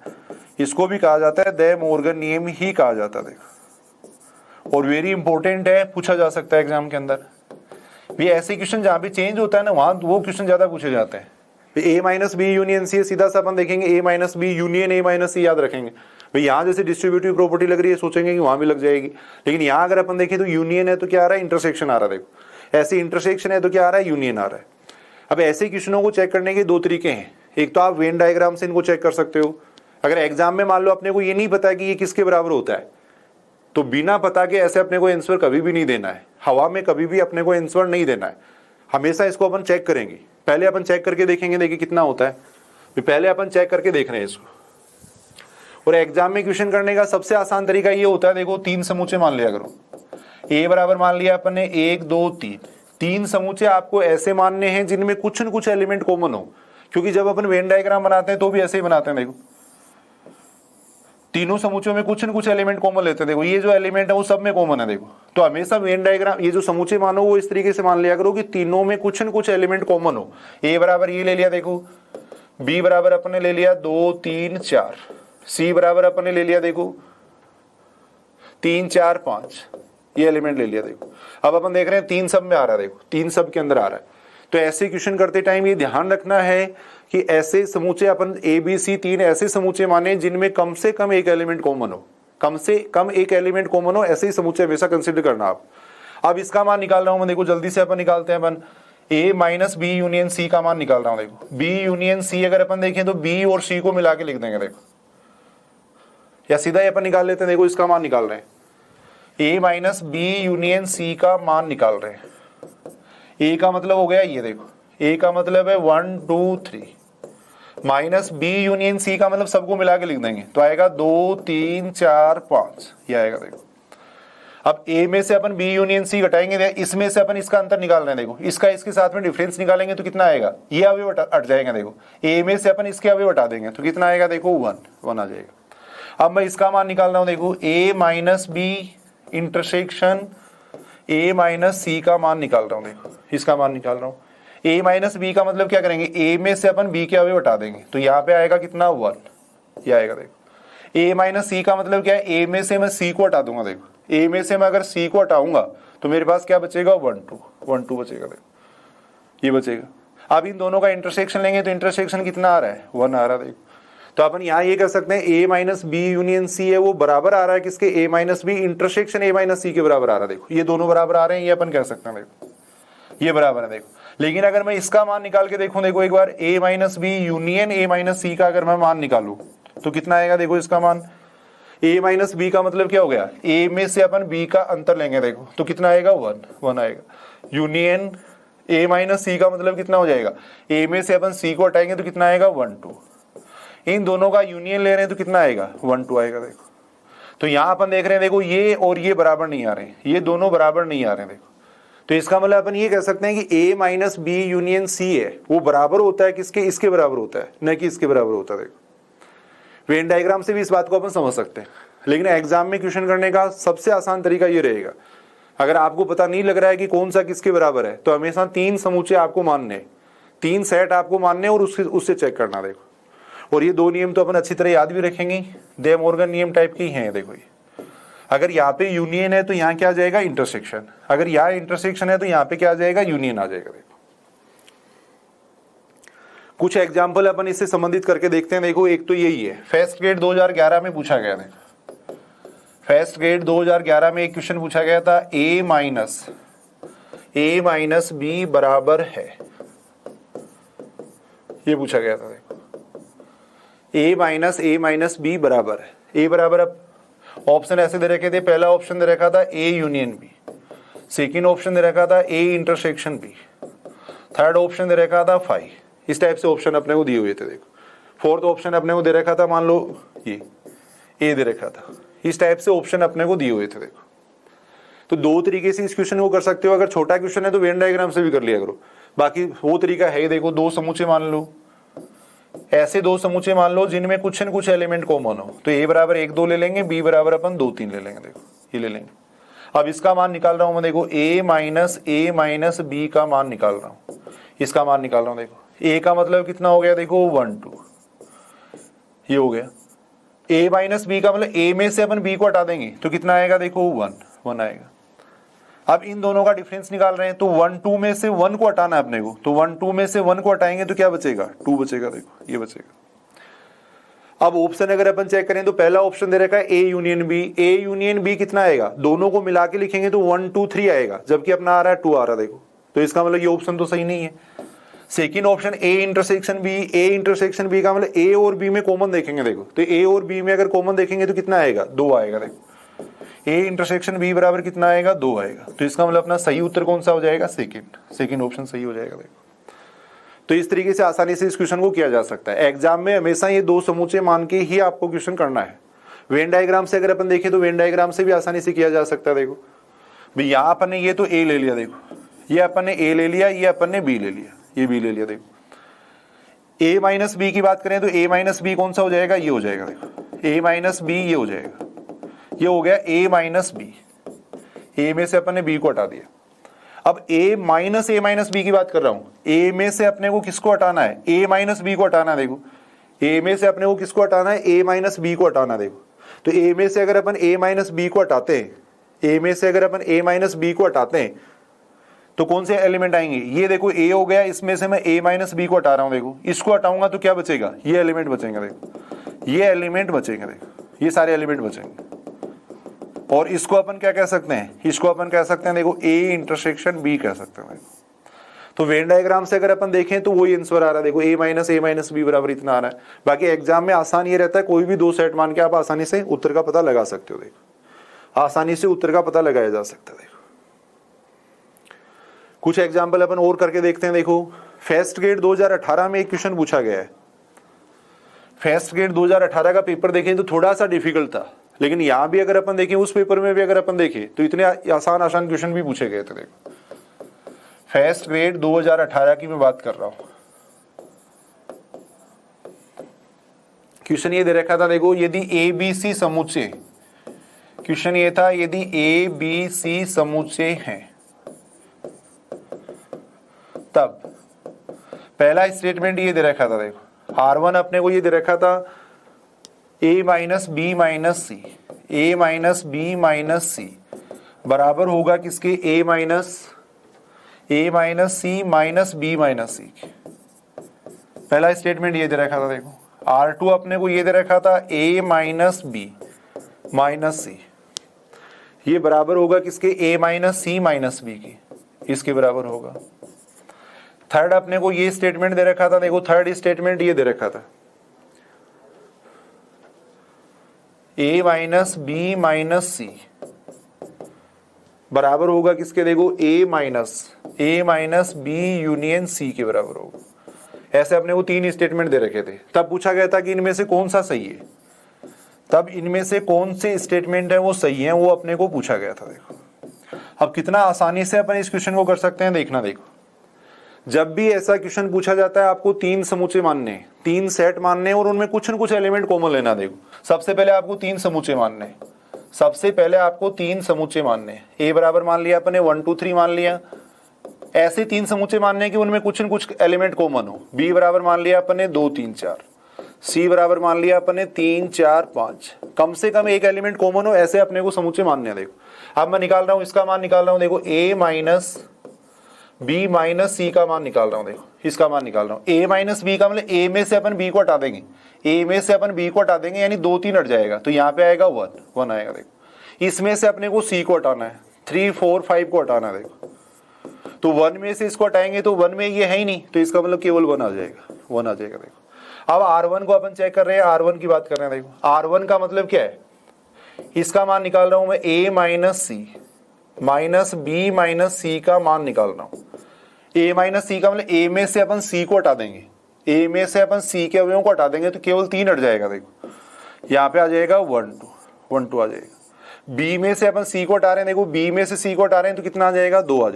इसको भी कहा जाता है दे मोर्गन नियम ही कहा जाता है। देखो और वेरी इंपॉर्टेंट है, पूछा जा सकता है एग्जाम के अंदर भी। ऐसे क्वेश्चन जहां भी चेंज होता है ना वहां वो क्वेश्चन ज्यादा पूछे जाते हैं। A minus B union C, सीधा सा अपन देखेंगे A minus B union A minus C याद रखेंगे भाई। यहाँ जैसे डिस्ट्रीब्यूटिव प्रॉपर्टी लग रही है सोचेंगे कि वहां भी लग जाएगी, लेकिन यहाँ अगर अपन देखें तो यूनियन है तो क्या आ रहा है, इंटरसेक्शन आ रहा है। देखो ऐसे इंटरसेक्शन है तो क्या आ रहा है, यूनियन आ रहा है। अब ऐसे क्वेश्चनों को चेक करने के 2 तरीके हैं। एक तो आप वेन डायग्राम से इनको चेक कर सकते हो। अगर एग्जाम में मान लो अपने को ये नहीं पता कि ये किसके बराबर होता है तो बिना पता के ऐसे अपने को आंसर कभी भी नहीं देना है, हवा में कभी भी अपने को आंसर नहीं देना है। हमेशा इसको अपन चेक करेंगे, पहले अपन चेक करके देखेंगे, देखिए कितना होता है। पहले अपन चेक करके देख रहे हैं इसको। और एग्जाम में क्वेश्चन करने का सबसे आसान तरीका ये होता है, देखो 3 समूचे मान लिया करो। ए बराबर मान लिया अपन ने 1 2 3, 3 समूचे आपको ऐसे मानने हैं जिनमें कुछ न कुछ एलिमेंट कॉमन हो, क्योंकि जब अपन वेन डायग्राम बनाते हैं तो भी ऐसे ही बनाते हैं। देखो तीनों समूचों में कुछ न कुछ एलिमेंट कॉमन लेते हैं। देखो ये जो एलिमेंट है वो सब में कॉमन है। देखो तो हमेशा वेन डायग्राम ये जो समूचे मानो वो इस तरीके से मान लिया करो कि तीनों में कुछ न कुछ एलिमेंट कॉमन हो। ए बराबर ये ले लिया, देखो बी बराबर अपन ने ले लिया 2 3 4, सी बराबर अपन ने ले लिया देखो 3 4 5, ये एलिमेंट ले लिया। देखो अब अपन देख रहे हैं 3 सब में आ रहा है, देखो 3 सब के अंदर आ रहा है। तो ऐसे क्वेश्चन करते टाइम ये ध्यान रखना है कि ऐसे समूचे अपन ए बी सी 3 ऐसे समूचे माने जिनमें कम से कम एक एलिमेंट कॉमन हो, कम से कम एक एलिमेंट कॉमन हो, ऐसे ही समूचे हमेशा कंसिडर करना आप। अब इसका मान निकाल रहा हूं मैं, देखो जल्दी से अपन निकालते हैं। अपन ए माइनस बी यूनियन सी का मान निकाल रहा हूं। देखो बी यूनियन सी अगर अपन देखें तो बी और सी को मिला के लिख देंगे। देखो या सीधा ही अपन निकाल लेते हैं। देखो इसका मान निकाल रहे हैं, A minus B union C का मान निकाल रहे हैं। ए का मतलब हो गया ये, देखो ए का मतलब है 1 2 3, माइनस बी यूनियन सी का मतलब सबको मिला के लिख देंगे तो आएगा 2 3 4 5, ये आएगा। देखो अब ए में से अपन बी यूनियन सी घटाएंगे, इसमें से अपन इसका अंतर निकाल रहे हैं। देखो इसका इसके साथ में डिफरेंस निकालेंगे तो कितना आएगा, ये अवयव हट जाएगा। देखो ए में से अपन इसके अवयव हटा देंगे तो कितना आएगा, देखो 1 आ जाएगा। अब मैं इसका मान निकाल रहा हूं। देखो A minus B intersection A minus C का मान निकाल रहा हूं। देखो इसका मान निकाल रहा हूं। ए माइनस बी का मतलब क्या करेंगे, ए में से अपन बी के अवयव हटा देंगे तो यहाँ पे आएगा कितना 1, ये आएगा। देखो ए माइनस सी का मतलब क्या है, ए में से मैं सी को हटा दूंगा। देखो ए में से मैं अगर सी को हटाऊंगा तो मेरे पास क्या बचेगा, 1 2 बचेगा। देखो ये बचेगा। अब इन दोनों का इंटरसेक्शन लेंगे तो इंटरसेक्शन कितना आ रहा है, 1 आ रहा है। देखो तो अपन यहाँ ये कर सकते हैं A minus B union C है वो बराबर आ रहा है किसके, A minus B intersection A minus C के बराबर आ रहा है। देखो ये दोनों बराबर आ रहे हैं, ये अपन कह सकते हैं। देखो ये बराबर है। देखो लेकिन अगर मैं इसका मान निकाल के देखूं, देखो एक बार A minus B union A minus C का अगर मैं मान निकालूं तो कितना आएगा। देखो इसका मान ए माइनस बी का मतलब क्या हो गया, ए में से अपन बी का अंतर लेंगे। देखो तो कितना आएगा, 1 आएगा। यूनियन ए माइनस सी का मतलब कितना हो जाएगा, ए में से अपन सी को हटाएंगे तो कितना आएगा, 1 2। इन दोनों का यूनियन ले रहे हैं तो कितना आएगा, 1 2 आएगा। देखो तो यहां अपन देख रहे हैं, देखो ये और ये बराबर नहीं आ रहे हैं, ये दोनों बराबर नहीं आ रहे हैं। देखो तो इसका मतलब अपन ये कह सकते हैं कि ए माइनस बी यूनियन सी है वो बराबर होता है किसके, इसके बराबर होता है, न कि इसके बराबर होता है। देखो वेन डायग्राम से भी इस बात को अपन समझ सकते हैं, लेकिन एग्जाम में क्वेश्चन करने का सबसे आसान तरीका ये रहेगा। अगर आपको पता नहीं लग रहा है कि कौन सा किसके बराबर है तो हमेशा 3 समूचे आपको मानने, 3 सेट आपको मानने और उससे चेक करना। देखो और ये 2 नियम तो अपन अच्छी तरह याद भी रखेंगे, डे मॉर्गन नियम टाइप की हैं। देखो ये अगर यहाँ पे यूनियन है तो यहाँ क्या आ जाएगा, इंटरसेक्शन। अगर यहाँ इंटरसेक्शन है तो यहाँ पे क्या आ जाएगा, यूनियन आ जाएगा। देखो कुछ एग्जाम्पल अपन इससे संबंधित करके देखते हैं। देखो एक तो यही है, फर्स्ट ग्रेड 2011 में पूछा गया था। फर्स्ट ग्रेड 2011 में एक क्वेश्चन पूछा गया था, ए माइनस बी बराबर है, ये पूछा गया था। देखो ए माइनस बी बराबर है, ए बराबर। अब ऑप्शन ऐसे दे रखे थे, पहला ऑप्शन दे रखा था A union B, second option दे रखा था A intersection B, third option दे रखा था 5। इस टाइप से ऑप्शन अपने को दिए हुए थे। देखो फोर्थ ऑप्शन अपने को दे रखा था, मान लो ये ए दे रखा था। इस टाइप से ऑप्शन अपने को दिए हुए थे। देखो तो 2 तरीके से इस क्वेश्चन को कर सकते हो। अगर छोटा क्वेश्चन है तो वेन डायग्राम से भी कर लिया करो, बाकी वो तरीका है। देखो 2 समूचे मान लो, ऐसे 2 समूचे मान लो जिनमें कुछ न कुछ एलिमेंट कॉमन हो, तो ए बराबर 1 2 ले लेंगे, बी बराबर अपन 2 3 ले लेंगे। देखो ये ले लेंगे। अब इसका मान निकाल रहा हूं मैं। देखो ए माइनस बी का मान निकाल रहा हूं, इसका मान निकाल रहा हूं। देखो ए का मतलब कितना हो गया, देखो 1 2, ये हो गया। ए माइनस बी का मतलब ए में से अपन बी को हटा देंगे तो कितना आएगा, देखो 1 आएगा। अब इन दोनों का डिफरेंस निकाल रहे हैं तो 1 2 में से 1 को हटाना है अपने को, तो 1 2 में से 1 को हटाएंगे तो क्या बचेगा, 2 बचेगा। देखो ये बचेगा। अब ऑप्शन अगर अपन चेक करें तो पहला ऑप्शन दे रखा है A union B, A union B कितना आएगा, दोनों को मिला के लिखेंगे तो 1 2 3 आएगा, जबकि अपना आ रहा है 2 आ रहा है। देखो तो इसका मतलब ये ऑप्शन तो सही नहीं है। Second option A intersection B का मतलब ए और बी में कॉमन देखेंगे। देखो तो ए और बी में अगर कॉमन देखेंगे तो कितना आएगा, 2 आएगा। देखो ए इंटरसेक्शन बी बराबर कितना आएगा, 2 आएगा। तो इसका मतलब अपना सही उत्तर कौन सा हो जाएगा, सेकंड ऑप्शन सही हो जाएगा। देखो तो इस तरीके से आसानी से इस क्वेश्चन को किया जा सकता है। एग्जाम में हमेशा ये दो समूचे मान के ही आपको क्वेश्चन करना है। वेन डायग्राम से अगर अपन देखें तो वेन डायग्राम से भी आसानी से किया जा सकता है। देखो भाई यहाँ अपन ने ये तो ए ले लिया, देखो ये अपन ने ए ले लिया, ये अपन ने बी ले लिया, ये बी ले लिया। देखो ए माइनस बी की बात करें तो ए माइनस बी कौन सा हो जाएगा, ये हो जाएगा। देखो ए माइनस बी ये हो जाएगा, ये हो गया ए माइनस बी। ए में से अपन ने बी को हटा दिया। अब ए माइनस बी की बात कर रहा हूं। ए में से अपने को किसको हटाना है, ए माइनस बी को हटाना है। देखो ए में से अपने को किसको हटाना है, ए माइनस बी को हटाना है। देखो तो ए में से अगर अपन ए माइनस बी को हटाते हैं, ए में से अगर अपन ए माइनस बी को हटाते हैं तो कौन से एलिमेंट आएंगे, ये देखो ए हो गया, इसमें से मैं ए माइनस बी को हटा रहा हूं। देखो इसको हटाऊंगा तो क्या बचेगा, ये एलिमेंट बचेंगे। देखो ये एलिमेंट बचेंगे, देखो ये सारे एलिमेंट बचेंगे। और इसको अपन क्या कह सकते हैं, इसको अपन कह सकते हैं देखो ए इंटरसेक्शन बी कह सकते हैं। तो वेन डायग्राम से अगर अपन देखें तो वही आंसर आ रहा है। देखो ए माइनस बी बराबर इतना आ रहा है। बाकी एग्जाम में आसान ये रहता है, कोई भी दो सेट मान के आप आसानी से उत्तर का पता लगा सकते हो। देखो आसानी से उत्तर का पता लगाया जा सकता है। देखो कुछ एग्जाम्पल अपन और करके देखते हैं। देखो फर्स्ट ग्रेड 2018 में एक क्वेश्चन पूछा गया है। फर्स्ट ग्रेड 2018 का पेपर देखें तो थोड़ा सा डिफिकल्ट था, लेकिन यहां भी अगर अपन देखें, उस पेपर में भी अगर अपन देखें तो इतने आसान क्वेश्चन भी पूछे गए थे। देखो फर्स्ट ग्रेड 2018 की मैं बात कर रहा हूं। क्वेश्चन ये दे रखा था, देखो यदि ए बी सी समुच्चय, क्वेश्चन ये था यदि ए बी सी समुच्चय हैं तब पहला स्टेटमेंट ये दे रखा था। देखो R1 अपने को ये दे रखा था a minus B minus C, A minus B minus C बराबर होगा किसके, A minus C minus B minus C. पहला स्टेटमेंट ये दे रखा था। देखो R2 अपने को ये दे रखा था a minus B minus C, ये बराबर होगा किसके, a minus C minus B की, इसके बराबर होगा। थर्ड अपने को ये स्टेटमेंट दे रखा था। देखो थर्ड स्टेटमेंट ये दे रखा था a minus B minus C बराबर होगा किसके, देखो a minus B union C के बराबर होगा। ऐसे अपने को तीन स्टेटमेंट दे रखे थे। तब पूछा गया था कि इनमें से कौन सा सही है, तब इनमें से कौन से स्टेटमेंट है वो सही है, वो अपने को पूछा गया था। देखो अब कितना आसानी से अपन इस क्वेश्चन को कर सकते हैं, देखना। देखो जब भी ऐसा क्वेश्चन पूछा जाता है आपको तीन समूचे मानने, तीन सेट मानने और उनमें कुछ न कुछ एलिमेंट कॉमन लेना। देखो सबसे पहले आपको तीन समूचे मानने, सबसे पहले आपको तीन समूचे मानने। ए बराबर मान लिया अपने 1 2 3 मान लिया। ऐसे तीन समूचे मानने कि उनमें कुछ न कुछ एलिमेंट कॉमन हो। बी बराबर मान लिया अपने 2 3 4, सी बराबर मान लिया अपने 3 4 5, कम से कम एक एलिमेंट कॉमन हो, ऐसे अपने को समूचे मानने। देखो अब मैं निकाल रहा हूं, इसका मान निकाल रहा हूं। देखो A minus B minus C का मान निकाल रहा हूं। देखो इसका मान निकाल रहा हूं। ए माइनस बी का मतलब ए में से अपन बी को हटा देंगे, ए में से अपन बी को हटा देंगे, यानी 2 3 हट जाएगा, तो यहाँ पे आएगा 1 आएगा। देखो इसमें से अपने को सी को हटाना है, 3 4 5 को हटाना है। देखो तो 1 में से इसको हटाएंगे तो 1 में ये है ही नहीं, तो इसका मतलब केवल 1 आ जाएगा, 1 आ जाएगा। देखो अब R1 को अपन चेक कर रहे हैं, R1 की बात कर रहे हैं। देखो R1 का मतलब क्या है, इसका मान निकाल रहा हूं मैं a minus C minus B minus C का मान निकाल रहा हूं। a माइनस सी का मतलब a में से अपन c को हटा देंगे, a में से अपन c के अवयवों को हटा देंगे तो केवल 3 हट जाएगा। देखो यहाँ पे आ जाएगा 1 2 आ जाएगा। b में से अपन c को हटा रहे हैं, देखो b में से c को हटा रहे हैं तो कितना आ जाएगा, 2 आ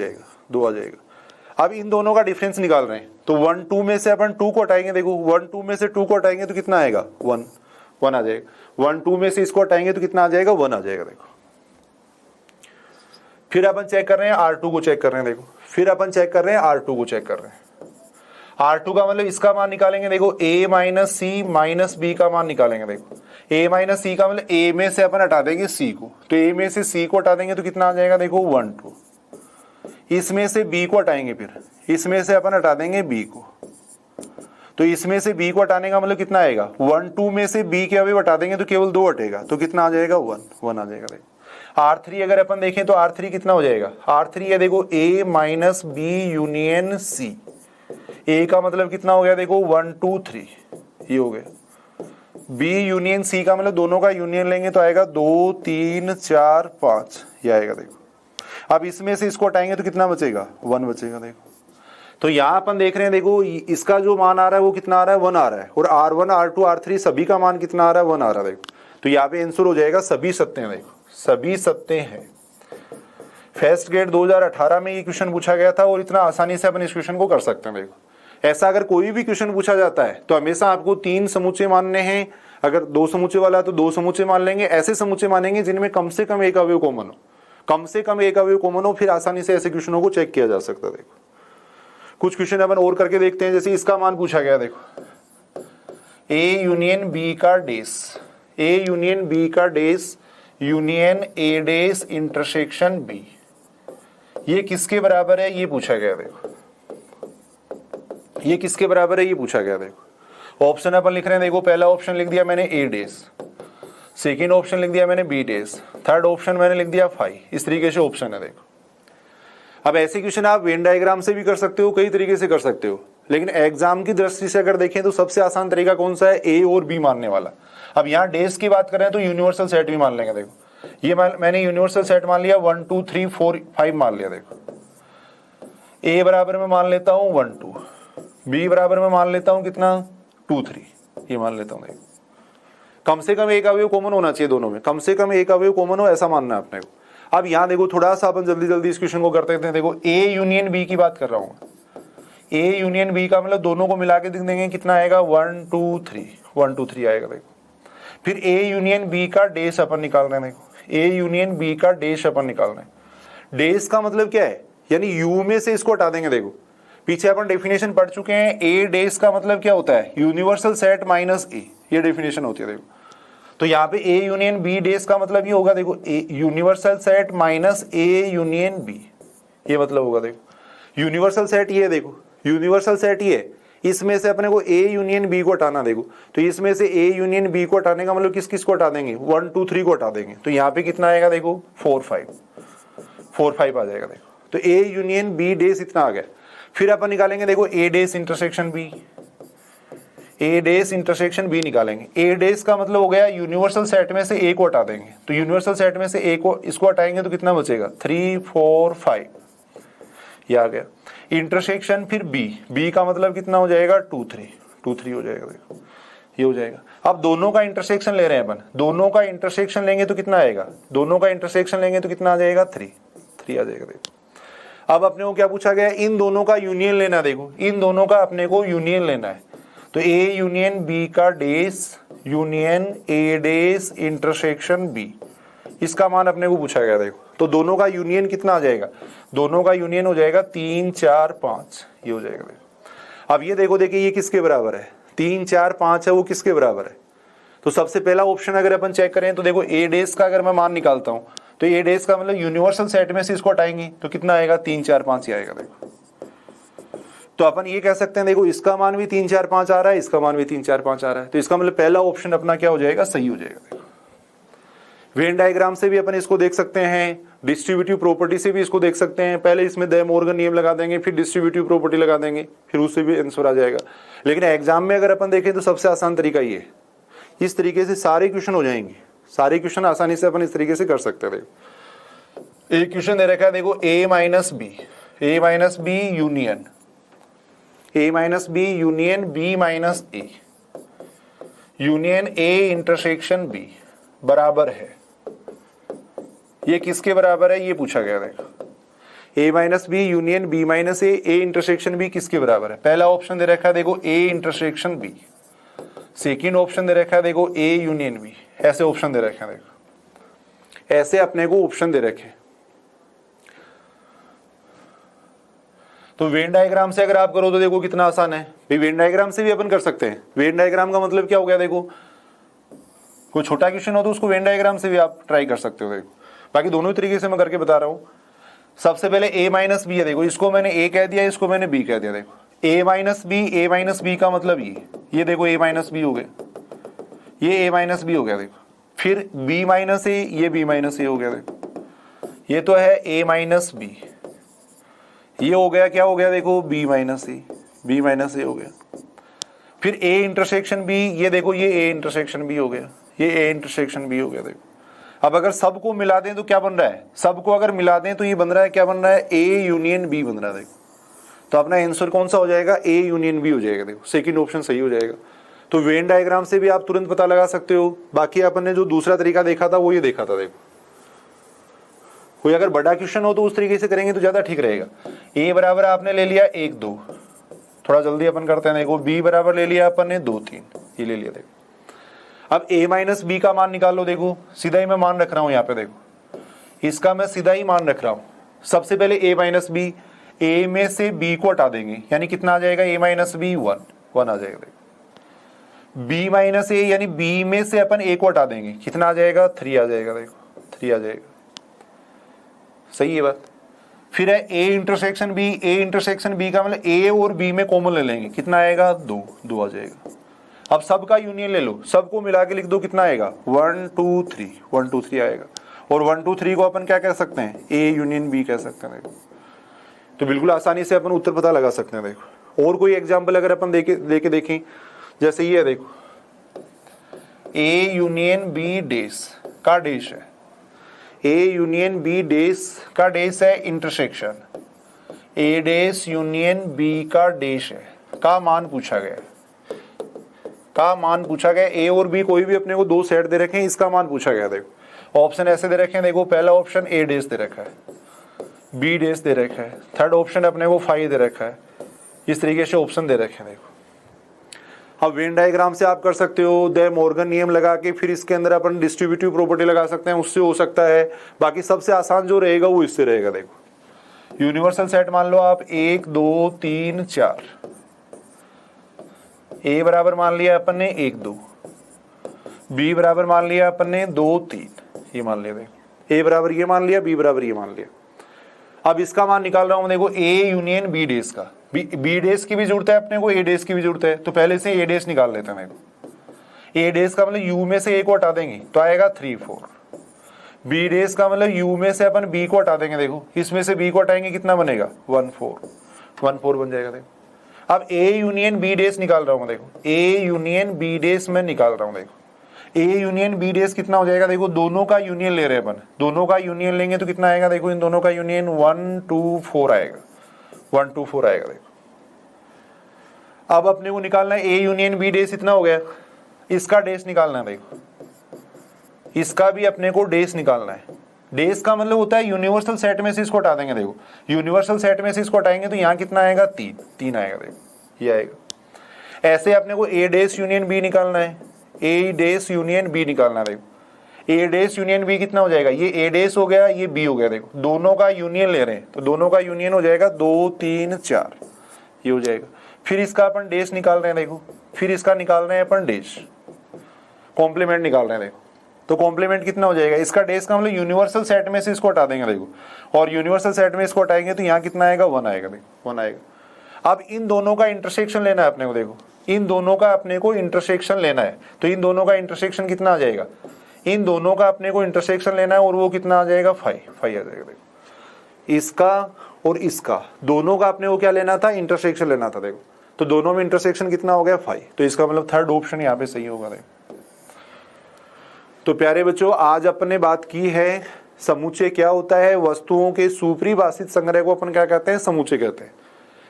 जाएगा। अब इन दोनों का डिफरेंस निकाल रहे हैं तो 1 2 में से अपन 2 को हटाएंगे। देखो 1 2 में से 2 को हटाएंगे तो कितना आएगा, 1 आ जाएगा। 1 2 में से इसको हटाएंगे तो कितना आ जाएगा, 1 आ जाएगा। देखो फिर अपन चेक कर रहे हैं R2 को चेक कर रहे हैं। देखो फिर अपन चेक कर रहे हैं R2 को चेक कर रहे हैं। R2 का मतलब इसका मान निकालेंगे। देखो a minus C minus B का मान निकालेंगे। देखो a माइनस सी का मतलब a में से अपन हटा देंगे c को, तो a में से c को हटा देंगे तो कितना आ जाएगा, देखो 1 2। इसमें से b को हटाएंगे, फिर इसमें से अपन हटा देंगे b को, तो इसमें से b को हटाने का मतलब कितना आएगा, 1 2 में से b के अवयव हटा देंगे तो केवल 2 हटेगा, तो कितना आ जाएगा, 1 आ जाएगा। देखो R3 अगर अपन देखें तो R3 कितना हो जाएगा, R3 है देखो a minus B union C. a का मतलब कितना हो गया, देखो 1 2 3 ये हो गया। b यूनियन c का मतलब दोनों का यूनियन लेंगे तो आएगा 2 3 4 5 ये आएगा। देखो अब इसमें से इसको हटाएंगे तो कितना बचेगा, 1 बचेगा। देखो तो यहां अपन देख रहे हैं, देखो इसका जो मान आ रहा है वो कितना आ रहा है, 1 आ रहा है, और R1 R2 R3 सभी का मान कितना आ रहा है, 1 आ रहा है। देखो तो यहाँ पे आंसर हो जाएगा सभी सत्य हैं। देखो सभी सत्य हैं। फर्स्ट ग्रेड 2018 में ये क्वेश्चन पूछा गया था और इतना आसानी से अपन इस क्वेश्चन को कर सकते हैं। देखो ऐसा अगर कोई भी क्वेश्चन पूछा जाता है तो हमेशा आपको 3 समुच्चय मानने हैं। अगर 2 समुच्चय वाला है तो 2 समुच्चय मान लेंगे। ऐसे समुच्चय मानेंगे जिनमें कम से कम एक अवयव कॉमन हो, कम से कम एक अवयव कॉमन हो, फिर आसानी से ऐसे क्वेश्चनों को चेक किया जा सकता है। देखो कुछ क्वेश्चन अपन और करके देखते हैं। जैसे इसका मान पूछा गया, देखो ए यूनियन बी का डेस, ए यूनियन बी का dash union A dash intersection B, ये किसके बराबर है, ये पूछा गया। देखो ये किसके बराबर है, ये पूछा गया। देखो ऑप्शन अपन लिख रहे हैं। देखो पहला ऑप्शन लिख दिया मैंने ए डेस, सेकेंड ऑप्शन लिख दिया मैंने बी डेस, थर्ड ऑप्शन मैंने लिख दिया फाई। इस तरीके से ऑप्शन है। देखो अब ऐसे क्वेश्चन आप वेन डायग्राम से भी कर सकते हो, कई तरीके से कर सकते हो, लेकिन एग्जाम की दृष्टि से अगर देखें तो सबसे आसान तरीका कौन सा है, ए और बी मानने वाला। अब यहाँ डेस की बात करें तो यूनिवर्सल सेट भी मान लेंगे। देखो ये मैंने यूनिवर्सल सेट मान लिया, 1 2 3 4 5 मान लिया। देखो ए बराबर में मान लेता हूँ 1 2, बी बराबर में मान लेता हूँ कितना 2 3, ये मान लेता हूँ। देखो कम से कम एक अवयव कॉमन होना चाहिए दोनों में, कम से कम एक अवयव कॉमन हो, ऐसा मानना है अपने को। अब यहाँ देखो थोड़ा सा अपन जल्दी जल्दी इस क्वेश्चन को करते हैं। देखो ए यूनियन बी की बात कर रहा हूँ, ए यूनियन बी का मतलब दोनों को मिला के लिख देंगे, कितना आएगा 1 2 3, 1 2 3 आएगा। देखो फिर ए यूनियन बी का डेस अपन निकाल रहे हैं। देखो ए यूनियन बी का डेस अपन निकाल रहे हैं। डेस का मतलब क्या है, यानी यू में से इसको हटा देंगे। देखो पीछे अपन डेफिनेशन पढ़ चुके हैं, ए डेस का मतलब क्या होता है, यूनिवर्सल सेट माइनस ए, ये डेफिनेशन होती है। देखो तो यहाँ पे ए यूनियन बी डेस का मतलब ये होगा, देखो A universal set minus A union B, ये मतलब होगा। देखो यूनिवर्सल सेट ये, देखो यूनिवर्सल सेट ये, इसमें से अपने को ए यूनियन बी को हटाना। देखो तो इसमें से ए यूनियन बी को हटाने का मतलब किस किस को हटा देंगे, 1 2 3 को हटा देंगे। तो यहाँ पे कितना आएगा, देखो 4 5 आ जाएगा। देखो तो ए यूनियन बी डेस इतना आ गया। फिर अपन निकालेंगे, देखो ए डेस इंटरसेक्शन बी, ए डेस इंटरसेक्शन बी निकालेंगे। ए डेस का मतलब हो गया यूनिवर्सल सेट में से ए को हटा देंगे। तो यूनिवर्सल सेट में से ए को, इसको हटाएंगे तो कितना बचेगा 3 4 5, ये आ गया। इंटरसेक्शन फिर बी, बी का मतलब कितना हो जाएगा 2 3 हो जाएगा। देखो ये हो जाएगा। अब दोनों का इंटरसेक्शन ले रहे हैं अपन, दोनों का इंटरसेक्शन लेंगे तो कितना आएगा, दोनों का इंटरसेक्शन लेंगे तो कितना आ जाएगा 3 आ जाएगा। देखो अब अपने को क्या पूछा गया, इन दोनों का यूनियन लेना। देखो इन दोनों का अपने को यूनियन लेना है। तो ए यूनियन बी का dash union A dash intersection B, इसका मान अपने को पूछा गया। देखो तो दोनों का यूनियन कितना आ जाएगा, दोनों का यूनियन हो जाएगा 3 4 5, ये हो जाएगा। देखो अब ये देखो, देखिए ये किसके बराबर है, 3 4 5 है, वो किसके बराबर है। तो सबसे पहला ऑप्शन अगर अपन चेक करें तो देखो ए डेस का अगर मैं मान निकालता हूं तो ए डेस का मतलब यूनिवर्सल सेट में से इसको हटाएंगे तो कितना आएगा 3 4 5 ही आएगा। देखो तो अपन ये कह सकते हैं, देखो इसका मान भी 3 4 5 आ रहा है, इसका मान भी 3 4 5 आ रहा है, तो इसका मतलब पहला ऑप्शन अपना क्या हो जाएगा, सही हो जाएगा। देखो वेन डायग्राम से भी अपन इसको देख सकते हैं, डिस्ट्रीब्यूटिव प्रॉपर्टी से भी इसको देख सकते हैं। पहले इसमें दे मॉर्गन नियम लगा देंगे, फिर डिस्ट्रीब्यूटिव प्रॉपर्टी लगा देंगे, फिर उससे भी आंसर आ जाएगा। लेकिन एग्जाम में अगर अपन देखें तो सबसे आसान तरीका ये है, इस तरीके से सारे क्वेश्चन हो जाएंगे, सारे क्वेश्चन आसानी से अपन इस तरीके से कर सकते हैं। देखो एक क्वेश्चन दे रखा है, देखो A minus B union, A minus B union B minus A, union A intersection B बराबर है, ये किसके बराबर है, ये पूछा गया। देखो A minus B union B minus A, A intersection B किसके बराबर है। पहला ऑप्शन दे रखा है, देखो A intersection B, second option दे रखा है, देखो ए यूनियन बी, ऐसे ऑप्शन दे रखे हैं। देखो ऐसे अपने को ऑप्शन दे रखे। तो वेन डायग्राम से अगर आप करो तो देखो कितना आसान है भाई, वेन डायग्राम से भी अपन कर सकते हैं। वेन डायग्राम का मतलब क्या हो गया, देखो कोई छोटा क्वेश्चन हो तो उसको वेन डायग्राम से भी आप ट्राई कर सकते हो। देखो बाकी दोनों ही तरीके से मैं करके बता रहा हूं। सबसे पहले ए माइनस बी है, देखो इसको मैंने ए कह दिया, इसको मैंने बी कह दिया। देखो ए माइनस बी का मतलब ये देखो ए माइनस बी हो गया, ये ए माइनस बी हो गया। देखो फिर बी माइनस ए, ये बी माइनस ए हो गया। देखो ये तो है ए माइनस बी, ये हो गया, क्या हो गया, देखो बी माइनस ए हो गया। फिर ए इंटरसेक्शन बी, ये देखो ये ए इंटरसेक्शन बी हो गया, ये ए इंटरसेक्शन बी हो गया। देखो अब अगर सबको मिला दें तो क्या बन रहा है, सबको अगर मिला दें तो ये बन रहा है, क्या बन रहा है, ए यूनियन बी बन रहा है। देखो तो अपना आंसर कौन सा हो जाएगा, ए यूनियन बी हो जाएगा। देखो सेकंड ऑप्शन सही हो जाएगा। तो वेन डायग्राम से भी आप तुरंत पता लगा सकते हो। बाकी अपन ने जो दूसरा तरीका देखा था वो ये देखा था। देखो कोई अगर बड़ा क्वेश्चन हो तो उस तरीके से करेंगे तो ज्यादा ठीक रहेगा। ए बराबर आपने ले लिया 1 2, थोड़ा जल्दी अपन करते हैं। देखो बी बराबर ले लिया अपन ने 2 3, ये ले लिया। देखो अब a माइनस बी का मान निकाल लो। देखो सीधा ही मैं मान रख रहा हूं यहाँ पे। देखो इसका मैं सीधा ही मान रख रहा हूं। सबसे पहले a माइनस बी, a में से b को हटा देंगे यानी कितना आ जाएगा, a माइनस बी 1 आ जाएगा। देखो b माइनस a यानी b में से अपन a को हटा देंगे, कितना आ जाएगा, 3 आ जाएगा। देखो 3 आ जाएगा। सही है बात। फिर है a intersection b, a intersection b का मतलब a और b में कॉमन ले लेंगे, कितना आएगा, 2 आ जाएगा। अब सबका यूनियन ले लो, सबको मिला के लिख दो, कितना आएगा, 1 2 3, 1 2 3 आएगा। और 1 2 3 को अपन क्या कह सकते हैं, a यूनियन b कह सकते हैं। देखो तो बिल्कुल आसानी से अपन उत्तर पता लगा सकते हैं। देखो और कोई एग्जाम्पल अगर अपन लेके देखें, जैसे ये है। देखो a यूनियन b डेस का डेश है, a यूनियन b डेश का डेश है intersection, a dash union b का डेश है, का मान पूछा गया, का मान पूछा गया। a और b कोई भी अपने को दो सेट दे रखे हैं, इसका मान पूछा गया। देखो ऑप्शन ऐसे दे रखे हैं। देखो पहला ऑप्शन a डेश दे रखा है, b डेश दे रखा है, थर्ड ऑप्शन अपने को 5 दे रखा है। इस तरीके से ऑप्शन दे रखे हैं। देखो अब वेन डायग्राम से आप कर सकते हो, दे मॉर्गन नियम लगा के फिर इसके अंदर अपन डिस्ट्रीब्यूटिव प्रॉपर्टी लगा सकते हैं, उससे हो सकता है। बाकी सबसे आसान जो रहेगा वो इससे रहेगा। देखो यूनिवर्सल सेट मान लो आप 1 2 3 4, a बराबर मान लिया अपन ने 1 2, b बराबर मान लिया अपन ने 2 3, ये मान लिया। देखो a बराबर ये मान लिया, b बराबर ये मान लिया। अब इसका मान निकाल रहा हूं। देखो a यूनियन b डेस का, b डेस की भी जरूरत है अपने को, a डेस की भी जरूरत है। तो पहले से a डेस निकाल लेते हैं। देखो a डेस का मतलब u में से a को हटा देंगे तो आएगा 3 4, b डेस का मतलब u में से अपन b को हटा देंगे। देखो इसमें से b को हटाएंगे, कितना बनेगा, 1 4 बन जाएगा। देखो अब a यूनियन b डेस निकाल रहा हूं। देखो a यूनियन b डेस में निकाल रहा हूं। देखो a यूनियन b डेस कितना हो जाएगा, देखो दोनों का यूनियन ले रहे हैं अपन, दोनों का यूनियन लेंगे तो कितना आएगा, देखो इन दोनों का यूनियन 1 2 4 आएगा, 1 2 4 आएगा। देखो अब अपने को निकालना है a यूनियन b डेस, इतना हो गया, इसका डेस निकालना है। देखो इसका भी अपने को डेस निकालना है। डेस का मतलब होता है यूनिवर्सल सेट में से इसको हटा देंगे। देखो यूनिवर्सल सेट में से इसको हटाएंगे तो यहाँ कितना आएगा, 3 आएगा। देखो ये आएगा। ऐसे अपने को a डेस यूनियन b निकालना है, a डेस यूनियन b निकालना है। देखो a डेस यूनियन b कितना हो जाएगा, ये a डेस हो गया, ये b हो गया। देखो दोनों का यूनियन ले रहे हैं तो दोनों का यूनियन हो जाएगा 2 3 4, ये हो जाएगा। फिर इसका अपन डेस निकाल रहे हैं। देखो फिर इसका निकाल रहे हैं अपन डेस, कॉम्प्लीमेंट निकाल रहे हैं। देखो तो कॉम्प्लीमेंट कितना हो जाएगा, इसका डेस का मतलब यूनिवर्सल सेट में से इसको हटा देंगे। देखो और यूनिवर्सल सेट में इसको हटाएंगे तो यहाँ कितना आएगा, 1 आएगा। देखो 1 आएगा। अब इन दोनों का इंटरसेक्शन लेना है अपने को। देखो इन दोनों का अपने को इंटरसेक्शन लेना है, तो इन दोनों का इंटरसेक्शन कितना आ जाएगा, इन दोनों का अपने को इंटरसेक्शन लेना है और वो कितना आ जाएगा, 5 आ जाएगा। देखो इसका और इसका दोनों का अपने को क्या लेना था, इंटरसेक्शन लेना था। देखो तो दोनों में इंटरसेक्शन कितना हो गया, 5, तो इसका मतलब थर्ड ऑप्शन यहाँ पे सही होगा। देखो तो प्यारे बच्चों आज अपन ने बात की है समुच्चय क्या होता है। वस्तुओं के सुपरिभाषित संग्रह को अपन क्या कहते हैं, समुच्चय कहते हैं।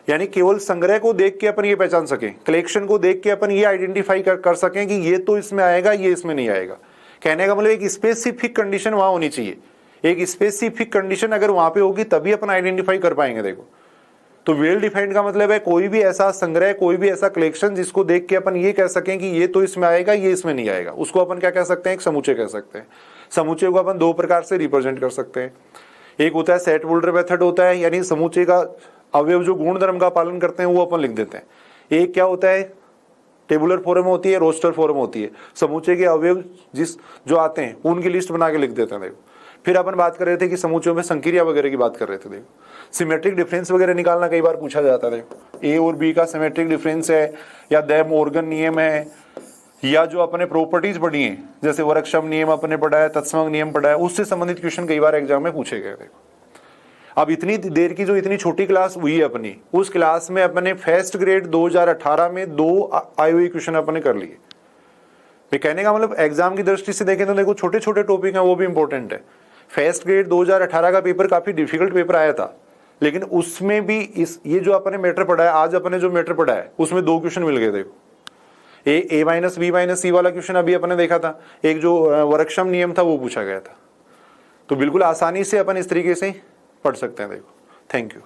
यानी केवल संग्रह को देख के अपन ये पहचान सकें, कलेक्शन को देख के अपन ये आइडेंटिफाई कर सकें कि ये तो इसमें आएगा, ये इसमें नहीं आएगा। कहने का मतलब एक स्पेसिफिक कंडीशन वहां होनी चाहिए। एक स्पेसिफिक कंडीशन अगर वहां पे होगी तभी अपन आइडेंटिफाई कर पाएंगे। देखो तो वेल डिफाइंड का मतलब है कोई भी ऐसा संग्रह, कोई भी ऐसा कलेक्शन जिसको देख के अपन ये कह सकें कि ये तो इसमें आएगा, ये इसमें नहीं आएगा, उसको अपन क्या कह सकते हैं, एक समुच्चय कह सकते हैं। समुच्चय को अपन 2 प्रकार से रिप्रेजेंट कर सकते हैं। एक होता है सेट बुल्डर मेथड होता है, यानी समुच्चय का अवयव जो गुण धर्म का पालन करते हैं वो अपन लिख देते हैं। एक क्या होता है, टेबुलर फॉर्म होती है, रोस्टर फॉर्म होती है। समुच्चय के अवयव जो आते हैं उनकी लिस्ट बना के लिख देते हैं। देखो फिर अपन बात कर रहे थे कि समुच्चयों में संक्रिया वगैरह की बात कर रहे थे। देखो सिमेट्रिक डिफरेंस वगैरह निकालना कई बार पूछा जाता है। देखो ए और बी का सिमेट्रिक डिफरेंस है, या दे मॉर्गन नियम है, या जो अपने प्रॉपर्टीज पढ़ी हैं जैसे वर्कशॉप नियम अपने पढ़ा है, तत्सम नियम पढ़ा है, उससे संबंधित क्वेश्चन कई बार एग्जाम में पूछे गए। देखो अब इतनी देर की जो इतनी छोटी क्लास हुई है अपनी, उस क्लास में अपने फर्स्ट ग्रेड 2018 में 2 आईओई क्वेश्चन अपने कर लिए। कहने का मतलब एग्जाम की दृष्टि से देखें तो देखो छोटे छोटे टॉपिक हैं वो भी इंपॉर्टेंट है। फर्स्ट ग्रेड 2018 का पेपर काफी डिफिकल्ट पेपर आया था, लेकिन उसमें भी ये जो अपने मैटर पढ़ा है, आज अपने जो मैटर पढ़ा है उसमें 2 क्वेश्चन मिल गए। देखो ए माइनस बी माइनस सी वाला क्वेश्चन अभी अपने देखा था, एक जो वर्कक्षम नियम था वो पूछा गया था। तो बिल्कुल आसानी से अपन इस तरीके से पढ़ सकते हैं। देखो, थैंक यू।